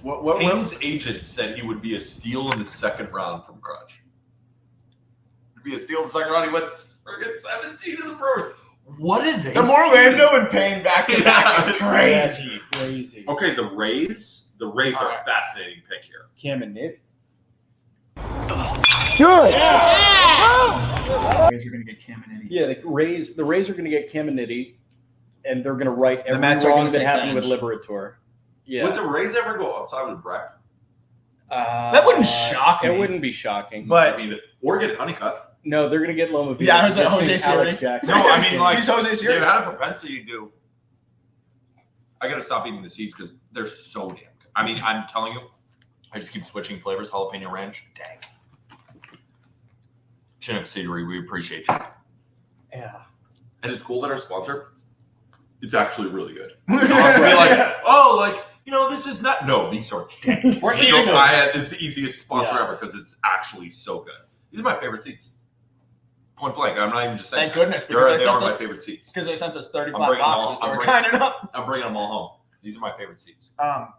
What Payne's agent said he would be a steal in the second round from Crutch. Would be a steal in the second round. He went friggin' 17 to the Brewers. What did they? the Orlando and Payne back to back is Yeah. crazy. Crazy. Okay, the Rays. The Rays are All a right. fascinating pick here. Caminiti. Rays are gonna get Caminiti. Yeah, the Rays are going to get Caminiti, and they're going to right every Mets are wrong gonna that take happened with Benj. Liberator. Yeah. Would the Rays ever go outside with Brecht? That wouldn't shock It me. wouldn't be shocking. But- I mean, or get Honeycutt. no, they're going to get Loma. Yeah, I was like, Just Jose think Alex Siri. Jackson. No, I mean, like, He's Jose They've Siri. had a propensity to. I gotta stop eating the seeds because they're so damn good. I mean, I'm telling you, I just keep switching flavors. Jalapeno ranch, dang. Chinook Seedery, we appreciate you. Yeah. And it's cool that our sponsor, it's actually really good. You know, I'll be like, oh, like, you know, this is not. No, these are dank. We're So eating them. it's the easiest sponsor Yeah. ever because it's actually so good. These are my favorite seats. Point blank. I'm not even just saying. Thank goodness, They are because my favorite seats. they sent us I'm 35 bringing them all- boxes. So I'm we're bringing- kind of up. I'm bringing them all home. These are my favorite seats.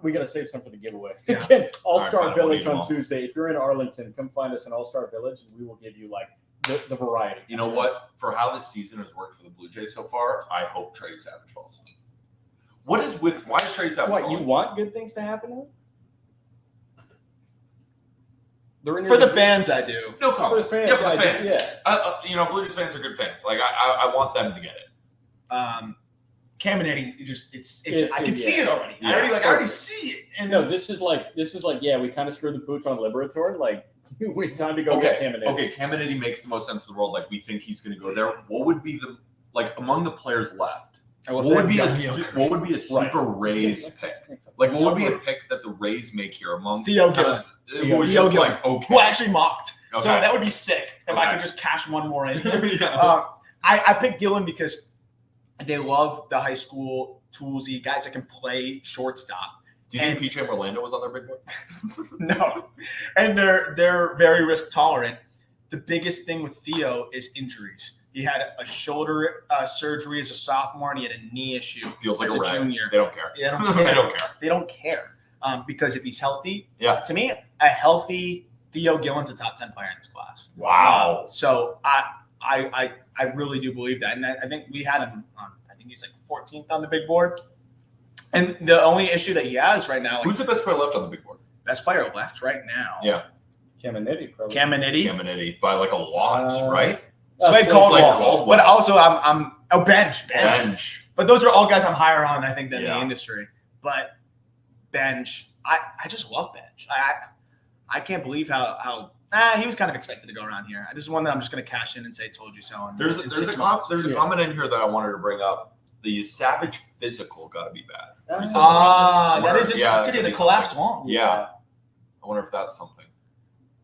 We got to save some for the giveaway. Yeah. Again, All-Star All right, fine, Village we'll on eat them all. Tuesday. If you're in Arlington, come find us in All-Star Village, and we will give you like the variety. You know what? For how this season has worked for the Blue Jays so far, I hope Trey Savage falls. What is with why is Trey Savage What, falling? you want good things to happen to them? They're in For your the fans, I do. No comment. For the fans, Yeah, for I the do, fans. yeah. You know, Blue Jays fans are good fans. Like I want them to get it. Caminiti, I can see yeah. it already. Yeah. I already see it. And No, this is like yeah, we kind of screwed the pooch on Liberator. Like, wait, time to go get Caminiti. Okay, Caminiti makes the most sense in the world. Like we think he's going to go there. What would be the like among the players left? what would be a super Rays pick? Like, what would be a pick that the Rays make here among Theo Gillen? Theo Gillen, like, okay. who I actually mocked. Okay. So that would be sick if I Okay. could just cash one more in. Yeah. I picked Gillen because they love the high school toolsy guys that can play shortstop. Do you think PJ Orlando was on their big board? No, and they're very risk tolerant. The biggest thing with Theo is injuries. He had a shoulder surgery as a sophomore, and he had a knee issue Feels like as a a rag. junior. They don't care. They don't care. They don't care. They don't care because if he's healthy, Yeah. to me, a healthy Theo Gillen's a top 10 player in this class. Wow. So I really do believe that, and I think we had him on. I think he's like 14th on the big board. And the only issue that he has right now, Who's the best player left on the big board? best player left right now, Yeah. Caminiti, probably. Caminiti, Caminiti by like a lot, right? Slade Slade Caldwell. Caldwell. But also I'm bench. Bench. But those are all guys I'm higher on, I think, than Yeah. the industry. But bench, I just love bench. I can't believe how he was kind of expected to go around here. This is one that I'm just going to cash in and say "told you so." There's in a 6 months. comment in here that I wanted to bring up. The Savage physical got to be bad. That is Yeah, interesting. Did he could be collapse something. long? Yeah. I wonder if that's something.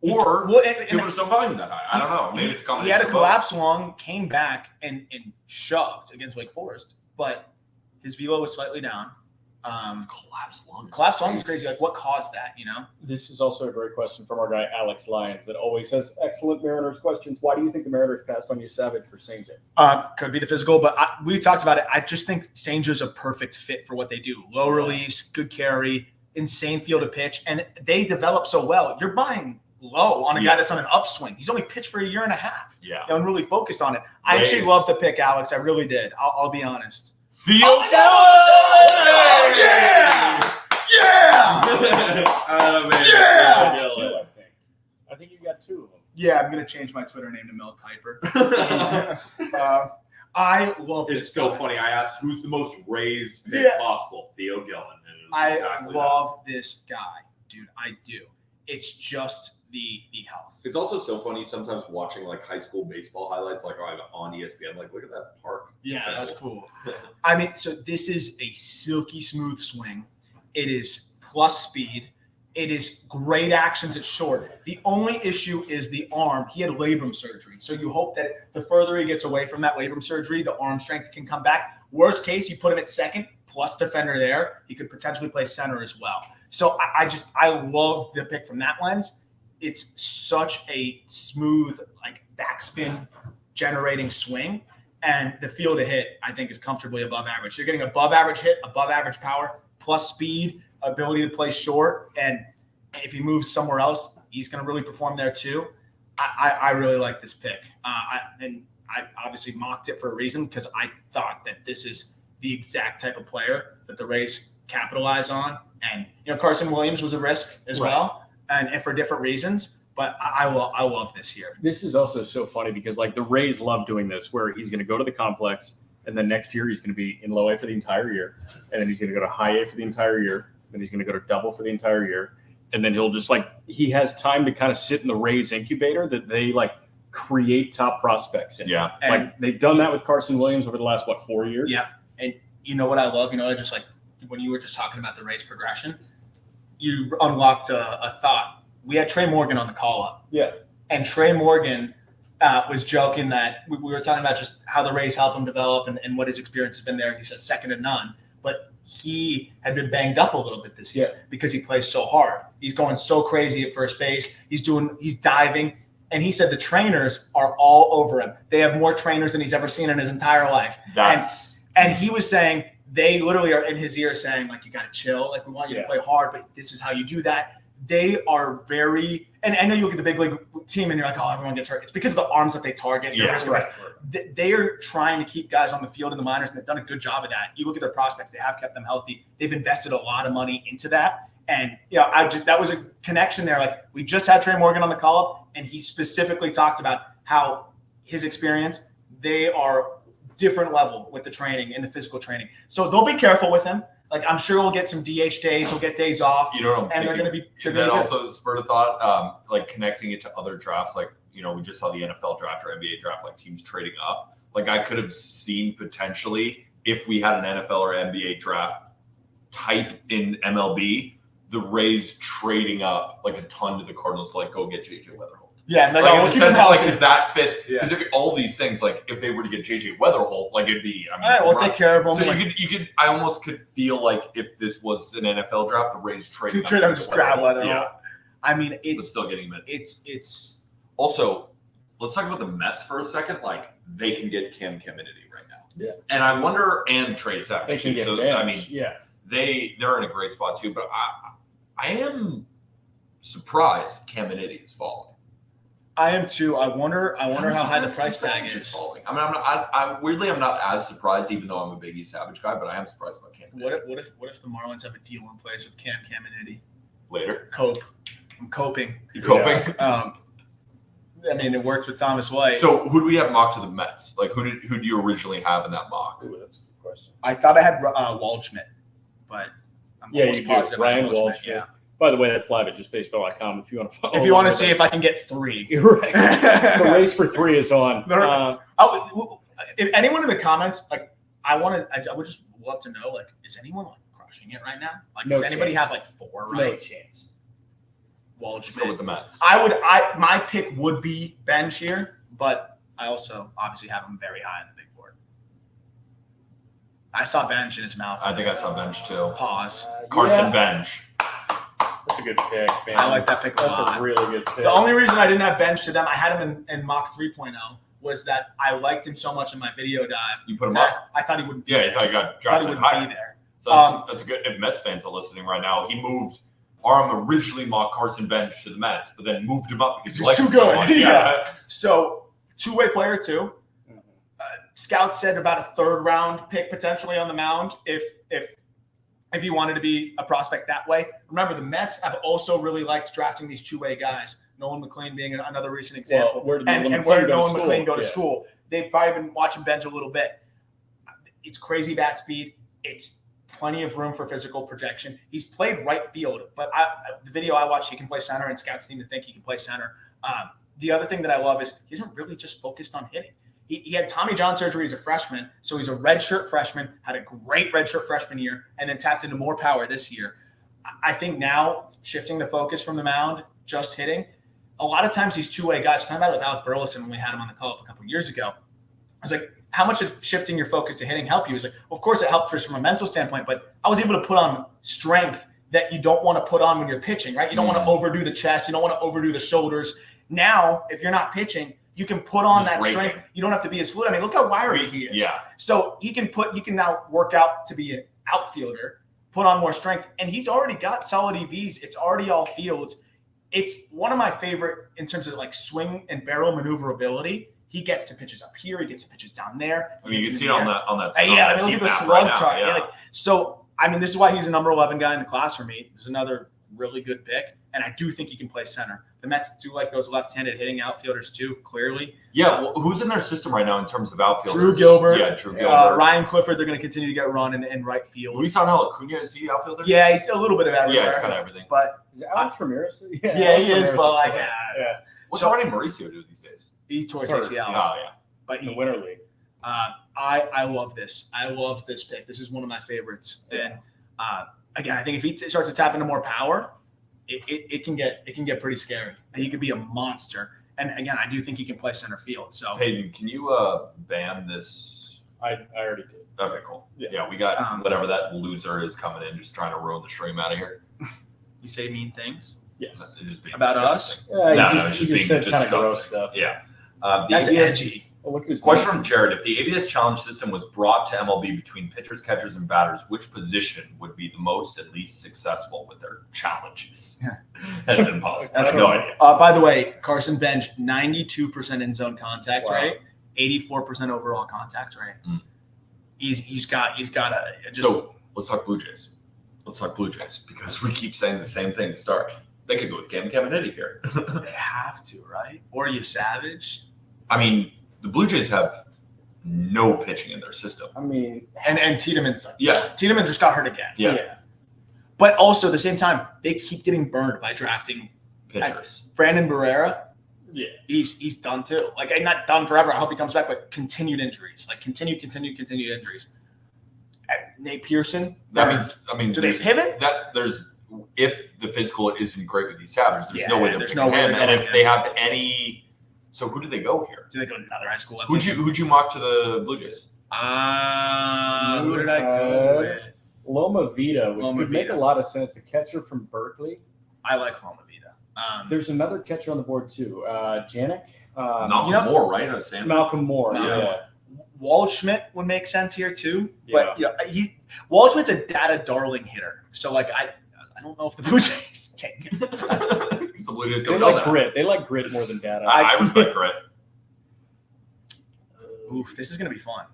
Or Well, people just don't value that high. I don't know. Maybe it's a he combination had a of both. collapse long, came back and shoved against Wake Forest, but his velo was slightly down. Collapse long is crazy. Like, what caused that? You know. This is also a great question from our guy Alex Lyons that always has excellent Mariners questions. Why do you think the Mariners passed on you Savage for St. J? Could be the physical, but we talked about it. I just think Sanger's a perfect fit for what they do. Low release, good carry, insane field of pitch, and they develop so well. You're buying low on a guy that's on an upswing. He's only pitched for a year and a half. Yeah. And really focused on it. I actually Rays. love the pick, Alex. I really did. I'll be honest. Theo Oh, yeah! Yeah! Two, I think you got two of them. Yeah, I'm gonna change my Twitter name to Mel Kiper. I love It's this so guy. funny. I asked who's the most Rays pick Yeah. possible. Theo Gillen. And it was I exactly love this guy, dude. I do. It's just the health. that. It's also so funny sometimes watching like high school baseball highlights, like on ESPN. Like, look at that park. Yeah, that's cool. I mean, so this is a silky smooth swing. It is plus speed. It is great actions at short. The only issue is the arm. He had labrum surgery. So you hope that the further he gets away from that labrum surgery, the arm strength can come back. Worst case, you put him at second, plus defender there. He could potentially play center as well. So I love the pick from that lens. It's such a smooth, like backspin generating swing. And the field of hit, I think, is comfortably above average. You're getting above average hit, above average power, plus speed, ability to play short. And if he moves somewhere else, he's going to really perform there too. I really like this pick. I obviously mocked it for a reason because I thought that this is the exact type of player that the Rays capitalize on. And, Carson Williams was a risk as well, and for different reasons. But I love this here. This is also so funny because like the Rays love doing this where he's going to go to the complex and then next year he's going to be in low A for the entire year. And then he's going to go to high A for the entire year. Then he's going to go to double for the entire year. And then he'll just he has time to kind of sit in the Rays incubator that they create top prospects in. Yeah. And They've done that with Carson Williams over the last, 4 years? Yeah. And you know what I love? I just when you were just talking about the Rays progression, you unlocked a thought. We had Trey Morgan on the call up. Yeah. And Trey Morgan was joking that we were talking about just how the Rays help him develop and what his experience has been there. He says second to none. But he had been banged up a little bit this year because he plays so hard. He's going so crazy at first base. He's diving. And he said the trainers are all over him. They have more trainers than he's ever seen in his entire life. And he was saying they literally are in his ear saying, you got to chill. We want you to play hard, but this is how you do that. They are very – and I know you look at the big league team and you're like, oh, everyone gets hurt. It's because of the arms that they target. They are trying to keep guys on the field in the minors, and they've done a good job of that. You look at their prospects. They have kept them healthy. They've invested a lot of money into that. And, that was a connection there. We just had Trey Morgan on the call-up, and he specifically talked about how his experience, they are different level with the training and the physical training. So they'll be careful with him. I'm sure he'll get some DH days. He'll get days off. And they're going to be – that also spurred a thought, connecting it to other drafts. We just saw the NFL draft or NBA draft, teams trading up. I could have seen potentially if we had an NFL or NBA draft type in MLB, the Rays trading up like a ton to the Cardinals to like go get JJ Weatherholt. Yeah, Like, in we'll the keep him sense of, like, healthy. because that fits. Yeah. Because if all these things, like if they were to get JJ Weatherholt, like it'd be. I mean, All right, we'll take care of him. So you could. I almost could feel like if this was an NFL draft, the Rays trading to trade him, just grab Weatherholt. Yeah, I mean, but it's still getting him in. it's Also, let's talk about the Mets for a second. Like they can get Cam Kennedy right now. Yeah. And I wonder, and Trey Savage. They can get so Bench. I mean, yeah. they're in a great spot too. But I am surprised Cam Kennedy is falling. I am too. I wonder how high the price tag Savage is. falling. I mean, I'm weirdly I'm not as surprised, even though I'm a Biggie Savage guy, but I am surprised about Cam. What if the Marlins have a deal in place with Cam Kennedy? Later? Cope. I'm coping. You coping? I mean, it worked with Thomas White. So who do we have mocked to the Mets? Like who do you originally have in that mock? Ooh, that's a good question. I thought I had Waldschmidt, but I'm almost you positive do. I had Ryan Waldschmidt. Yeah. By the way, that's live at justbaseball.com if you want to follow. If you want to see if I can get 3. You're right. The race for 3 is on. If anyone in the comments, like, I would just love to know, like, is anyone like crushing it right now? Like, No does anybody chance. have like 4 No right? chance. Let's go with Waldschmidt. the Mets. My pick would be Bench here, but I also obviously have him very high on the big board. I saw Bench in his mouth. I think I saw Bench too. Pause. Carson Bench. That's a good pick, man. I like that pick a That's lot. a really good pick. The only reason I didn't have Bench to them, I had him in mock 3.0, was that I liked him so much in my video dive. You put him that up? I thought he wouldn't be Yeah, there. you thought you got I thought he drafted wouldn't higher. be there. So that's a good. If Mets fans are listening right now, he moved. Aram originally mocked Carson Bench to the Mets, but then moved him up because He he was liked too him so good. much. Yeah. So, two-way player too. Mhm. Scouts said about a 3rd round pick potentially on the mound if you wanted to be a prospect that way. Remember, the Mets have also really liked drafting these 2-way guys. Nolan McLean being another recent example. Well, where did and Nolan where McLean did go to Nolan school? McLean go to Yeah. school? They've probably been watching Bench a little bit. It's crazy bat speed. It's plenty of room for physical projection. He's played right field, but the video I watched, he can play center, and scouts seem to think he can play center. The other thing that I love is he isn't really just focused on hitting. He had Tommy John surgery as a freshman, so he's a redshirt freshman, had a great redshirt freshman year, and then tapped into more power this year. I think now shifting the focus from the mound, just hitting, a lot of times these 2-way guys, talking about it with Alec Burleson when we had him on the call up a couple of years ago, I was like, how much of shifting your focus to hitting help you? He's like, of course it helps from a mental standpoint, but I was able to put on strength that you don't want to put on when you're pitching, right? You don't want to overdo the chest. You don't want to overdo the shoulders. Now, if you're not pitching, you can put on Just that raking. strength. You don't have to be as fluid. I mean, look how wiry he is. Yeah. So he can now work out to be an outfielder, put on more strength, and he's already got solid EVs. It's already all fields. It's one of my favorite in terms of like swing and barrel maneuverability. He gets to pitches up here. He gets to pitches down there. I mean, you He can gets see in it the on air. that. Yeah, I mean, look at the map slug right now, chart. yeah. Yeah, like, so, I mean, this is why he's a number 11 guy in the class for me. There's another really good pick, and I do think he can play center. The Mets do like those left-handed hitting outfielders too, clearly. Yeah, well, who's in their system right now in terms of outfielders? Drew Gilbert. Yeah, Drew Gilbert. Ryan Clifford, they're going to continue to get run in right field. Luis Angel Acuna, is he outfielder? Yeah, he's a little bit of everywhere. Yeah, it's kind of everything. But Is it Alex Ramirez? yeah, Alex he is, Ramirez but like, fine. yeah. What's So- Jordan Mauricio do these days? he tore his Third. ACL. Oh, yeah. But In the he, Winter League. I love this. I love this pick. This is one of my favorites. And again, I think if he starts to tap into more power, it can get pretty scary. And he could be a monster. And again, I do think he can play center field. So Hayden, can you ban this? I already did. Okay, cool. Yeah. Yeah, we got whatever that loser is coming in, just trying to ruin the stream out of here. you say mean things Yes. It's just being about disgusting. us. Yeah, No, you no, just, it's you just just said being kind of gross disgusting. stuff. Yeah. The That's ABS edgy. Oh, look at his Question name. from Jared. If the ABS challenge system was brought to MLB between pitchers, catchers, and batters, which position would be the most and least successful with their challenges? Yeah. That's impossible. That's I have no idea. By the way, Carson Bench, 92% in zone contact Wow. rate, 84% overall contact rate. Mm. He's got a just, So let's talk Blue Jays. Let's talk Blue Jays because we keep saying the same thing to start. They could go with Cam Kennedy here. they have to, right? Or you Savage. I mean, the Blue Jays have no pitching in their system. I mean, And Tiedemann's Yeah. Tiedemann just got hurt again. Yeah. But also at the same time, they keep getting burned by drafting Pitchers. Brandon Barrera. yeah. He's done too. Like not done forever. I hope he comes back, but continued injuries. Like continued injuries. Nate Pearson. I mean, Do they pivot? If the physical isn't great with these Savage, there's Yeah, no way they're there's picking no way him. they're And going if him. they have any, so who do they go here? Do they go to another high school? Who'd you mock to the Blue Jays? Who did I go with? Loma Vida, which Loma could make a Vida. lot of sense. A catcher from Berkeley. I like Loma Vida. There's another catcher on the board too. Janik. Malcolm Moore, right? Out of Stanford. Malcolm Moore. Malcolm Yeah. Waldschmidt would make sense here too, Yeah. but Waldschmidt's a data darling hitter. So like I don't know if the Blue Jays take him. The Blue Jays They don't know like that. grit. They like grit more than data. I respect grit. Oof, this is gonna be fun.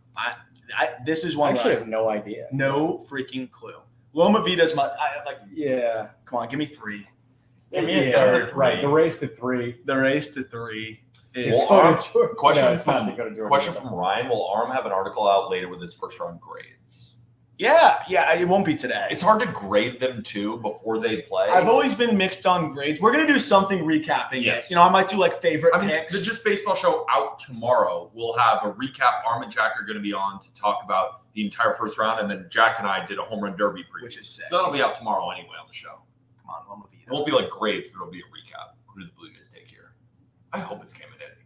This is I one actually where have no idea. no freaking clue. Loma Vida's Yeah. come on, give me 3. Give me a Yeah, third. right. The race to 3. The race to 3 is Well, Dakota Jordan. question No, it's not from- Dakota Jordan. Question from Ryan: will Aram have an article out later with his first round grades? yeah, it won't be today. It's hard to grade them too before they play. I've always been mixed on grades. We're gonna do something recapping Yes. it. You know, I might do like favorite I mean, picks. the Just Baseball show out tomorrow. We'll have a recap. Arm and Jack are going to be on to talk about the entire first round, and then Jack and I did a home run derby preview. Which is sick. So that'll be out tomorrow anyway on the show. Come on, Loma Vida. It won't be like grades, but it'll be a recap. Who do the Blue Jays take here? I hope it's Caminiti.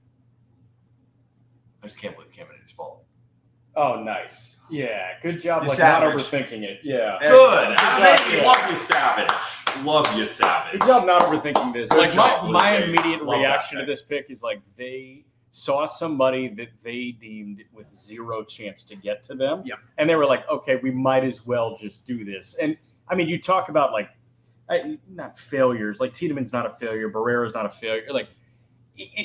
I just can't believe Caminiti's fault. Oh, nice. Yeah. Good job. The Like Savage. not overthinking it. Yeah. Good. Yeah. Love you, Savage. Love you, Savage. Good job not overthinking this. Good Like job, my Blue Jays. immediate Love that reaction to pick. this pick is like they saw somebody that they deemed with zero chance to get to them. Yeah. And they were like, okay, we might as well just do this. And I mean, you talk about like not failures. Like Tiedemann's not a failure. Barrera's not a failure. Like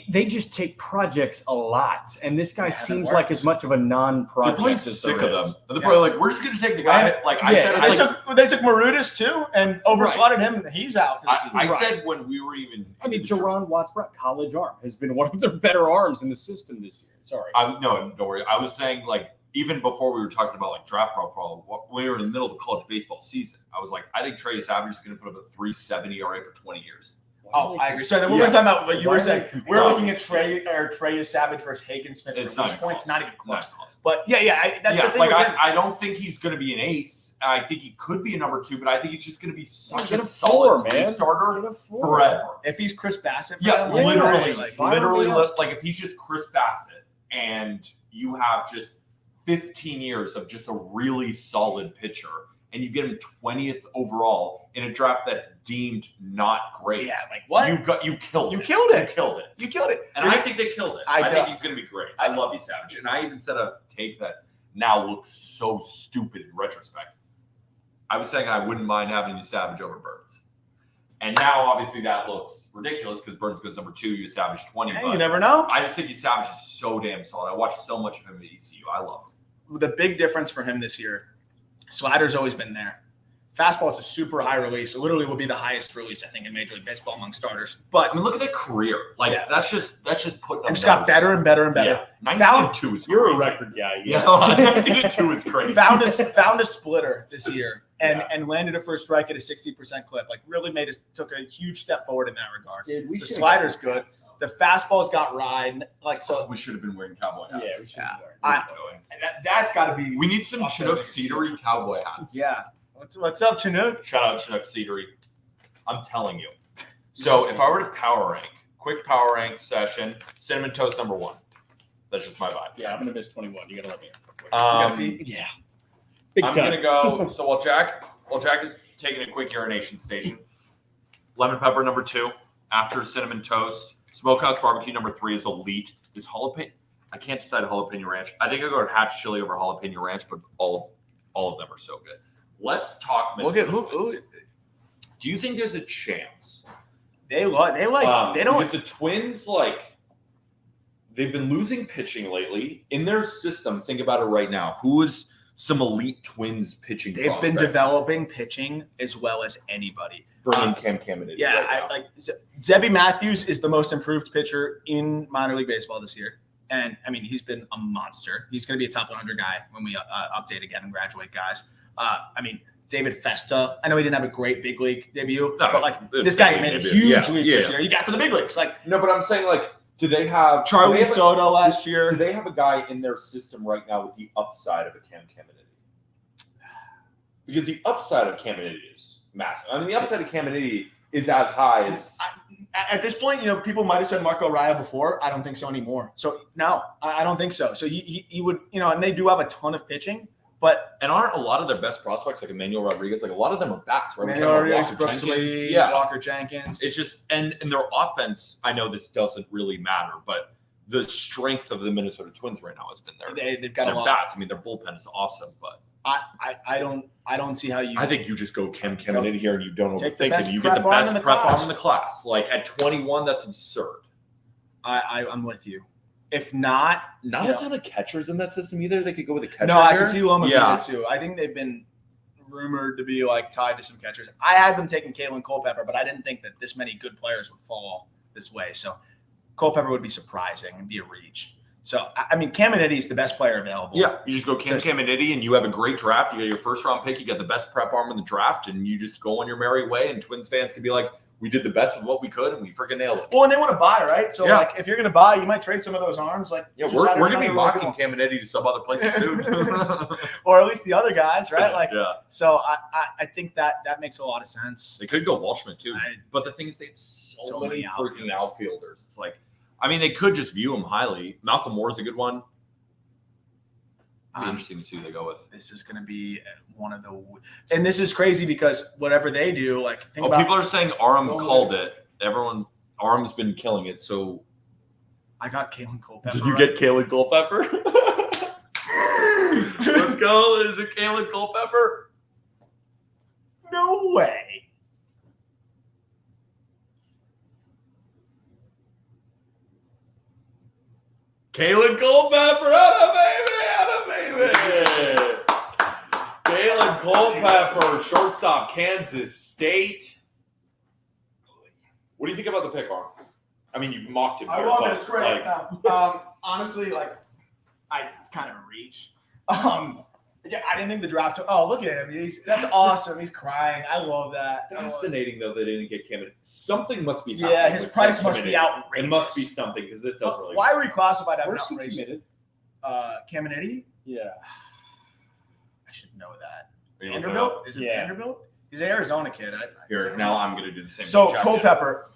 they just take projects a lot. And this guy Yeah, that seems works. like as much of a They're non-project probably as sick there of is. them. They're probably like, we're just going to take the guy. Like I Yeah, said, it's it's like, They took Marudas too and overslotted him. And he's out for the season. I Right. said when we were even. I mean, Jerron Watts, college arm, has been one of their better arms in the system this year. Sorry. No, don't worry. I was saying like even before we were talking about like draft profile, when we were in the middle of the college baseball season, I was like, I think Trey Savage is going to put up a 3.70 ERA for 20 years. Oh, I agree. So then we were talking about what you Why were are saying. they We're competing? looking at Trey Savage versus Hagen Smith It's for not these even points. close. Not even close. Not close. But that's the Yeah, thing. like with him. I don't think he's going to be an ace. I think he could be a number 2, but I think he's just going to be such Get a a solid 4, man. starter Get a 4. forever. If he's Chris Bassett, for Yeah, them, like, literally, like, Fire me up. like if he's just Chris Bassett and you have just 15 years of just a really solid pitcher and you get him 20th overall in a draft that's deemed not great. yeah, like what? You killed it. You killed it. You killed it. You killed it. And I think they killed it. I I think do. he's going to be great. I love you, Savage. And I even said a take that now looks so stupid in retrospect. I was saying I wouldn't mind having you Savage over Burns. And now, obviously, that looks ridiculous because Burns goes number 2, you Savage 20. Hey, but you never know. I just think you Savage is so damn solid. I watched so much of him at ECU. I love him. The big difference for him this year, slider's always been there. Fastball, it's a super high release. It literally will be the highest release, I think, in Major League Baseball among starters. But I mean, look at that career. Like, Yeah. that's just putting and just got better and better and better. Yeah. 19-2 is You're a crazy. record guy. Yeah, Yeah. 19-2 is crazy. Found a splitter this year and landed a first strike at a 60% clip. Like really took a huge step forward in that regard. Dude, we The should've slider's got good. The fastball's got ride. Like so, We should have been wearing cowboy hats. Yeah, we should have I- that's got to be. We need some Chinook Cedary cowboy hats. Yeah. What's up, Chinook? Shout out Chinook Cedary. I'm telling you. So if I were to power rank, quick power rank session, Cinnamon Toast number 1. That's just my vibe. Yeah, I'm gonna miss 21. You gotta let me know. gotta pee? Yeah. Big I'm time. gonna go. So while Jack is taking a quick urination station, lemon pepper number 2, after cinnamon toast, smokehouse barbecue number 3 is elite. Is jalapeno? I can't decide jalapeno ranch. I think I go to hatch chili over jalapeno ranch, but all of them are so good. Let's talk. Look at Minnesota who Twins. Do you think there's a chance? they don't. Because the Twins they've been losing pitching lately in their system. Think about it right now. Who is some elite Twins pitching? They've been prospects? developing pitching as well as anybody. Bring in Cam Caminiti. Yeah, right now. Zebby Matthews is the most improved pitcher in minor league baseball this year. And I mean, he's been a monster. He's going to be a top 100 guy when we update again and graduate guys. I mean, David Festa. I know he didn't have a great big league debut, No, but this guy made a huge leap this year. He got to the big leagues. Like No, but I'm saying do they have Charlie Soto last Do year. they have a guy in their system right now with the upside of a Cam Caminiti? because the upside of Caminiti is massive. I mean, the upside of Caminiti is as high as. At this point, people might have said Marco Raya before. I don't think so anymore. So no, I don't think so. So he would, and they do have a ton of pitching, but aren't a lot of their best prospects like Emmanuel Rodriguez? Like a lot of them are bats, right? Emmanuel Rodriguez, Walker Brooks Jenkins. Lee, Yeah. Walker Jenkins. It's just and their offense. I know this doesn't really matter, but the strength of the Minnesota Twins right now has been there. They've got a Their lot. bats. I mean, their bullpen is awesome, but I don't see how you. I think you just go Cam Caminiti here and you don't Take the overthink best it. You get the prep arm best in the prep arm class. in the class. Like at 21, that's absurd. I'm with you. If not, Not a ton of catchers in that system either. They could go with a catcher. no, I here. can see Loma Yeah. too. I think they've been rumored to be like tied to some catchers. I had them taking Caitlin Culpepper, but I didn't think that this many good players would fall this way. So Culpepper would be surprising and be a reach. So I mean, Caminiti is the best player available. Yeah, you just go Cam Caminiti and you have a great draft. You get your first round pick. You got the best prep arm in the draft, and you just go on your merry way. And Twins fans can be like, "We did the best with what we could, and we freaking nailed it." Well, and they want to buy, right? So Yeah. like, if you're going to buy, you might trade some of those arms. Like, Yeah, just we're add gonna be another mocking one. Caminiti to some other places soon. or at least the other guys, right? Like, yeah, so I think that makes a lot of sense. they could go Walshman too. I- But the thing is, they have so So many many freaking outfielders. outfielders. It's like, I mean, they could just view him highly. Malcolm Moore's a good one. Be interesting to see who they go with. This is going to be one of the, and this is crazy because whatever they do, like think about. People are saying Aram Go called it. Aram's been killing it. So I got Caitlin Culpepper. did you right? get Kalen Culpepper? Let's go. Is it Kalen Culpepper? No way. Kalen Culpepper, atta baby. Kalen Culpepper, shortstop, Kansas State. What do you think about the pick, Arm? I mean, you mocked him. I there, love but, it. It's great. Honestly, like, it's kind of a reach. Yeah, I didn't think the draft. Oh, look at him. That's awesome. He's crying. I love that. Fascinating, though, they didn't get Cam. Something must be Yeah, happening his with price Cam must be Caminiti. outrageous. It must be something because this doesn't really. Why reclassified out Where's he outrageous? committed? Caminiti? Yeah. I should know that. Are you looking it Vanderbilt? up? Is it Yeah. Vanderbilt? He's an Arizona kid. Here, now I'm going to do the same. So thing Jack did. Culpepper.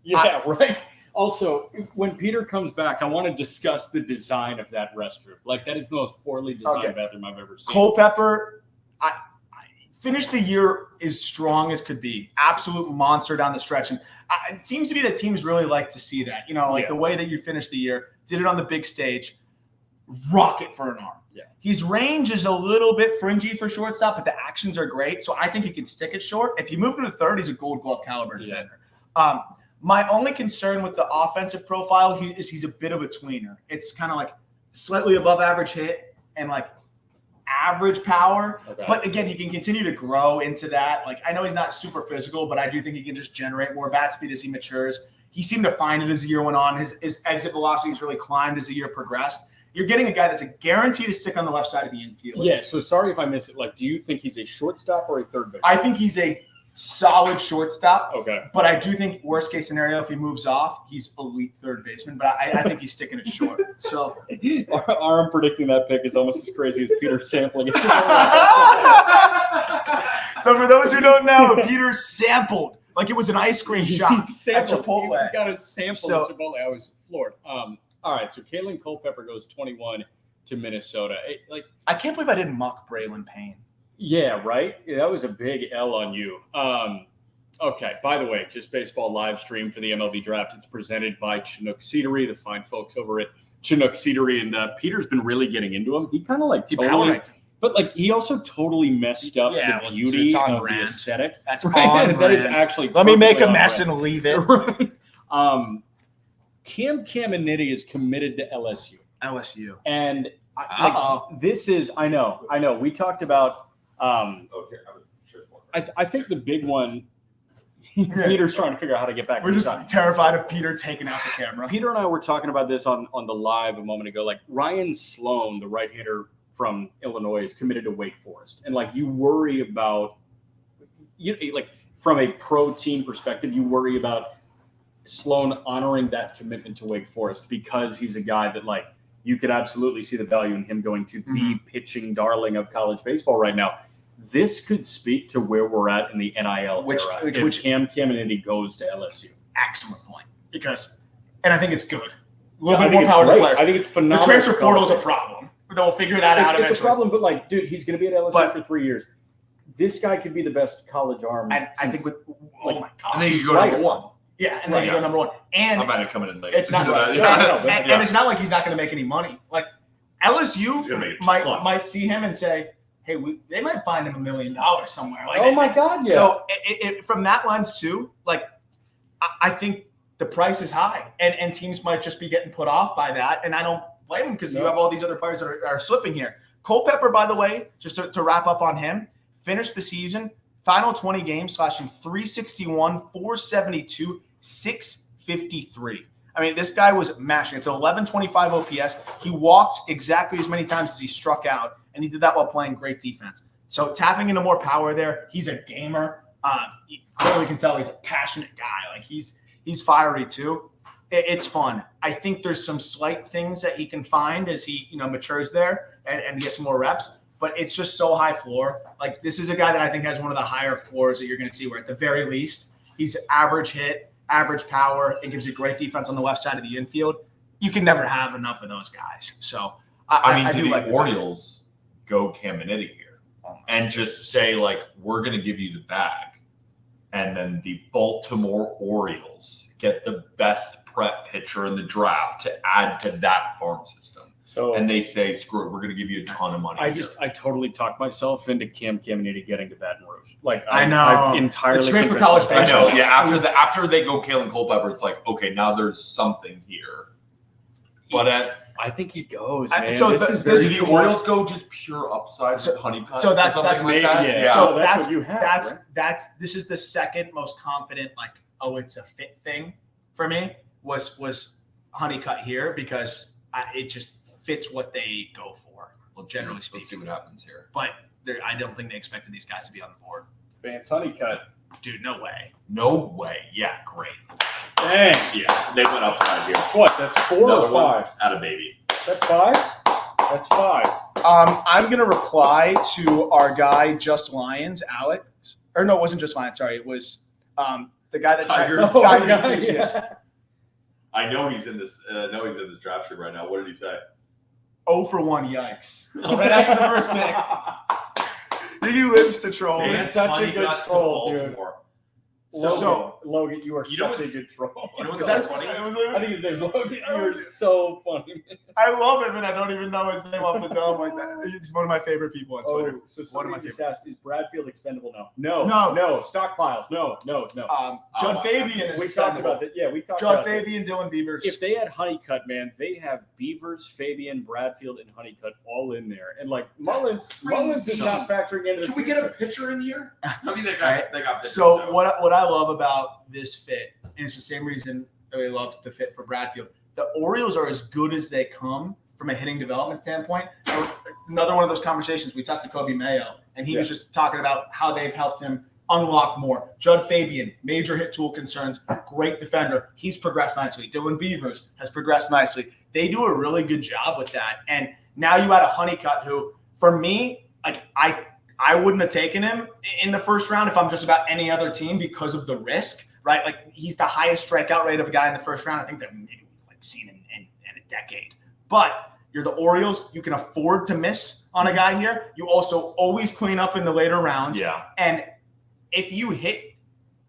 Yeah, right. Also, when Peter comes back, I want to discuss the design of that restroom. Like, that is the most poorly designed Okay. bathroom I've ever seen. Culpepper, I finished the year as strong as could be. Absolute monster down the stretch. And it seems to be that teams really like to see that. Yeah. The way that you finished the year, did it on the big stage, rocket for an arm. Yeah. His range is a little bit fringy for shortstop, but the actions are great. So I think he can stick it short. If you move him to third, he's a gold glove caliber defender. My only concern with the offensive profile is he's a bit of a tweener. It's kind of like slightly above average hit and like average power. Okay. But again, he can continue to grow into that. Like, I know he's not super physical, but I do think he can just generate more bat speed as he matures. He seemed to find it as the year went on. His exit velocity has really climbed as the year progressed. You're getting a guy that's a guarantee to stick on the left side of the infield. Yeah, so sorry if I missed it. Like, do you think he's a shortstop or a third baseman? I think he's a solid shortstop. Okay. But I do think worst case scenario, if he moves off, he's elite third baseman. But I think he's sticking it short. So Aram predicting that pick is almost as crazy as Peter sampling it. So for those who don't know, Peter sampled like it was an ice cream shop at Chipotle. You got a sample So- at Chipotle. I was floored. All right, so Kalen Culpepper goes 21 to Minnesota. I can't believe I didn't mock Braylon Payne. Yeah, right? Yeah, that was a big L on you. Okay, by the way, just baseball live stream for the MLB Draft. It's presented by Chinook Seedery, the fine folks over at Chinook Seedery. And Peter's been really getting into him. He kind of like He totally, power ranked him. but like he also totally messed up Yeah, the well, beauty it's on of brand. the aesthetic. That's Right? on That is brand. actually Let me make a perfectly on mess brand. and leave it. Right. Cam Caminiti is committed to LSU. LSU. And Uh-oh. this is, I know. We talked about, Oh, here, I would sure it's one. I think the big one, Peter's trying to figure out how to get back. We're to the just side. terrified of Peter taking out the camera. Peter and I were talking about this on the live a moment ago. Like Ryan Sloan, the right-hander from Illinois, is committed to Wake Forest. And like you worry about, like from a pro team perspective, you worry about Sloan honoring that commitment to Wake Forest because he's a guy that like you could absolutely see the value in him going to the pitching darling of college baseball right now. this could speak to where we're at in the NIL era. If Cam Caminiti goes to LSU. Excellent point. And I think it's good. A little I bit think more power to great. players. I think it's phenomenal. The transfer portal is a problem. They'll figure that out eventually. It's a problem, but like, dude, he's going to be at LSU for 3 years. This guy could be the best college arm. I think with oh my god, and then you go number one. Yeah, and then you go number one. And I'm about to come in late. it's not right. And it's not like he's not going to make any money. Like LSU might see him and say, "Hey, they might find him $1 million somewhere." Like, oh my god, yeah. So from that lens too, like I think the price is high, and teams might just be getting put off by that, and I don't blame them because you have all these other players that are slipping here. Culpepper, by the way, just to wrap up on him, finished the season, final 20 games, slashing 361, 472, 653. I mean, this guy was mashing. It's an 1125 OPS. He walked exactly as many times as he struck out, and he did that while playing great defense. So tapping into more power there. He's a gamer. You clearly can tell he's a passionate guy. Like he's fiery too. It's fun. I think there's some slight things that he can find as he matures there and gets more reps. But it's just so high floor. Like this is a guy that I think has one of the higher floors that you're going to see. Where at the very least, he's average hit, average power. It gives you great defense on the left side of the infield. You can never have enough of those guys. So I do do the like Orioles go Caminiti here and just say like we're going to give you the bag, and then the Baltimore Orioles get the best prep pitcher in the draft to add to that farm system. So and they say, screw it, we're going to give you a ton of money. I totally talked myself into Cam Caminiti getting to Baton Rouge. Like I know. I've entirely. It's great for college I baseball. know. Yeah. After they go Kalen Culpepper, it's like, okay, now there's something here. But I think he goes, I- man. so This the- is this- very the Orioles go just pure upside So- with Honeycutt. so that's- or something that's like maybe- that. yeah. So that's what you have, right? this is the second most confident, like, oh, it's a fit thing for me was Honeycutt here because it just fits what they go for. Generally speaking. Let's see what happens here. But I don't think they expected these guys to be on the board. Vance Honeycutt. Dude, no way. No way. Yeah, great. Dang. Yeah, they went upside here. That's what? That's 4 Another or one 5? out of baby. That's 5? That's 5. I'm going to reply to our guy, Just Lions, Alex. Or no, it wasn't Just Lions. Sorry. It was the guy that Tigers. Tigers, yes. I know he's in this. Draft stream right now. What did he say? 0 for 1, yikes. Right after the first pick. He lives to troll. He's Vance such a Honeycutt good to troll, dude. Baltimore. Logan, you are You know such a what's- good troll. You know what's Is so that funny? I think his name's Logan. You're so funny. I love him, and I don't even know his name off the dome like that. He's one of my favorite people on Twitter. Oh, so One of my somebody just asked, is Bradfield expendable now? No. No. Stockpile. No. John Fabian is We talked about expendable. that. Yeah, we talked John about this. Fabian, Dylan Beavers. If they had Honeycutt, man, they have Beavers, Fabian, Bradfield, and Honeycutt all in there. And like Mullins is not factoring into the Can we get a future. pitcher in here? I mean, they got pitchers. So what I love about this fit, and it's the same reason that we love the fit for Bradfield. The Orioles are as good as they come from a hitting development standpoint. Another one of those conversations, we talked to Kobe Mayo, and he was just talking about how they've helped him unlock more. Judd Fabian, major hit tool concerns, great defender. He's progressed nicely. Dylan Beavers has progressed nicely. They do a really good job with that. And now you add a Honeycutt who, for me, like I wouldn't have taken him in the first round if I'm just about any other team because of the risk, right? Like he's the highest strikeout rate of a guy in the first round. I think that maybe we've like seen in a decade. But you're the Orioles. You can afford to miss on a guy here. You also always clean up in the later rounds. Yeah. And if you hit,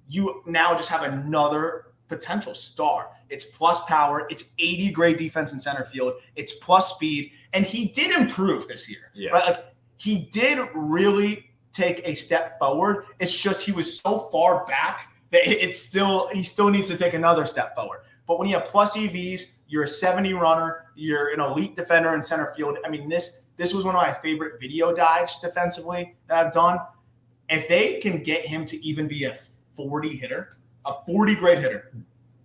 you now just have another potential star. It's plus power. It's 80 grade defense in center field. It's plus speed. And he did improve this year. Yeah. Right? Like he did really take a step forward. It's just he was so far back that he still needs to take another step forward. But when you have plus EVs, you're a 70 runner, you're an elite defender in center field. I mean, this was one of my favorite video dives defensively that I've done. If they can get him to even be a 40 hitter, a 40 grade hitter,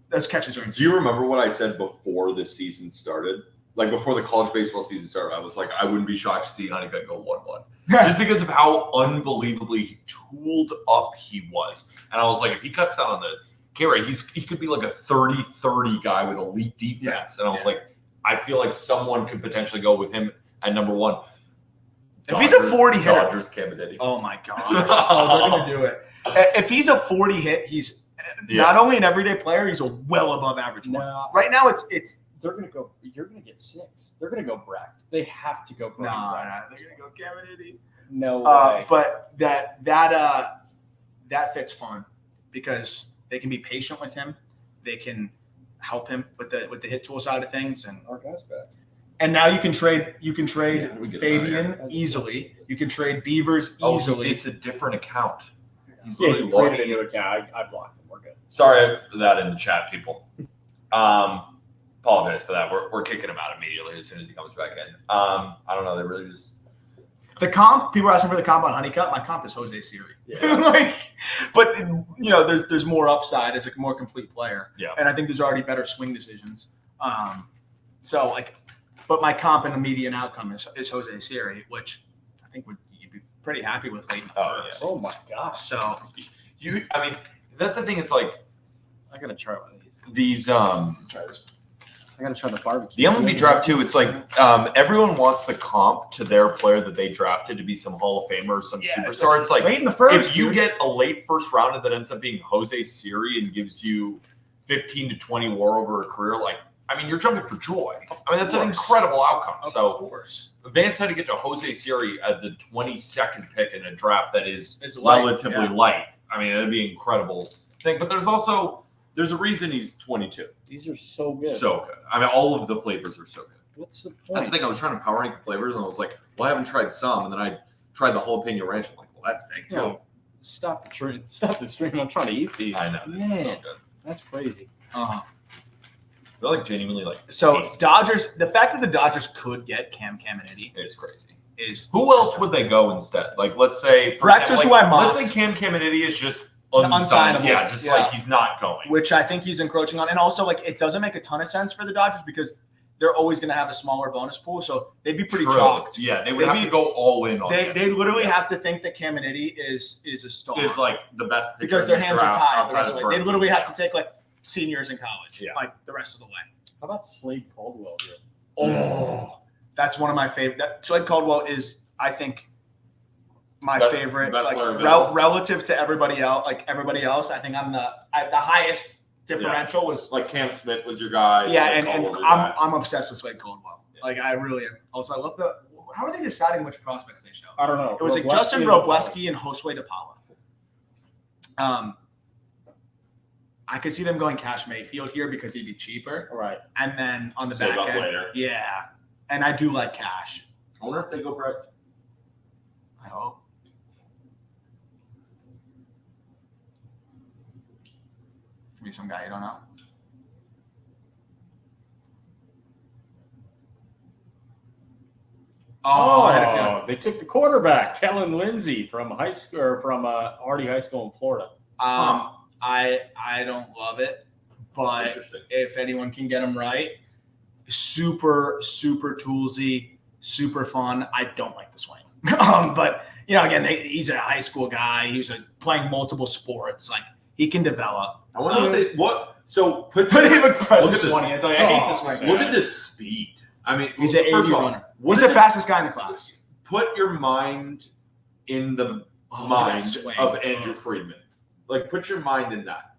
those catches are Do insane. you remember what I said before the season started? Like before the college baseball season started, I was like, I wouldn't be shocked to see Honeycutt go 1-1. Just because of how unbelievably tooled up he was. And I was like, if he cuts down on the K rate, he could be like a 30-30 guy with elite defense. Yeah. And I was like, I feel like someone could potentially go with him at number 1. If he's a 40 hitter, Dodgers Caminiti. oh my gosh, oh, they're gonna do it. If he's a 40 hit, he's not only an everyday player, he's a well above average one. No, Right now, it's they're gonna go. You're gonna get 6. They're gonna go Brecht. They have to go Brecht. they're gonna go Caminiti. No way. But that fits fun because they can be patient with him. They can help him with the hit tool side of things, and Our guy's back. and now you can trade Yeah, we get Fabian easily. You can trade Beavers easily. It's a different account. He's Yeah, literally you created logging a new account. I blocked him. We're good. Sorry for that in the chat, people. Apologize for that. We're kicking him out immediately as soon as he comes back in. I don't know. They really just The comp, people are asking for the comp on Honeycutt. My comp is Jose Siri. Yeah. But there's more upside as a more complete player. Yeah. And I think there's already better swing decisions. But my comp and the median outcome is Jose Siri, which I think you'd be pretty happy with late in the first. Oh my gosh. So I mean, that's the thing. It's like I gotta try one of these. these try this. I gotta try the barbecue. the MLB draft too. It's like everyone wants the comp to their player that they drafted to be some Hall of Famer or some superstar. It's like late in the first. if you dude. get a late first rounder that ends up being Jose Siri and gives you 15 to 20 WAR over a career, like I mean, you're jumping for joy. I mean, that's an incredible outcome. Of So course. Vance had to get to Jose Siri at the 22nd pick in a draft that is It's light, relatively yeah. light. I mean, it'd be an incredible thing. But there's a reason he's 22. These are so good. So good. I mean, all of the flavors are so good. What's the That's point? the thing. I was trying to power rank the flavors, and I was like, well, I haven't tried some. And then I tried the jalapeno ranch. I'm like, well, that's thick too. No. Stop the stream. Stop the stream. I'm trying to eat these. I know. This is so Man, good. that's crazy. They're like genuinely like. So tasty. Dodgers, the fact that the Dodgers could get Cam Caminiti It's crazy. is Who else would they go instead? Like, let's say for Brecht is example, who I mocked. let's say Cam Caminiti is just unsigned. Unsignable. Yeah, just Yeah. like he's not going. which I think he's encroaching on. And also, like, it doesn't make a ton of sense for the Dodgers because they're always going to have a smaller bonus pool. So they'd be pretty True. chalked. Yeah, they would They'd have be- to go all in on it. They literally have to think that Caminiti is a star Is like the best pitcher because in their the hands are draft tied. The outside rest of of the way. They Berkeley. literally have to take, like, seniors in college, Yeah. like, the rest of the way. How about Slade Caldwell here? Oh, that's one of my favorite. Slade Caldwell is, I think, my Best- favorite. best Like player available. relative to everybody else, I think I'm the highest differential was. Like Cam Smith was your guy. Yeah, Slade and Caldwell was your guy. I'm obsessed with Slade Caldwell. Yeah. Like I really am. Also, I love how are they deciding which prospects they show? I don't know. It was like Robleski Justin and- Robleski and Josue DePaula. I could see them going Cash Mayfield here because he'd be cheaper, Right. and then on the Save back up end, later. yeah. And I do like Cash. I wonder if they go Brecht. I hope. Could be some guy you don't know. Oh, I had a feeling. They took the quarterback, Kellen Lindsey from high school or from Hardy High School in Florida. I don't love it, but Interesting. if anyone can get him right, super toolsy, super fun. I don't like the swing, but again, he's a high school guy. He's playing multiple sports. Like he can develop. I wonder if they, what. So put But even look at present this. 20, I tell you, I hate the swing. sad. Look at this speed. I mean, He's an 80 first of all, runner. what He's the did- fastest guy in the class. Put your mind in the Oh, mind that swing. of Andrew Friedman. Like, put your mind in that.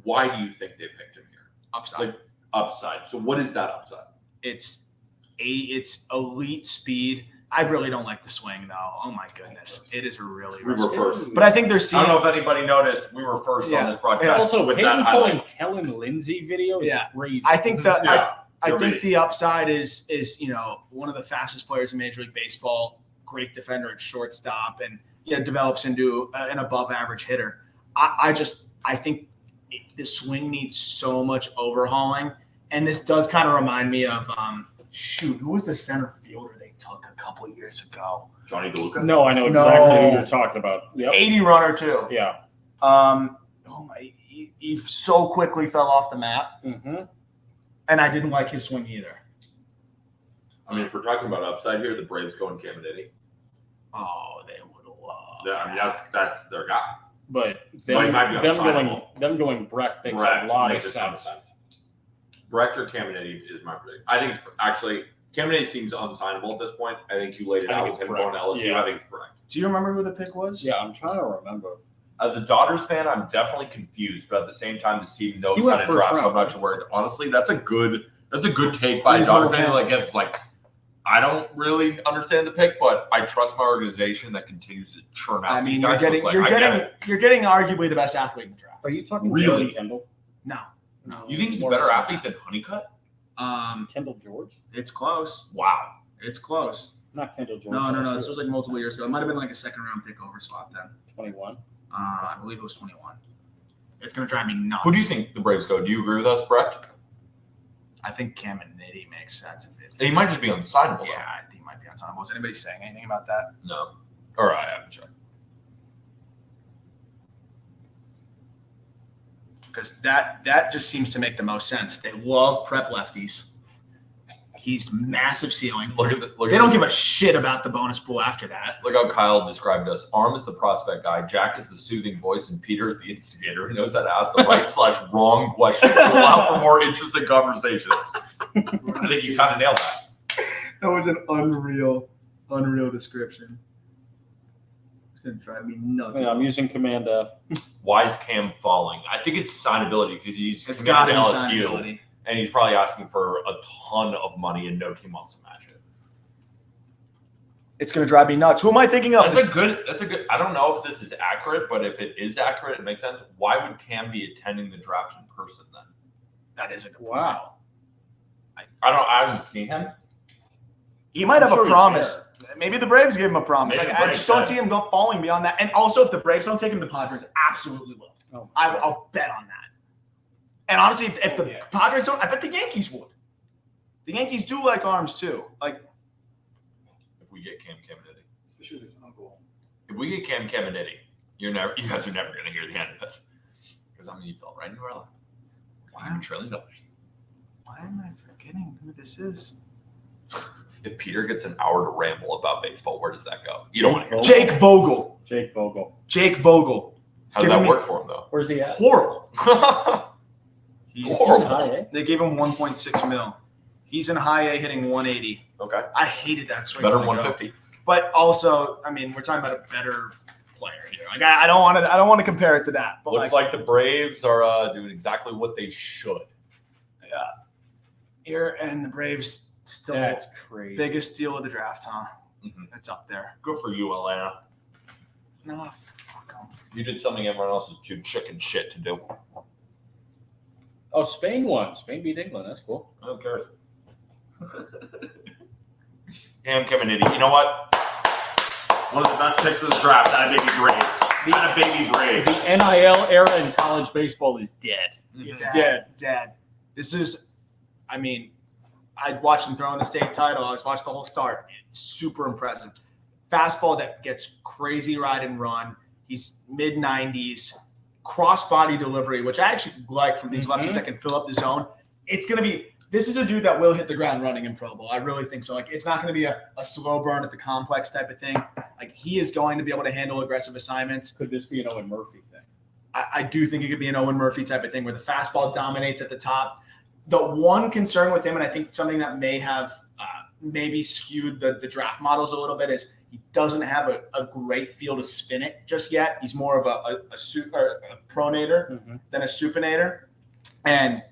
Why do you think they picked him here? Upside. Like upside. So what is that upside? It's elite speed. I really don't like the swing though. Oh my goodness, it is really. We were first. But I think they're I seeing. don't know if anybody noticed. We were first Yeah. on this broadcast. Also, with Peyton that pulling highlight. Kellen Lindsey video is Yeah. crazy. I think that Yeah. I They're think amazing. the upside is one of the fastest players in Major League Baseball. Great defender at shortstop, and develops into an above average hitter. I think the swing needs so much overhauling, and this does kind of remind me of who was the center fielder they took a couple years ago? Johnny DeLuca? No, I know No. exactly who you're talking about. Yep. 80 runner too. Yeah. He so quickly fell off the map, Mm-hmm. and I didn't like his swing either. I mean, if we're talking about upside here, the Braves going Caminiti. Oh, they would love. Yeah, I mean, that's their guy. But Well, he them, might be them going Brecht makes Brecht a lot of makes a ton of sense. sense. Brecht or Caminiti is my prediction. I think it's actually Caminiti seems unsignable at this point. I think you laid it I out think with it's him going to LSU. Yeah. I think it's correct. Do you remember who the pick was? Yeah, I'm trying to remember. As a Dodgers fan, I'm definitely confused, but at the same time, this team knows He how went to first draft, so round, I'm not too worried. Honestly, that's a good take by a He's Dodger a fan. fan. Like, it's like, I don't really understand the pick, but I trust my organization that continues to churn out. I mean, these you're guys, so getting it's like, you're I get getting it. you're getting arguably the best athlete in the draft. Are you talking Really? Jalen Kendall? No. You think he's a More better recent. athlete than Honeycutt? Kendall George? It's close. Wow. It's close. Not Kendall George. No. This was like multiple years ago. It might have been like a second round pick over swap then. 21. I believe it was 21. It's gonna drive me nuts. Who do you think the Braves go? Do you agree with us, Brett? I think Caminiti makes sense. He might just be unsignable. Yeah, I think he might be on time. Was anybody saying anything about that? Though. No. Or I haven't checked. Because that just seems to make the most sense. They love prep lefties. He's massive ceiling. Look at the. Look They at don't this. give a shit about the bonus pool after that. Look how Kyle described us. Aram is the prospect guy. Jack is the soothing voice, and Peter is the instigator who knows how to ask the right/wrong questions to allow for more interesting conversations. I think you kind of nailed that. That was an unreal description. It's gonna drive me nuts. Yeah, I'm using Command F. Why is Cam falling? I think it's signability because he's It's committed got to to be LSU, signability. and he's probably asking for a ton of money, and no team wants to match it. It's gonna drive me nuts. Who am I thinking of? That's a good. I don't know if this is accurate, but if it is accurate, it makes sense. Why would Cam be attending the draft in person then? That is a good point. Wow. I haven't seen him. He might I'm have sure a he's promise. Maybe the Braves give him a promise. Maybe Like, the I Braves just don't said. see him falling beyond that. And also, if the Braves don't take him, the Padres absolutely will. Oh, I'll bet on that. And honestly, if the Yeah. Padres don't, I bet the Yankees would. The Yankees do like arms too. Like, If we get Cam Caminiti, Especially with his uncle. if we get Cam Caminiti, you guys are never going to hear the end of it. Because I'm going to feel right into our life. $1 trillion. why am I forgetting who this is? If Peter gets an hour to ramble about baseball, where does that go? You don't want to hear. Jake Vogel. Jake Vogel. Jake Vogel. It's How does giving that me work for him though? Where's he at? horrible. He's Horrible. High A. They gave him 1.6 mil. He's in high A hitting 180. Okay. I hated that swing. Better from the go. 150. But also, I mean, we're talking about a better player here. Like, I don't want to compare it to that. But Looks like the Braves are doing exactly what they should. here and the Braves still That's crazy. biggest steal of the draft, huh? Mhm. It's up there. Good for you, Atlanta. No, fuck 'em. You did something everyone else is too chicken shit to do. Oh, Spain won. Spain beat England. That's cool. Who cares? Cam Caminiti. You know what? One of the best picks of the draft. That baby Braves. That baby Braves. The NIL era in college baseball is dead. It's dead. dead. This is, I mean, I watched him throw in the state title. I watched the whole start. It's super impressive. Fastball that gets crazy ride and run. He's mid 90s. Cross body delivery, which I actually like from these lefties that can fill up the zone. It's going to be, this is a dude that will hit the ground running in Pro Bowl. I really think so. Like, it's not going to be a slow burn at the complex type of thing. Like, he is going to be able to handle aggressive assignments. Could this be an Owen Murphy thing? I do think it could be an Owen Murphy type of thing where the fastball dominates at the top. The one concern with him, and I think something that may have maybe skewed the draft models a little bit, is he doesn't have a great feel to spin it just yet. He's more of a pronator than a supinator. And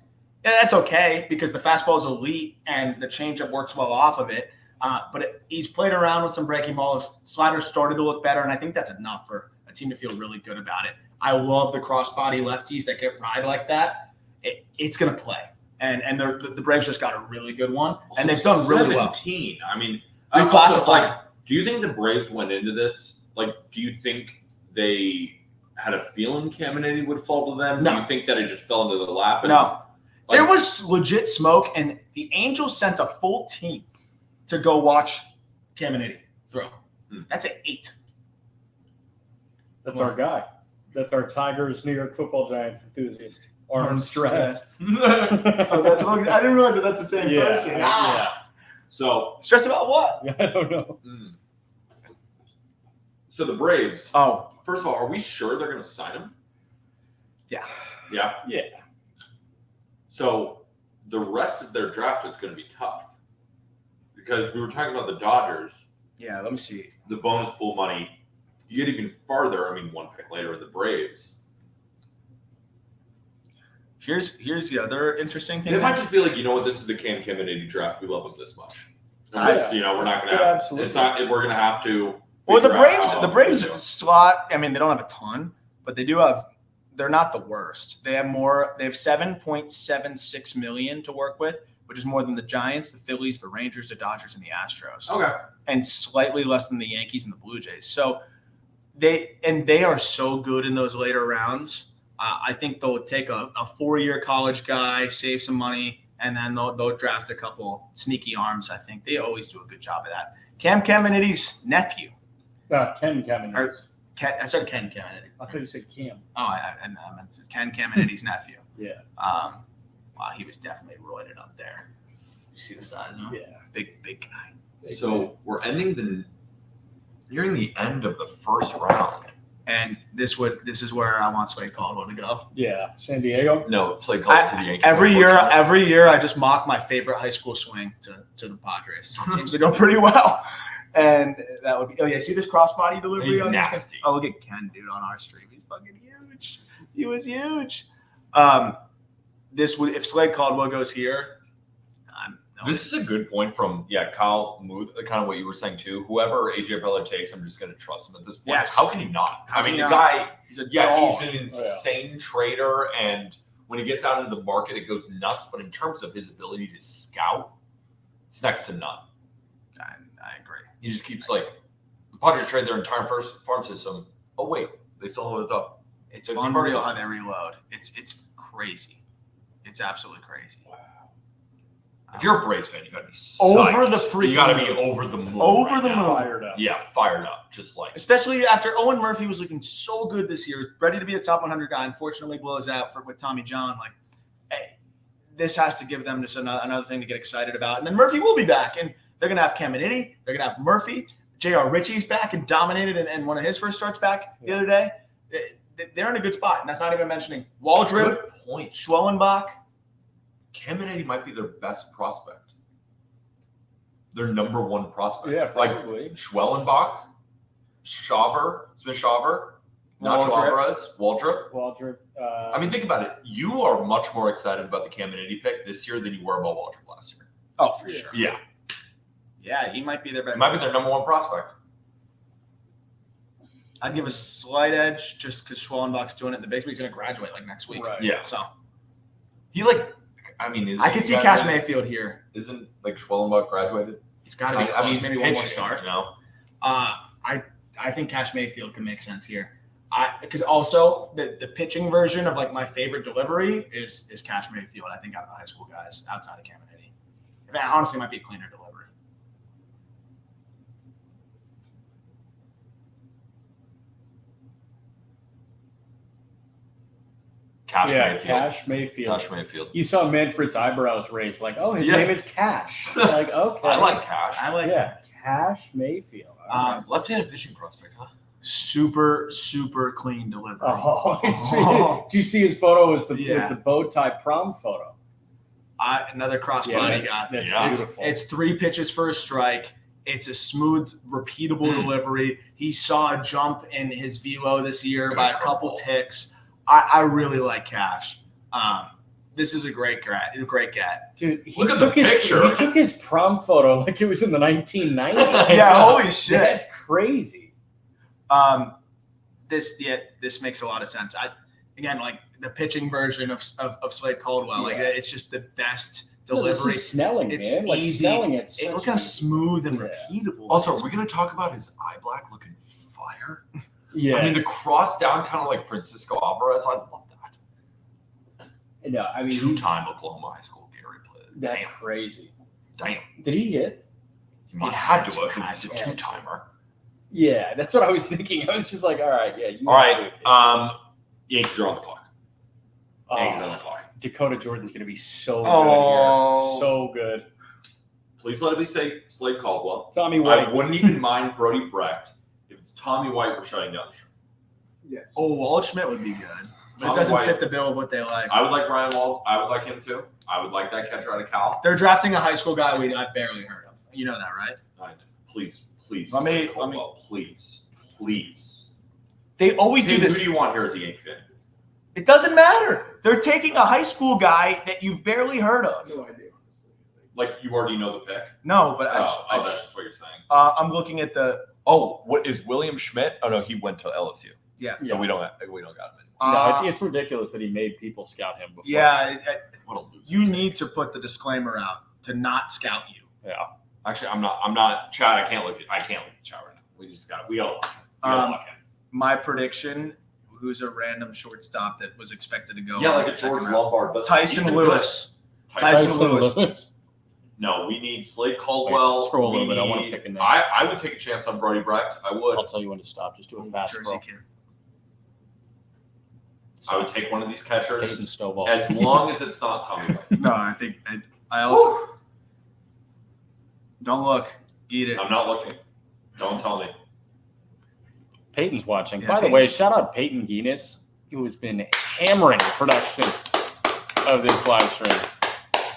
yeah, that's okay because the fastball is elite and the changeup works well off of it. But he's played around with some breaking balls. Sliders started to look better, and I think that's enough for a team to feel really good about it. I love the cross-body lefties that get ride like that. It's going to play. And the Braves just got a really good one, and they've done really well. 17. I mean, Reclassified. like, do you think the Braves went into this? Like, do you think they had a feeling Caminiti would fall to them? No. Do you think that it just fell into the lap? And, No. like, There was legit smoke, and the Angels sent a full team to go watch Caminiti throw. That's an 8. That's our guy. That's our Tigers, New York Football Giants enthusiast. Arm stressed. Oh, that's I didn't realize that that's the same person. Yeah. So, Stressed about what? I don't know. so the Braves, Oh, first of all, are we sure they're going to sign him? yeah. Yeah. Yeah. So the rest of their draft is going to be tough. because we were talking about the Dodgers. Yeah, let me see. The bonus pool money. You get even farther. I mean, one pick later, the Braves. Here's the other interesting thing. It might just be like, you know what? This is the Cam Kennedy draft. We love him this much. Yeah. You know, we're not Yeah, gonna. absolutely. It's not. We're gonna have to. Well, the figure out how Braves to do it. slot. I mean, they don't have a ton, but they do have. They're not the worst. They have more. They have 7.76 million to work with, which is more than the Giants, the Phillies, the Rangers, the Dodgers, and the Astros. Okay. And slightly less than the Yankees and the Blue Jays. So they are so good in those later rounds. I think they'll take a 4-year college guy, save some money, and then they'll draft a couple sneaky arms. I think they always do a good job of that. Cam Kennedy's nephew. Ken Kamenetz. I said Ken Kennedy. I thought you said Cam. Oh, I meant Ken Kennedy's nephew. Yeah. Wow, he was definitely roided up there. You see the size of him? Yeah. Big guy. So we're nearing the end of the first round. And this is where I want Slade Caldwell to go. Yeah. San Diego. No, it's like going to the Yankees. Every unfortunately. year, I just mock my favorite high school swing to the Padres. It seems to go pretty well. And that would be, oh yeah, see this crossbody delivery? He's on this guy? nasty. Oh, look at Ken, dude, on our stream. He's fucking huge. He was huge. This would, if Slade Caldwell goes here, This is a good point from Kyle Muth, kind of what you were saying too. Whoever AJ Preller takes, I'm just going to trust him at this point. Yes. How can he not? How I mean, can the he guy, he's a he's dog. an insane trader, and when he gets out into the market, it goes nuts. But in terms of his ability to scout, it's next to none. I agree. He just keeps the Padres trade their entire first farm system. Oh wait, they still hold it up. It's unreal how they reload. It's crazy. It's absolutely crazy. If you're a Braves fan, you got to be psyched. Over the freaking You got to be moon. over the moon. Over right the now. moon. Fired up. Yeah, fired up, just like. Especially after Owen Murphy was looking so good this year, ready to be a top 100 guy. Unfortunately, blows out with Tommy John. Hey, this has to give them just another thing to get excited about. And then Murphy will be back, and they're going to have Caminiti. They're going to have Murphy. J.R. Ritchie's back and dominated in one of his first starts back the other day. They're in a good spot, and that's not even mentioning Waldrop, Good point. Schwellenbach. Caminiti might be their best prospect. Their number one prospect. Yeah, like probably. Schwellenbach, Smith Shawver, not Waldrop. Waldrop. Waldrop. I mean, think about it. You are much more excited about the Caminiti pick this year than you were about Waldrop last year. Oh, for sure. Yeah, Yeah, he might be their best. it might be their number one prospect. I'd give a slight edge just because Schwellenbach's doing it in the bigs, but he's going to graduate next week. Right. Yeah. So I mean, I could see Cash Mayfield here. Isn't Schwellenbach graduated? He's got to be close. Maybe one more pitching, start. You know? I think Cash Mayfield can make sense here. Because also the pitching version of my favorite delivery is Cash Mayfield. I think out of the high school guys outside of Caminiti, honestly, might be a cleaner delivery. Cash Mayfield. Cash Mayfield. You saw Manfred's eyebrows raised, like, oh, his Yeah. name is Cash. Like, okay. I like Cash. I like Cash Mayfield. All right. Left-handed pitching prospect, huh? super clean delivery. Oh, do you see his photo? Was the bow tie prom photo? Another crossbody guy. That's Yeah. beautiful. It's 3 pitches for a strike. It's a smooth, repeatable delivery. He saw a jump in his velo this year by a couple ticks. I really like Cash. This is a great get. Dude, he Look at the took his picture. He took his prom photo like it was in the 1990s. Yeah, holy shit. That's crazy. This makes a lot of sense. Again, the pitching version of Slade Caldwell, it's just the best delivery. This is Snelling, It's man. Like easy. Snelling, it's Look how smooth and repeatable. Also, are we going to talk about his eye black looking fire? yeah. I mean, the cross down kind of like Francisco Alvarez. I love that. no, I mean, Two-time Oklahoma high school Gary played. that's crazy. Damn. Did he hit? He might have had to have. He's a two-timer. Yeah, that's what I was thinking. I was just like, all right, yeah. All right. Yankees are on the clock. Yankees Oh, on the clock. Dakota Jordan's going to be so Oh. good here. So good. Please let it be Slade Caldwell. Tommy White. I wouldn't even mind Brody Brecht if it's Tommy White we're shutting down the show. Yes. Oh, Waldschmidt would be good. But it Tommy doesn't White. fit the bill of what they like. I would like Ryan Wald. I would like him too. I would like that catcher out of Cal. They're drafting a high school guy I've barely heard of. You know that, right? I know. Please, Let me- Caldwell, please. They always do Who this. do you want here as a Yankee fan? It doesn't matter. They're taking a high school guy that you've barely heard of. No idea. Like you already know the pick. No, but Oh, that's just what you're saying. I'm looking at the. Oh, what is William Schmidt? Oh no, he went to LSU. Yeah. So Yeah. we don't got him anymore. No, it's ridiculous that he made people scout him before. Yeah, What a loser. you need to put the disclaimer out to not scout you. Yeah. Actually, I'm not. Chad, I can't look at the chat right now. We gotta lock him. My prediction: who's a random shortstop that was expected to go? Yeah, in like the a second George round. Lombard, but Tyson even Lewis. good. Tyson Lewis. No, we need Slade Caldwell. Wait, scroll a little We bit. I wanna need- pick a name. I would take a chance on Brody Brecht. I would. I'll tell you when to stop. Just do a fast Jersey scroll. kid. I would take one of these catchers Peyton Stovall. as long as it's not Tommy White. No, I think I also don't look. Eat it. I'm not looking. Don't tell me. Peyton's watching. Yeah, By the Peyton. way, shout out Peyton Guinness, who has been hammering the production of this live stream.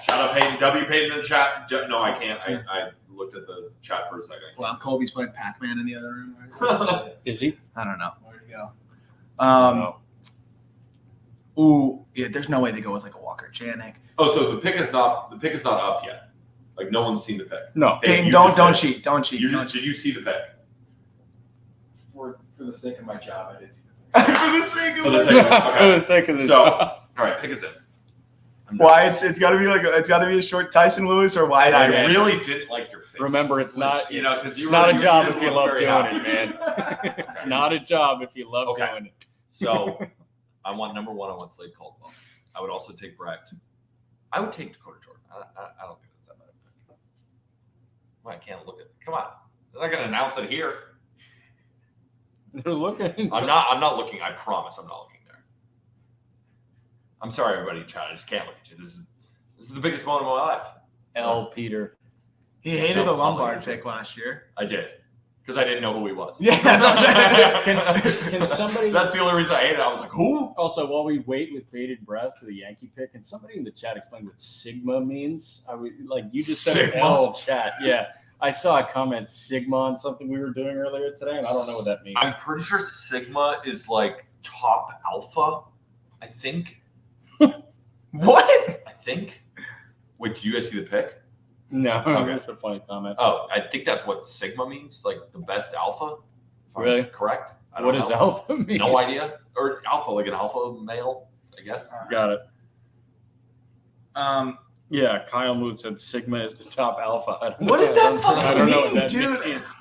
Shout out Peyton. W. Peyton in the chat. No, I can't. I looked at the chat for a second. Well, Colby's playing Pac-Man in the other room. Right? Is he? I don't know. Where'd he go? No. Ooh, yeah. There's no way they go with like a Walker Janik. Oh, so the pick is not up yet. Like no one's seen the pick. No. Peyton, you don't just said- cheat. Don't cheat. You Don't just, did you see the pick? For the sake of my job, I did see cheat. For the sake of For the it. sake of it. I was thinking this. So, all right, pick us in. Why it's got to be a short Tyson Lewis or why? And It's I really didn't like your face. Remember, it's not. You know, because it's not a job if you love very doing happy. it, man. It's not a job if you love Okay. doing it. So I want number one. I want Slade Caldwell. I would also take Brecht. I would take Dakota Jordan. I don't think that's that bad. Well, I can't look at. Come on, they're not going to announce it here. They're looking. I'm not looking. I promise, I'm not looking there. I'm sorry, everybody in chat. I just can't look at you. This is the biggest moment of my life. L. Peter. He hated the Lombard pick last year. I did because I didn't know who he was. Yeah, that's what I'm saying. Can somebody? That's the only reason I hated it. I was like, who? Also, while we wait with bated breath for the Yankee pick, can somebody in the chat explain what Sigma means? I would like you just said Sigma? L chat. Yeah, I saw a comment Sigma on something we were doing earlier today, and I don't know what that means. I'm pretty sure Sigma is like top alpha. I think. What? I think. Wait, do you guys see the pick? No, Okay. just a funny comment. Oh, I think that's what Sigma means, like the best alpha. If I'm Really? correct? I don't What does know. alpha mean? No idea. Or alpha, like an alpha male, I guess. Got it. Um, Yeah, Kyle Mood said Sigma is the top alpha. I don't What know. does that I fucking don't know what mean, that dude? means.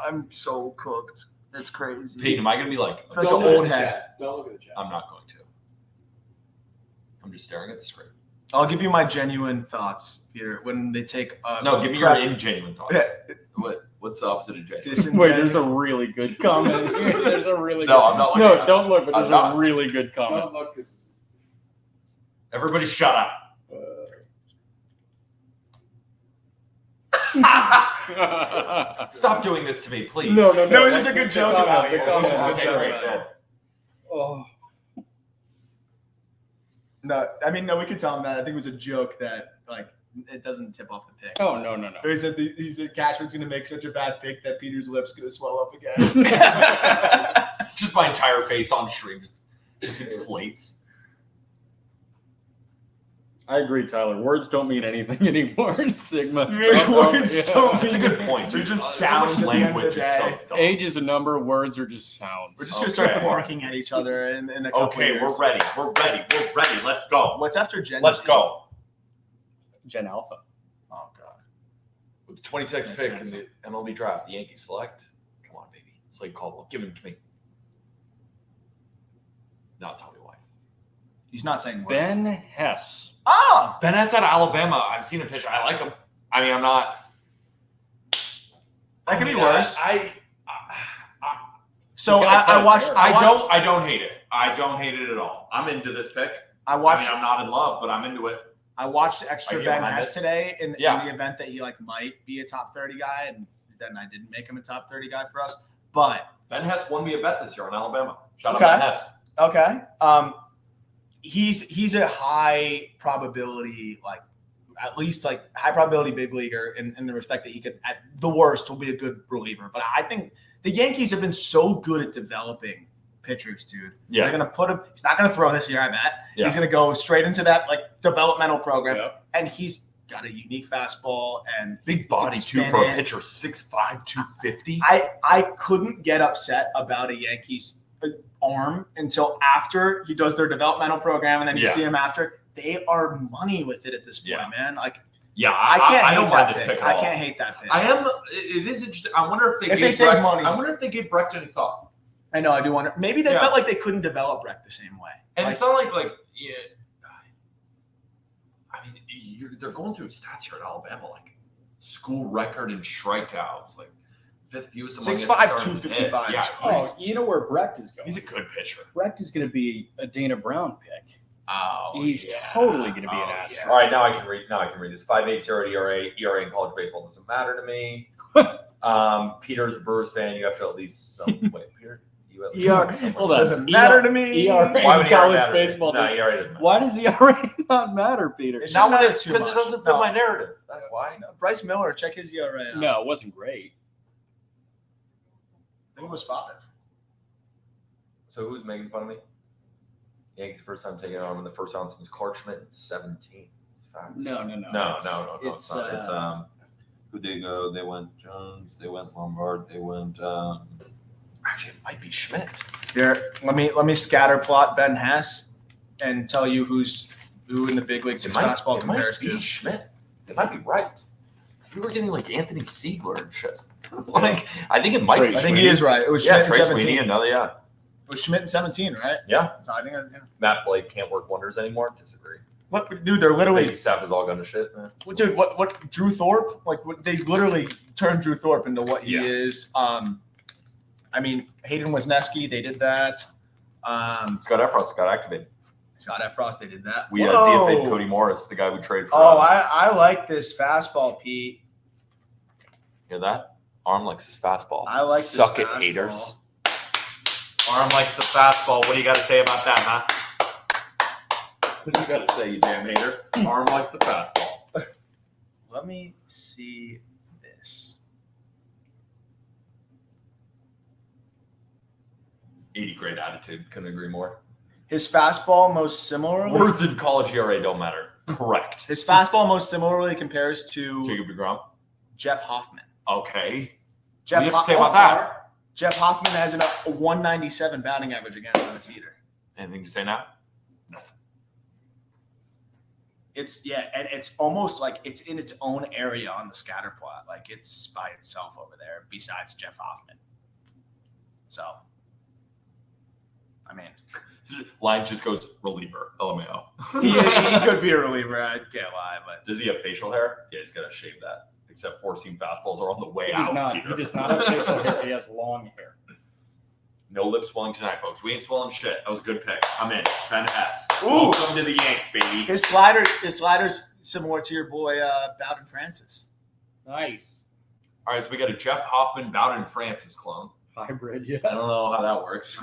I'm so cooked. It's crazy. Peyton, am I gonna be like? Like Don't an look old at the head. chat. Don't look at the chat. I'm not going to. I'm just staring at the screen. I'll give you my genuine thoughts, Peter. When they take No, give me your ingenuine thoughts. Yeah. What's the opposite of Jay? Wait, there's a really good comment here. There's a really No, good. I'm not looking No, at it. don't look, but I'm there's not. a really good comment. Don't look because Everybody shut up. Stop doing this to me, please. No, No, it's just a good joke about you. The It was just a comment. good joke great, about go. you. Oh. No, I mean, no, we could tell him that. I think it was a joke that, like, it doesn't tip off the pick. Oh, no. He said Cashman's going to make such a bad pick that Peter's lips going to swell up again. Just my entire face on stream just inflates. I agree, Tyler. Words don't mean anything anymore. Sigma. Words Yeah. don't That's a mean good point. They're dude. just So much sounds at the end of the language is day. so dumb. Age is a number. Words are just sounds. We're just going to start Okay. barking at each other in a couple Okay, years. we're ready. We're ready. We're ready. Let's go. What's after Gen Let's Z? go. Gen Alpha. Oh, God. With the 26th Makes pick sense. in the MLB Draft, the Yankees select. Come on, baby. Slade Caldwell. Give him to me. Not Tommy White. He's not saying words. Ben Hess. Ah! Ben Hess out of Alabama. I've seen a pitch. I like him. I mean, I'm not. That could be I mean, worse. So You gotta I watched. cut it I don't hate it. I don't hate it at all. I'm into this pick. I I watched. mean, I'm not in love, but I'm into it. I watched I extra get Ben behind Hess it. today in Yeah. the event that he might be a top 30 guy, and then I didn't make him a top 30 guy for us. But Ben Hess won me a bet this year on Alabama. Shout Okay. out Ben Hess. okay, he's a high probability at least like high probability big leaguer in the respect that he could, at the worst, will be a good reliever. But I think the Yankees have been so good at developing pitchers, dude. Yeah. They're going to put him – he's not going to throw this year, I bet. Yeah. He's going to go straight into that, like, developmental program. Yep. And he's got a unique fastball and Big body, too, spin for a it. pitcher, 6'5", 250. I couldn't get upset about a Yankees arm until after he does their developmental program, and then you Yeah. see him after. They are money with it at this point, Yeah. man. Like, Yeah, I can't I hate don't mind that this pick. pick at I all. can't hate that pick. I am. It is interesting. I wonder if they If gave they save Brecht, money. I wonder if they gave Brecht any thought. I know. I do wonder. Maybe they Yeah. felt like they couldn't develop Brecht the same way. And Like, it's not like yeah. I mean, they're going through stats here at Alabama, like school record in strikeouts, like fifth fewest among 6'5", SSR and 255. hits. Yeah, Oh, you know where Brecht is going? he's a good pitcher. Brecht is going to be a Dana Brown pick. Oh, He's totally going to be an asset. All right, now I can read. This 5.80 ERA in college baseball doesn't matter to me. Peter's a Brewers fan. You have to at least wait, Peter. You at least Hold on. doesn't matter to me. ERA Why would in ERA college matter to me? baseball. No, ERA doesn't matter. Why does ERA not matter, Peter? It Not shouldn't when matter too because much. it doesn't fit No. my narrative. That's why. Bryce Miller, check his ERA out. No, it wasn't great. I think it was 5. So who's making fun of me? Yankees first time taking on in the first round since Clark Schmidt in 17. Fact. No. No, It's- it's not. It's who they go? They went Jones. They went Lombard. They went. Actually, it might be Schmidt. Here, let me scatter plot Ben Hess and tell you who in the big leagues his fastball compares be to. Schmidt. It might be right. We were getting like Anthony Siegler and shit. Like I think it might. Trey be I think Sweeney. he is right. It was Yeah, Schmidt in Trey 17. Sweeney. Another It was Schmidt in 17, right? Yeah. So I think, Matt Blake can't work wonders anymore. Disagree. what, dude? They're literally, Baby staff has all gone to shit, man. dude. What? Drew Thorpe? Like, they literally turned Drew Thorpe into what he Yeah. is. I mean, Hayden Wesneski, they did that. Scott Efros got activated. Scott Efros, they did that. We Whoa. DFA'd Cody Morris, the guy we traded for. Oh, I like this fastball, Pete. Hear that? Arm likes his fastball. I like this Suck it, fastball. haters. Arm likes the fastball. What do you got to say about that, huh? What do you got to say, you damn hater? Arm likes the fastball. Let me see this. 80, great attitude. Couldn't agree more. His fastball most similarly. Words in college ERA don't matter. Correct. His fastball most similarly compares to Jacob DeGrom. Jeff Hoffman. Okay. Jeff, What do you have to say about that? Jeff Hoffman has a 197 batting average against on his heater. Anything to say now? And it's almost like it's in its own area on the scatter plot. Like it's by itself over there, besides Jeff Hoffman. So, I mean, Line just goes reliever. LMAO. he could be a reliever. I can't lie, but Does he have facial hair? Yeah, he's got to shave that. Except four-seam fastballs are on the way He out. does not. Peter. He does not have facial hair. He has long hair. No lip swelling tonight, folks. We ain't swelling shit. That was a good pick. I'm in. Ben S. Ooh. Welcome to the Yanks, baby. his slider's similar to your boy Bowden Francis. Nice. All right, so we got a Jeff Hoffman, Bowden Francis clone. Hybrid, yeah. I don't know how that works.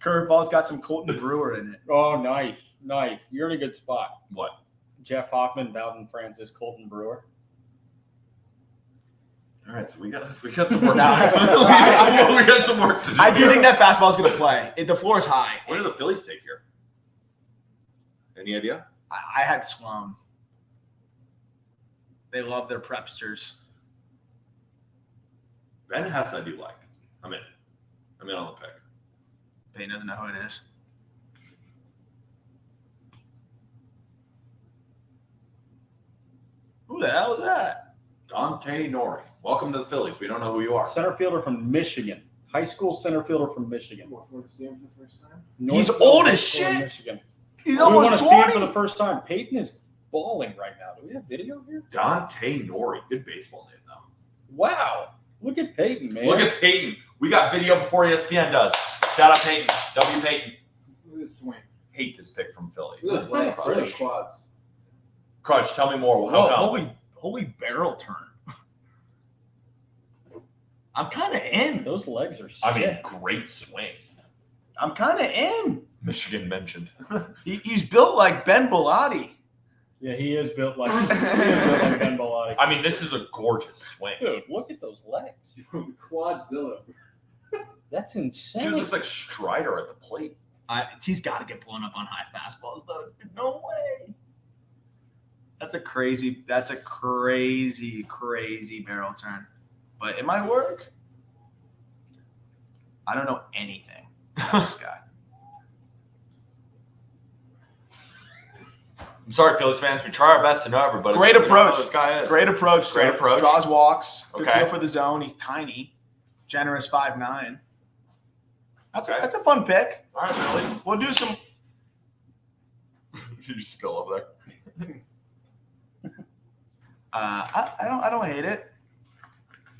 Curveball's got some Colton Brewer in it. Oh, nice. You're in a good spot. What? Jeff Hoffman, Bowden Francis, Colton Brewer. All right, so we got some work. No, to do. We got some work to do. I do think that fastball's going to play. The floor is high. What do the Phillies take here? Any idea? I had Sloan. They love their prepsters. Ben Hess, I do like. I'm in. I'm in on the pick. Payne doesn't know who it is. Who the hell is that? Dante Nori. Welcome to the Phillies. We don't know who you are. Center fielder from Michigan. High school center fielder from Michigan. What, want to see him for the first time? He's North old as High School in shit. Michigan. He's We want almost to see him for 20. the first time. Peyton is balling right now. Do we have video here? Dante Nori. Good baseball name, though. Wow. Look at Peyton, man. Look at Peyton. We got video before ESPN does. Shout out Peyton. W. Peyton. Look at this swing. Hate this pick from Philly. Look at his legs. Look at his quads. Crutch, tell me more. Whoa, How come? holy barrel turn. I'm kind of in. Those legs are sick. I mean, great swing. I'm kind of in. Michigan mentioned. He's built like Ben Bilotti. Yeah, he is built like Ben Bilotti. I mean, this is a gorgeous swing. Dude, look at those legs. Quadzilla. That's Dude, insane. looks like Strider at the plate. He's got to get blown up on high fastballs, though. No way. That's a crazy barrel turn. But it might work. I don't know anything about this guy. I'm sorry, Phillies fans. We try our best to know everybody. Great We don't know approach. who this guy is. Great approach. Great approach. Draws walks. Good Okay. feel for the zone. He's tiny. Generous 5'9". Okay. That's a fun pick. All right, Phillies. We'll do some. Did you spill over there? I don't hate it.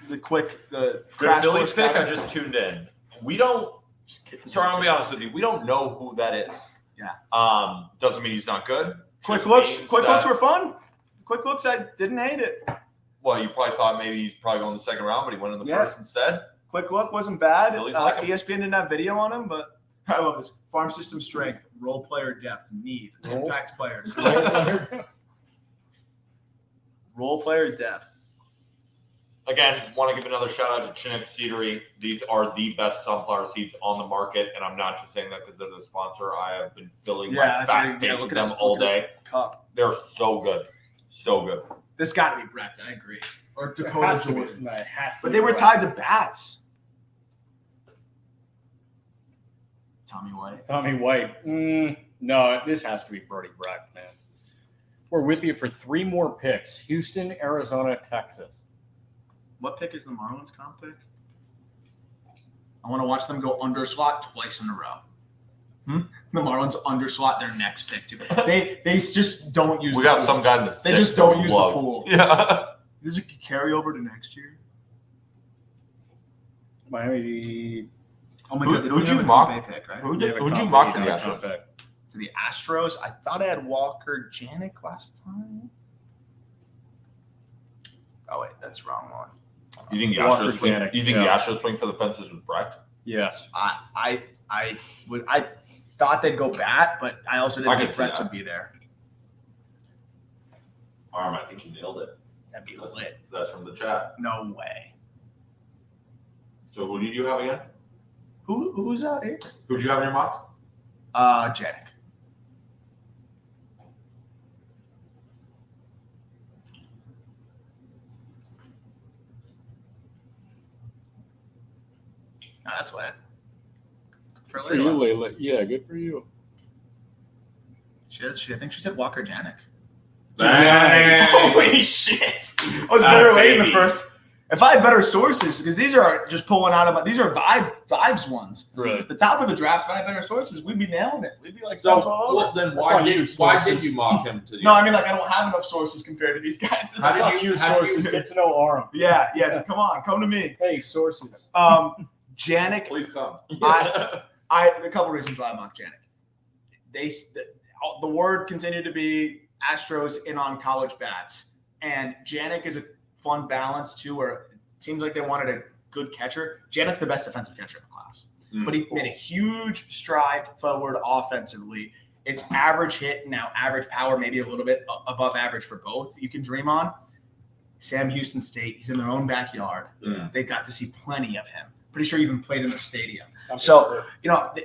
The Good crash Phillies course pick. guy. I just tuned in. We don't. Sorry, I'm gonna be honest with you. We don't know who that is. Yeah. Doesn't mean he's not good. Quick Just looks. means Quick that- looks were fun. Quick looks. I didn't hate it. Well, you probably thought maybe he's probably going the second round, but he went in the Yeah. first instead. Quick look wasn't bad. Phillies like him. ESPN didn't have video on him, but I love this. Farm system strength, role player depth, need, impact players. Role player depth. Again, want to give another shout out to Chinook Seedery. These are the best sunflower seeds on the market, and I'm not just saying that because they're the sponsor. I have been filling my fat face with them all day. Cup. They're so good, so good. This got to be Brecht. I agree. Or Dakota Jordan. It has to But be they were Brecht. tied to bats. Tommy White. Tommy White. No, this has to be Brody Brecht, man. We're with you for 3 more picks. Houston, Arizona, Texas. What pick is the Marlins comp pick? I want to watch them go underslot twice in a row. The Marlins underslot their next pick too. They just don't use. We the got pool. some guy in the They just don't use the pool. Yeah. Does it carry over to next year? Miami. Oh my Who- god! They who'd don't you have a mock? Compe pick, right? Who'd They have a you comp mock to pick, the they have a comp Astros? pick. To the Astros, I thought I had Walker Janik last time. Oh wait, that's the wrong one. You think the Walker Astros swing? Janik, You think yeah. the Astros swing for the fences with Brecht? Yes. I thought they'd go bat, but I also I didn't can think see Brett that. would be there. Aram, I think you nailed it. That'd be lit. That's from the chat. No way. So who did you have again? Who's out here? Who did you have in your mock? Janik. No, that's lit. For For you, Layla. Layla. Yeah, good for you. I think she said Walker Janik. Bang. Holy shit! I was Ah, better late in the baby. first. If I had better sources, because these are just pulling out of these are vibes ones. Right. The top of the draft, if I had better sources, we'd be nailing it. We'd be like So 12 over. well, then That's why on you, did sources. you mock him to the? No, I mean like I don't have enough sources compared to these guys. How did How you- you how did you- sources get to know Aram? Yeah. So come on, come to me. Hey, sources. Janik. Please come. A couple reasons why I mock Janik. The word continued to be Astros in on college bats, and Janik is a fun balance too, where it seems like they wanted a good catcher. Janik's the best defensive catcher in the class, but he made a huge stride forward offensively. It's average hit now, average power, maybe a little bit above average for both. You can dream on. Sam Houston State, he's in their own backyard. They got to see plenty of him. Pretty sure he even played in the stadium. So,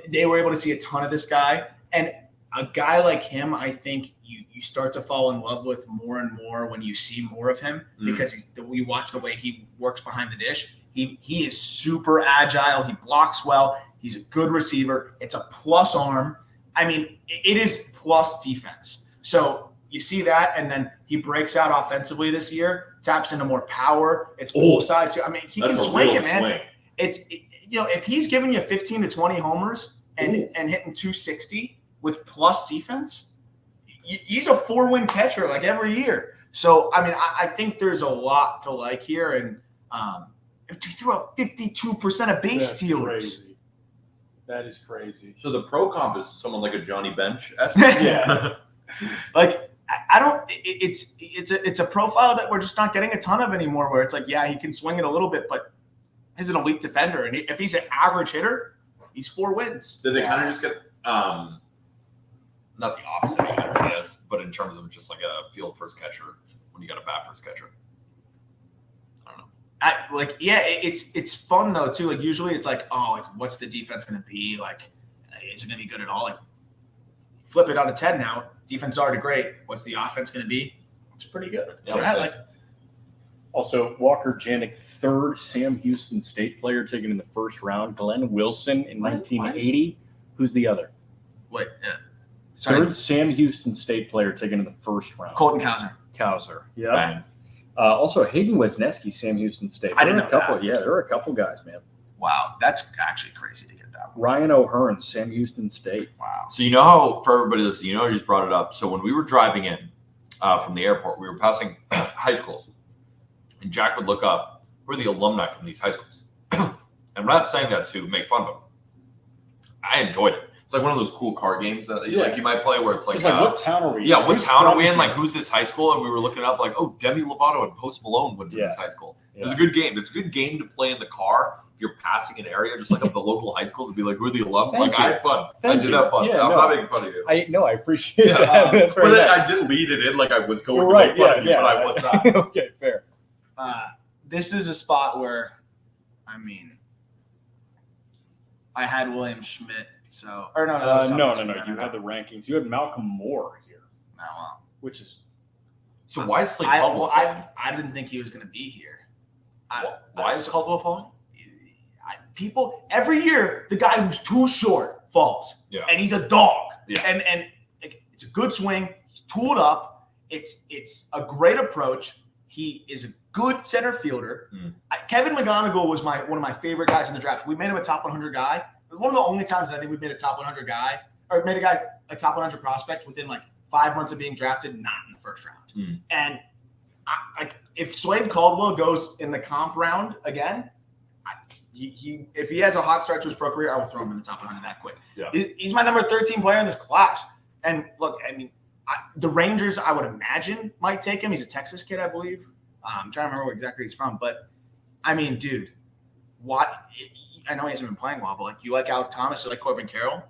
they were able to see a ton of this guy. And a guy like him, I think you start to fall in love with more and more when you see more of him because you watch the way he works behind the dish. He is super agile. He blocks well. He's a good receiver. It's a plus arm. I mean, it is plus defense. So you see that, and then he breaks out offensively this year, taps into more power. It's pull side too. I mean, he can swing it, man. If he's giving you 15 to 20 homers and hitting 260 with plus defense, he's a 4-win catcher like every year. So, I mean, I think there's a lot to like here. And he threw out 52% of base stealers. Crazy. That is crazy. So the pro comp is someone like a Johnny Bench. Yeah. Like, I don't. It's a profile that we're just not getting a ton of anymore. Where it's like, yeah, he can swing it a little bit, but he's an elite defender, and if he's an average hitter, he's 4 wins. Did they kind of just get Not the opposite either, I guess, but in terms of just like a field first catcher when you got a bat first catcher. I don't know. It's fun though too. Like usually it's like, oh, like what's the defense going to be? Like, is it going to be good at all? Like, flip it on its head now. Defense is already great. What's the offense going to be? It's pretty good. Yeah, Also, Walker Janik, third Sam Houston State player taken in the first round. Glenn Wilson in 1980. Who's the other? Wait, yeah. Sorry. Third Sam Houston State player taken in the first round. Colton Cowser. Cowser. Yeah. Also, Hayden Wesneski, Sam Houston State. I didn't know that. Yeah, there were a couple guys, man. Wow, that's actually crazy to get that one. Ryan O'Hearn, Sam Houston State. Wow. So you know how, for everybody listening, I just brought it up. So when we were driving in from the airport, we were passing high schools. And Jack would look up, who are the alumni from these high schools? And I'm not saying that to make fun of them. I enjoyed it. It's like one of those cool card games that like you might play where it's like, what town are we in? Yeah, what town are we in? Like, who's this high school? And we were looking up like, oh, Demi Lovato and Post Malone went to this high school. It was a good game. It's a good game to play in the car. If you're passing an area, just like up the local high schools and be like, who are the alumni? Like, I had fun. I did have fun. Yeah, I'm not making fun of you. I appreciate that. That's but I did lead it in like I was going to make fun of you, but I was not. Okay, fair. This is a spot where, I mean, I had William Schmidt. So, or no. You had the rankings. You had Malcolm Moore here, which is. So why is Slade Caldwell falling? I didn't think he was going to be here. Why is Caldwell falling? People every year, the guy who's too short falls. Yeah. And he's a dog. Yeah. And it's a good swing. He's tooled up. It's a great approach. He is a good center fielder. Kevin McGonigal was one of my favorite guys in the draft. We made him a top 100 guy. One of the only times that I think we made a top 100 guy or made a guy a top 100 prospect within like 5 months of being drafted, not in the first round. And if Slade Caldwell goes in the comp round again, if he has a hot start to his pro career, I will throw him in the top 100 that quick. Yeah. He's my number 13 player in this class. And look, I mean, the Rangers, I would imagine, might take him. He's a Texas kid, I believe. I'm trying to remember where exactly he's from. But, I mean, dude, I know he hasn't been playing well, but like you like Alec Thomas, you like Corbin Carroll,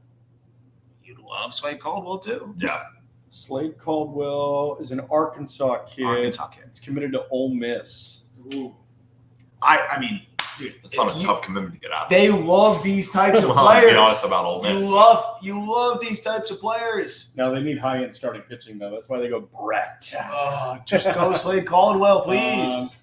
you'd love Slade Caldwell too. Yeah. Slade Caldwell is an Arkansas kid. He's committed to Ole Miss. Ooh. I mean, dude, it's not a tough commitment to get out. They love these types of players. Be honest about Ole Miss. You love these types of players. Now they need high-end starting pitching though. That's why they go Brett. Oh, just go Slade Caldwell, please.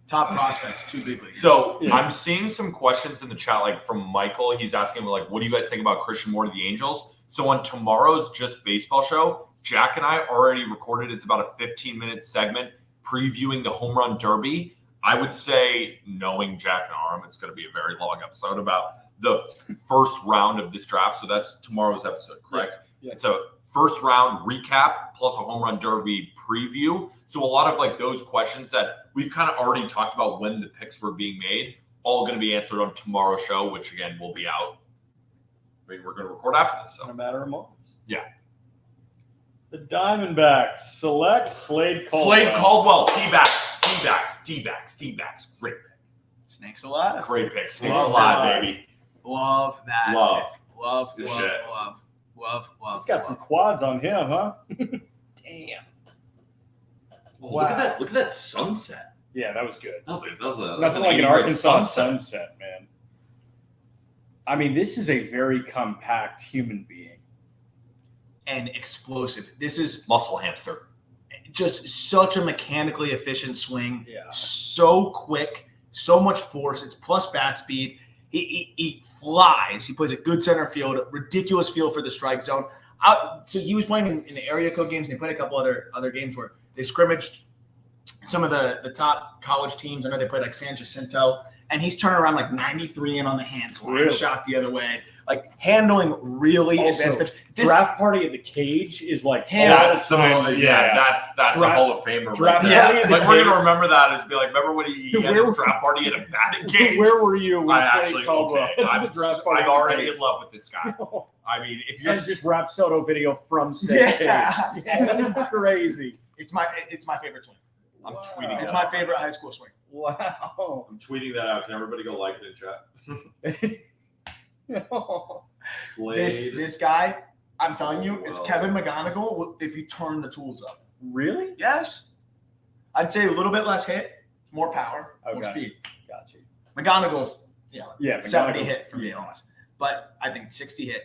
Top prospects, 2 big leaguers. So I'm seeing some questions in the chat, like from Michael. He's asking me, like, what do you guys think about Christian Moore to the Angels? So on tomorrow's Just Baseball show, Jack and I already recorded. It's about a 15-minute segment previewing the Home Run Derby. I would say, knowing Jack and Aram, it's going to be a very long episode about the first round of this draft. So that's tomorrow's episode, correct? Yeah. It's a first round recap plus a Home Run Derby preview. So a lot of like those questions that we've kind of already talked about when the picks were being made, all going to be answered on tomorrow's show, which again will be out. I mean, we're going to record after this. So in a matter of moments. Yeah. The Diamondbacks select Slade Caldwell. Slade Caldwell, D-backs. Great pick. Snakes alive. Great pick. Snakes alive, baby. Love that. Love. Love. He's got some quads on him, huh? Damn. Wow. Look at that sunset. Yeah, that was good. That's Nothing like an Arkansas sunset, man. I mean, this is a very compact human being. And explosive. This is muscle hamster. Just such a mechanically efficient swing. Yeah. So quick, so much force. It's plus bat speed. He flies. He plays a good center field, ridiculous feel for the strike zone. So he was playing in the area code games, and he played a couple other games where they scrimmaged some of the top college teams. I know they played like San Jacinto, and he's turning around like 93 in on the hands, shot the other way, like handling really advanced pitch. This draft party at the cage is like that's a Hall of Famer. Like we're gonna remember that as be like, remember when he had his draft party at a batting cage? Where were you when I'm already in love with this guy. I mean, if you're just Rapsodo video from Cage. Crazy. It's my favorite swing. I'm tweeting. It's my favorite high school swing. Wow. I'm tweeting that out. Can everybody go like it in chat? This guy, I'm telling you, it's Whoa. Kevin McGonigal if you turn the tools up. Really? Yes. I'd say a little bit less hit, more power, more Okay. speed. Got you. McGonigal's, Yeah, 70 McGonigal's- hit from being yeah. honest. But I think 60 hit.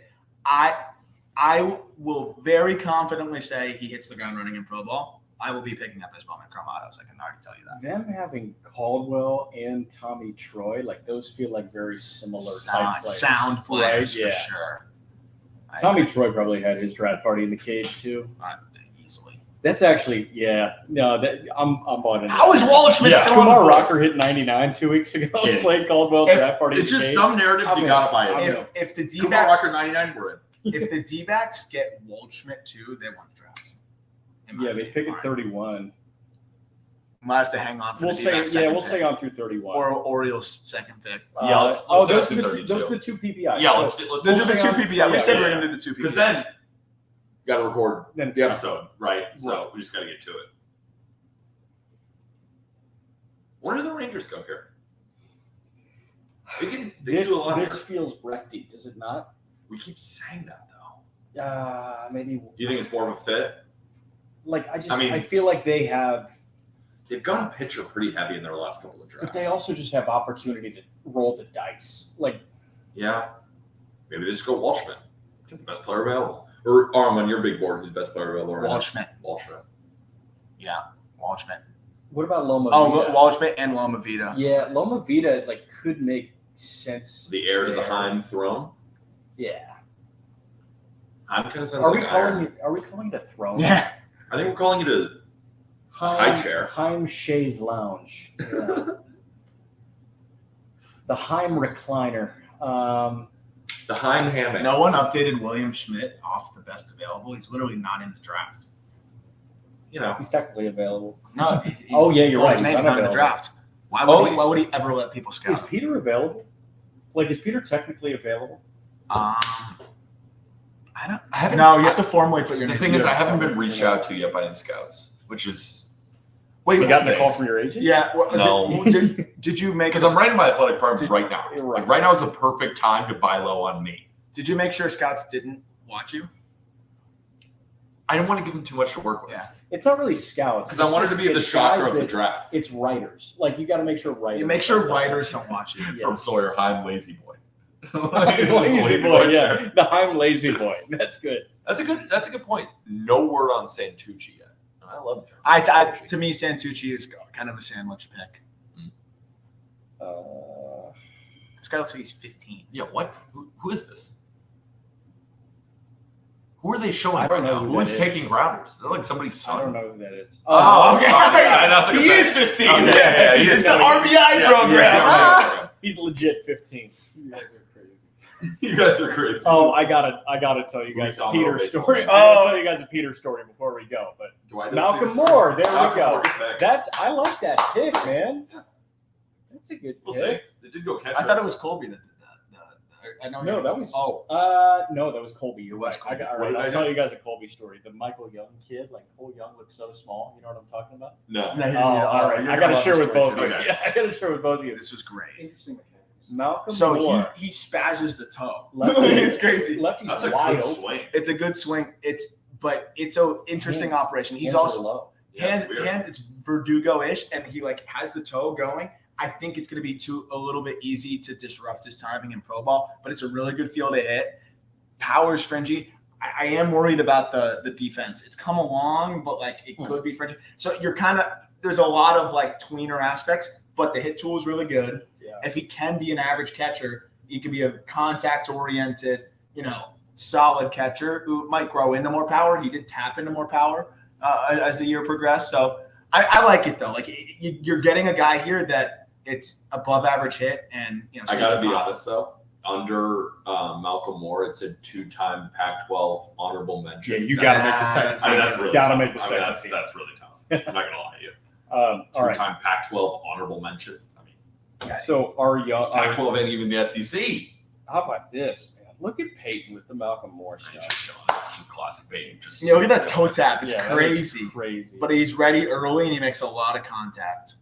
I will very confidently say he hits the ground running in pro ball. I will be picking up his Bowman Chromatos. I can already tell you that. Them having Caldwell and Tommy Troy, like those feel like very similar type players. Sound players right? for Yeah. sure. Tommy Troy probably had his draft party in the cage too. Easily. That's actually, no, I'm bought into How is Waldschmidt Yeah, still on the Kumar board? Rocker hit 99 2 weeks ago. Yeah. Slade Caldwell If- draft party. It's in the just cage. some narratives I'm you in. gotta buy I'm it. in. If the Kumar D-back, Rocker 99, we're in. if the D-backs get Waldschmidt too, they won the draft. In my Yeah, they opinion. pick at 31. Might have to hang on for We'll the stay. D-backs. Yeah, we'll stay on through 31. Or Orioles' second pick. Yeah, let's oh, say those up are to the 32. those are the two PPIs. Yeah, So let's Those we'll are the stay two on- PPI. We yeah, said yeah. we're going to do the two Because PPIs. then you got to record Then it's the fine. episode, right? So we just got to get to it. Where do the Rangers go here? They can do a lot This here. feels Brechty, does it not? We keep saying that though. Maybe. You think it's more of a fit? Like I mean- feel like they have, They've gone pitcher pretty heavy in their last couple of drafts. but they also just have opportunity to roll the dice. Like Yeah. Maybe they just go Waldschmidt. Get the best player available. Or Aram on your big board, who's best player available right now? Waldschmidt. Waldschmidt. Yeah, Waldschmidt. what about Loma? Oh, Vida? Waldschmidt and Loma Vida. Yeah, Loma Vida like could make sense. The heir to the there. Heim throne. Yeah. Heim kind of sounds Are like we an calling iron. it? Are we calling it a throne? Yeah. I think we're calling it a high chair. Heim Shays Lounge. Yeah. The Heim recliner. the Heim hammock. No one updated William Schmidt off the best available. He's literally not in the draft. You know. He's technically available. No. Oh, yeah, you're well, right. His He's name's not in the unavailable. draft. Why would he ever let people Is scout? Peter available? Like, is Peter technically available? I don't. I haven't. No, you have to formally put your The name. thing is, I Yeah. haven't been reached out to yet by any scouts, which is Wait, you got the call stinks. from your agent? Yeah. Well, No. Did you make? because I'm writing my athletic department right now. You're Like right. right now is the perfect time to buy low on me. Did you make sure scouts didn't watch you? I don't want to give them too much to work with. Yeah. It's not really scouts. Because I wanted to be the It's shocker guys of the that- draft. It's writers. Like, you got to make sure writers. You make sure writers don't watch you. Yeah. From Sawyer Heim, lazy boy. Lazy boy, yeah. The Heim lazy boy. That's good. That's a good point. No word on Santucci yet. I love Jeremy. To me, Santucci is kind of a sandwich pick. This guy looks like he's 15. Yeah, what? Who is this? Who are they showing I right don't know now? who Who that is is. taking grounders? They're like somebody's I don't son. know who that is. Oh, okay. yeah, that's like a He fact. is 15. Okay, yeah, he is. It's the Yeah, RBI program. yeah, Ah! yeah. He's legit 15. You guys are crazy. You guys are crazy. Oh, I gotta tell you We guys saw a Peter Mo baseball. story. I Oh. gotta tell you guys a Peter story before we go. But Do I know Malcolm this? Moore, there we Malcolm go. Moore, good pick. I like that pick, man. That's a good We'll see. pick. They did go catch I thought it was Colby that did that. I know. No, that was Oh, no, that was Colby. You're It was right. Colby. All What right, did I I'll tell do? you guys a Colby story. The Michael Young kid, like Cole Young looks so small. You know what I'm talking about? No. no, All right. you're I gonna gotta love share this with story both of too. you. Okay. Yeah, I gotta share with both of you. This was great. Interesting mechanics. Malcolm So Moore, he spazzes the toe. Lefty. It's crazy. lefty's That's a wide good open. swing. It's a good swing. But it's an interesting Hands. operation. He's Hands are also low. Yeah, it's weird. it's Verdugo-ish, and he like has the toe going. I think it's going to be a little bit easy to disrupt his timing in pro ball, but it's a really good field to hit. Power's fringy. I am worried about the defense. It's come along, but like it could be fringy. So you're there's a lot of like tweener aspects, but the hit tool is really good. Yeah. If he can be an average catcher, he could be a contact-oriented, solid catcher who might grow into more power. He did tap into more power as the year progressed. So I like it though. Like you're getting a guy here that it's above average hit, and I gotta be honest though. Under Malcolm Moore, it said 2-time Pac-12 honorable mention. Yeah, you gotta make the That's- second. I mean, that's really gotta tough. make the I mean, second. that's team. really tough. I'm not gonna lie to you. All right. 2-time Pac-12 honorable mention. I mean, So our young. Pac-12 ain't even the SEC. How about this, man? Look at Peyton with the Malcolm Moore It's stuff. just showing. It's just classic Peyton. Just Look at that toe tap. It's Yeah, that is crazy. Crazy. But he's ready early and he makes a lot of contact.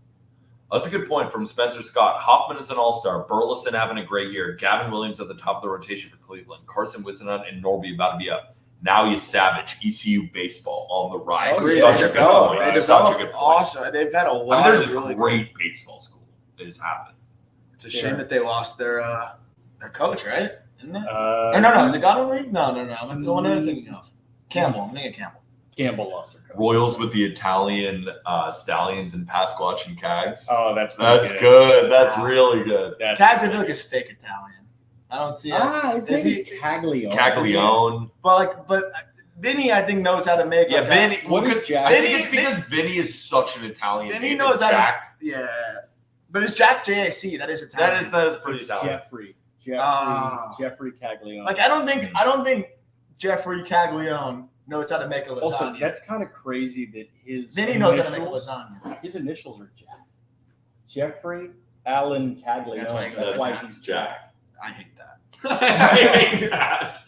That's a good point from Spencer Scott. Hoffman is an all-star. Burleson having a great year. Gavin Williams at the top of the rotation for Cleveland. Carson Whisenhunt and Norby about to be up. Now you savage. ECU baseball on the rise. I agree. Such They a good develop. point. They Such develop a good point. awesome. They've had a lot I mean, there's of really a great baseball school that has happened. It's a shame that they lost their coach, right? Isn't it? Uh, Or no, they got him league? No. I'm the one I'm thinking of. Campbell. I'm thinking Campbell. Campbell lost their coach. Royals with the Italian Stallions and Pasquatch and Cags. Oh, that's Good. That's Wow. really good. That's Cags, I feel like is fake Italian. I don't see it. his Is name he- is Caglione. Caglione. But Vinny, I think, knows how to make. Yeah, like, Vinny. What is Because Jack? I think it's because Vinny is such an Italian Vinny name. knows It's how to- Jack. Yeah, but it's Jack JAC. That is Italian. That is pretty It's Italian. Jeffrey Caglione. Like I don't think Jeffrey Caglione knows how to make a lasagna. Also, that's kind of crazy that his Vinny knows how to make a initials- lasagna. His initials are Jack. Jeffrey Allen Caglione. That's why he goes That's why Jack. he's Jack. I hate that. I hate that.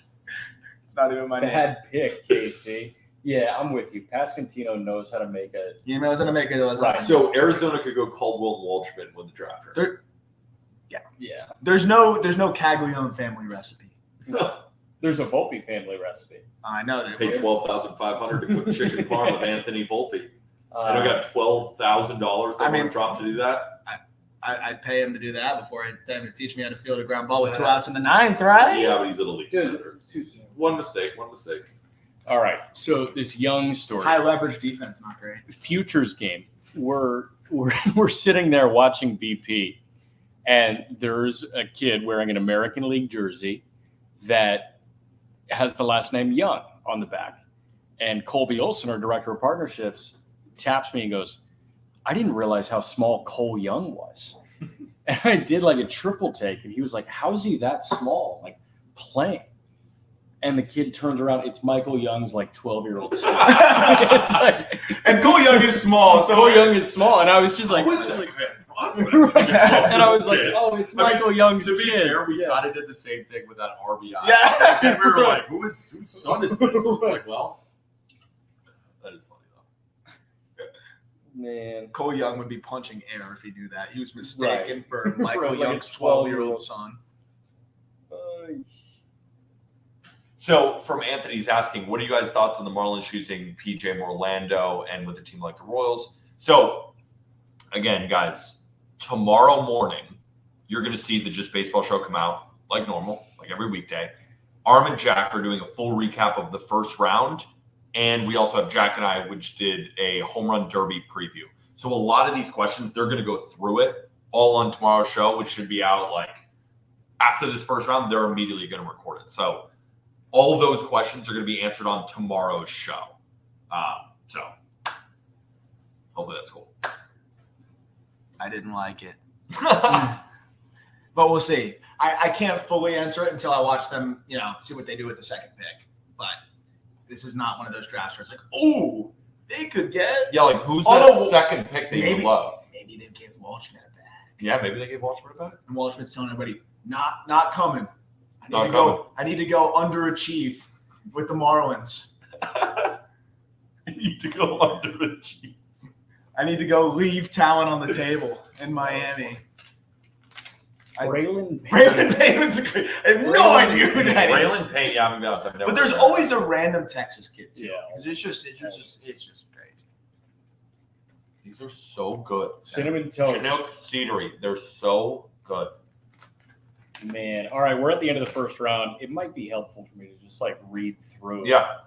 It's not even my name. Bad pick, Casey. Yeah, I'm with you. Pasquantino knows how to make a. He knows how to make a lasagna. Right. So Arizona could go Caldwell and Waldschmidt when the draft. Right? Yeah. There's no Caglione family recipe. There's a Volpe family recipe. I know that. Pay $12,500 to cook chicken parm with Anthony Volpe. I don't Uh, got $12,000 that I mean- want to drop to do that. I'd pay him to do that before I'd have him to teach me how to field a ground ball with 2 outs in the 9th, right? Yeah, but he's a little league. Dude, Senator. too soon. One mistake. All right. So this young story. High leverage defense, not great. Futures game. We're sitting there watching BP, and there's a kid wearing an American League jersey that has the last name Young on the back. And Colby Olson, our director of partnerships, taps me and goes, "I didn't realize how small Cole Young was." And I did like a triple take, and he was like, "How's he that small? Like playing?" And the kid turns around. It's Michael Young's like 12-year-old son. It's like, And Cole Young is small, so Cole Young is small, and I was just like, Who is that? and I was like, oh, it's Michael Young's To be kid. fair, we Yeah. kind of did the same thing with that RBI. Yeah. And we were like, whose son is this? I was like, well, that is funny though. Man, Cole Young would be punching air if he knew that. He was mistaken for For Michael like a Young's 12-year-old 12-year-old son. So from Anthony's asking, what are you guys' thoughts on the Marlins choosing PJ Morlando and with a team like the Royals? So again, guys, tomorrow morning, you're going to see the Just Baseball show come out like normal, like every weekday. Aram and Jack are doing a full recap of the first round. And we also have Jack and I, which did a home run derby preview. So a lot of these questions, they're going to go through it all on tomorrow's show, which should be out like after this first round, they're immediately going to record it. So all of those questions are going to be answered on tomorrow's show. So hopefully that's cool. I didn't like it. But we'll see. I can't fully answer it until I watch them, see what they do with the second pick. But this is not one of those drafts where it's like, oh, they could get. Yeah, like who's Although, that second pick that you maybe- love? Maybe they give Waldschmidt a bag. Yeah, maybe they gave Waldschmidt a back. And Waldschmidt's telling everybody, not coming. Not I need to go underachieve with the Marlins. I need to go under the G. I need to go leave talent on the table in Miami. Braylon Braylon Payne was a great. I have no idea who that is. Braylon Payne, yeah, I'm gonna be honest, I've never But there's heard of always a random Texas kid too. Yeah. 'Cause it's just crazy. that. These are so good. Cinnamon Toast. Chinook Cedary, they're so good. Man, all right, we're at the end of the first round. It might be helpful for me to just like read through. Yeah,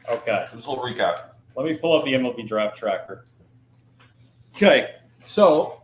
Okay. this little recap. Let me pull up the MLB Draft Tracker. Okay, so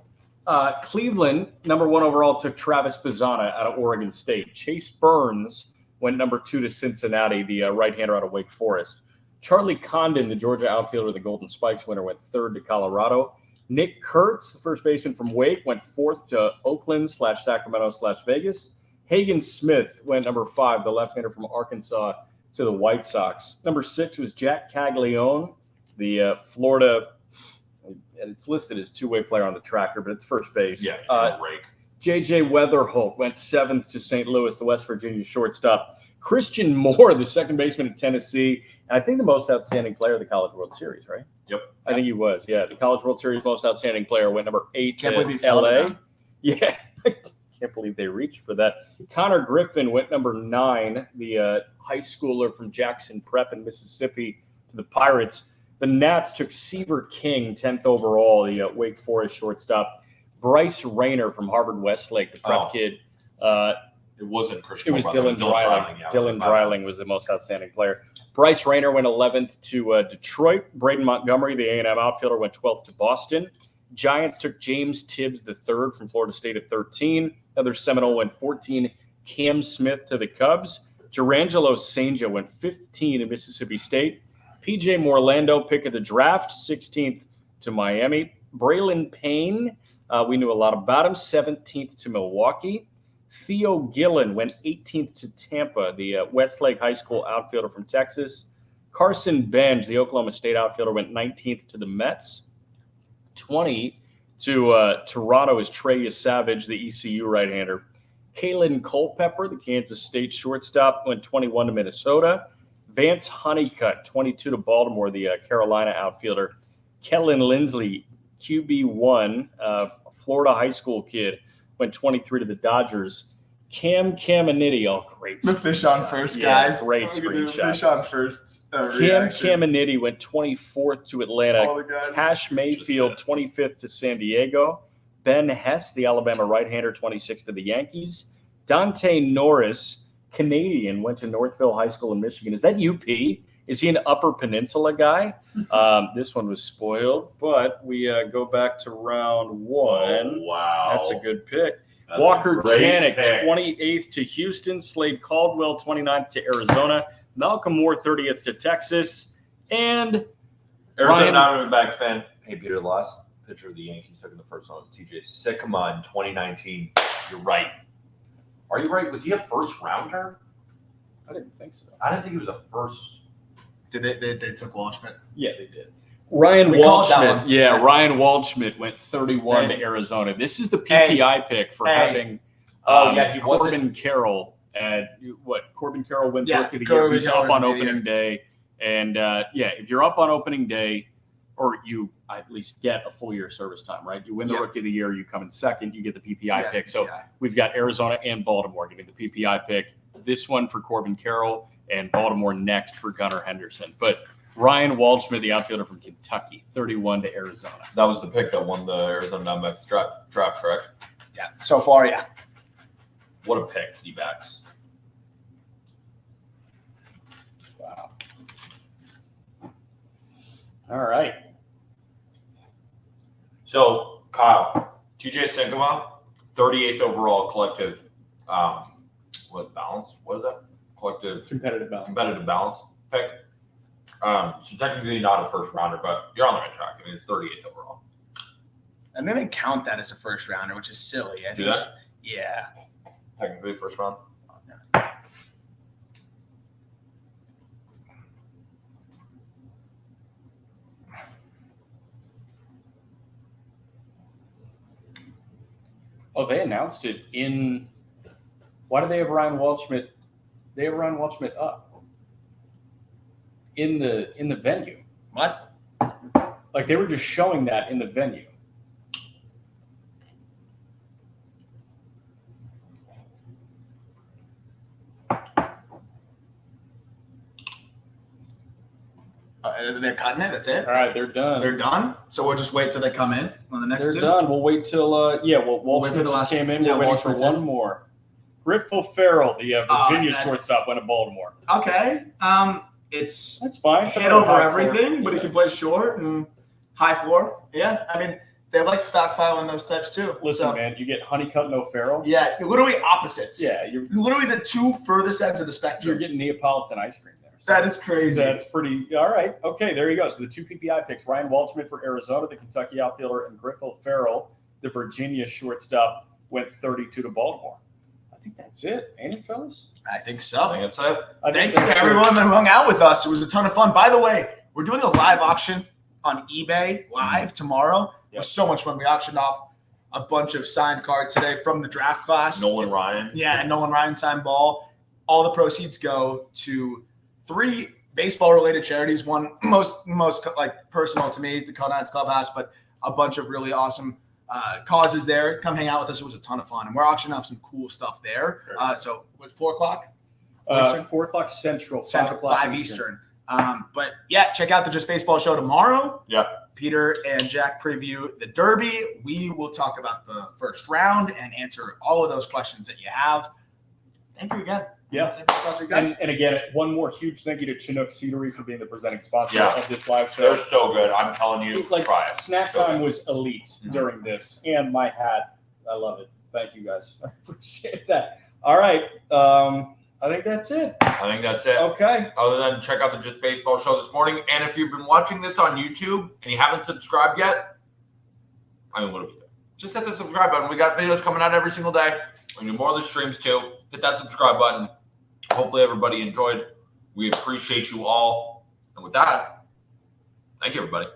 Cleveland, number 1 overall, took Travis Bazzana out of Oregon State. Chase Burns went number 2 to Cincinnati, the right-hander out of Wake Forest. Charlie Condon, the Georgia outfielder, the Golden Spikes winner, went 3rd to Colorado. Nick Kurtz, the first baseman from Wake, went 4th to Oakland/Sacramento/Vegas. Hagen Smith went number 5, the left-hander from Arkansas, to the White Sox. Number 6 was Jack Caglione, the Florida. It's listed as two-way player on the tracker, but it's first base. Yeah, it's a rake. J.J. Weatherholt went 7th to St. Louis, the West Virginia shortstop. Christian Moore, the second baseman at Tennessee, And I think the most outstanding player of the College World Series, right? Yep. I think he was. Yeah, the College World Series most outstanding player went number 8 Can't to believe he fell to LA. them. Yeah, can't believe they reached for that. Connor Griffin went number 9, the high schooler from Jackson Prep in Mississippi, to the Pirates. The Nats took Seaver King, 10th overall, the Wake Forest shortstop. Bryce Rayner from Harvard Westlake, the prep kid. It wasn't Christian. It was Brother. Dylan Dreiling. Yeah, Dylan Dreiling was the most outstanding player. Bryce Rayner went 11th to Detroit. Braden Montgomery, the A&M outfielder, went 12th to Boston. Giants took James Tibbs III from Florida State at 13. Another Seminole went 14. Cam Smith to the Cubs. Gerangelo Senja went 15 to Mississippi State. PJ Morlando, pick of the draft, 16th to Miami. Braylon Payne, we knew a lot about him, 17th to Milwaukee. Theo Gillen went 18th to Tampa, the Westlake High School outfielder from Texas. Carson Benj, the Oklahoma State outfielder, went 19th to the Mets. 20 to Toronto is Trey Savage, the ECU right-hander. Kalen Culpepper, the Kansas State shortstop, went 21 to Minnesota. Vance Honeycutt, 22 to Baltimore, the Carolina outfielder. Kellen Lindsley, QB1, Florida high school kid, went 23 to the Dodgers. Cam Caminiti, great. The fish on first, Yeah, guys. great Look at the screenshot. Fish on first. Cam Reaction. Caminiti went 24th to Atlanta. Oh, the guy. Cash Mayfield, 25th to San Diego. Ben Hess, the Alabama right-hander, 26th to the Yankees. Dante Norris, Canadian, went to Northville High School in Michigan. Is that UP? Is he an Upper Peninsula guy? This one was spoiled, but we go back to round 1. Oh, wow. That's a good pick. That's Walker a great Janik, pick. 28th to Houston. Slade Caldwell, 29th to Arizona. Malcolm Moore, 30th to Texas. And Arizona Ryan- Diamondbacks fan. Hey, Peter, the last pitcher of the Yankees took in the first round was TJ Sycamore in 2019. You're right. Are you right? Was he a first rounder? I didn't think so. I didn't think he was a first. Did they took Waldschmidt? Yeah, they did. Ryan We called that Waldschmidt. one. Yeah, Yeah. Ryan Waldschmidt went 31 Hey. to Arizona. This is the PPI pick for Hey. having He wasn't. Corbin Carroll. Corbin Carroll wins Yeah, Rookie of the Year. Corbin He's Carroll up on Rookie of the opening day. And, if you're up on opening day, or you at least get a full year service time, right? You win the Yeah. Rookie of the Year, you come in second, you get the PPI Yeah, pick. So yeah. we've got Arizona and Baltimore getting the PPI pick. This one for Corbin Carroll and Baltimore next for Gunnar Henderson. But Ryan Waldschmidt, the outfielder from Kentucky, 31 to Arizona. That was the pick that won the Arizona Diamondbacks draft, correct? Yeah. So far, yeah. What a pick, D-backs. Wow. All right. So, Kyle, TJ Sycamore, 38th overall collective, balance? What is that? Collective Competitive balance. competitive balance pick. So technically not a first rounder, but you're on the right track. I mean, it's 38th overall. And then they count that as a first rounder, which is silly. I Do think that? Yeah. Technically first round. Oh, they announced it in. Why do they have Ryan Waldschmidt? They have Ryan Waldschmidt up in the venue. What? Like they were just showing that in the venue. They're cutting it. That's it. All right, they're done. They're done. So we'll just wait till they come in on the next They're two. done. We'll wait till wait Waldschmidt for the just last- came in. yeah, We're waiting for Waldschmidt's one in. more. Griffel Farrell, the Virginia that's- shortstop, went to Baltimore. Okay. It's That's fine. hit over High everything, floor. but he can play short and high floor. Yeah. I mean, they like stockpiling those types too. Listen, So, man, you get Honeycutt, no Farrell. yeah, literally opposites. Yeah, you're Literally the two furthest ends of the you're spectrum. getting Neapolitan ice cream there. So That is crazy. that's pretty all right. Okay, there you go. So the two PPI picks: Ryan Waldschmidt for Arizona, the Kentucky outfielder, and Griffel Farrell, the Virginia shortstop, went 32 to Baltimore. I think that's it, ain't it, fellas? I think I so. think that's it. I think Thank you to that's it. everyone that hung out with us. It was a ton of fun. By the way, we're doing a live auction on eBay live tomorrow. It was so much fun. We auctioned off a bunch of signed cards today from the draft class. Nolan Ryan. Yeah, and Nolan Ryan signed ball. All the proceeds go to 3 baseball-related charities. One most like personal to me, the Conants Clubhouse, but a bunch of really awesome causes there. Come hang out with us. It was a ton of fun, and we're auctioning off some cool stuff there. So it was 4 o'clock. 4 o'clock Central. 5 Eastern. But yeah, check out the Just Baseball show tomorrow. Yeah. Peter and Jack preview the Derby. We will talk about the first round and answer all of those questions that you have. Thank you again. Yeah. Guys. And again, one more huge thank you to Chinook Seedery for being the presenting sponsor Yeah. of this live show. They're so good. I'm telling you, Like, try it. snack So time good. was elite during this, and my hat. I love it. Thank you guys. I appreciate that. All right. I think that's it. I think that's it. Okay. Other than check out the Just Baseball show this morning. And if you've been watching this on YouTube and you haven't subscribed yet, I mean, what do we do? Just hit the subscribe button. We got videos coming out every single day. We do more of the streams too. Hit that subscribe button. Hopefully everybody enjoyed. We appreciate you all. And with that, thank you, everybody.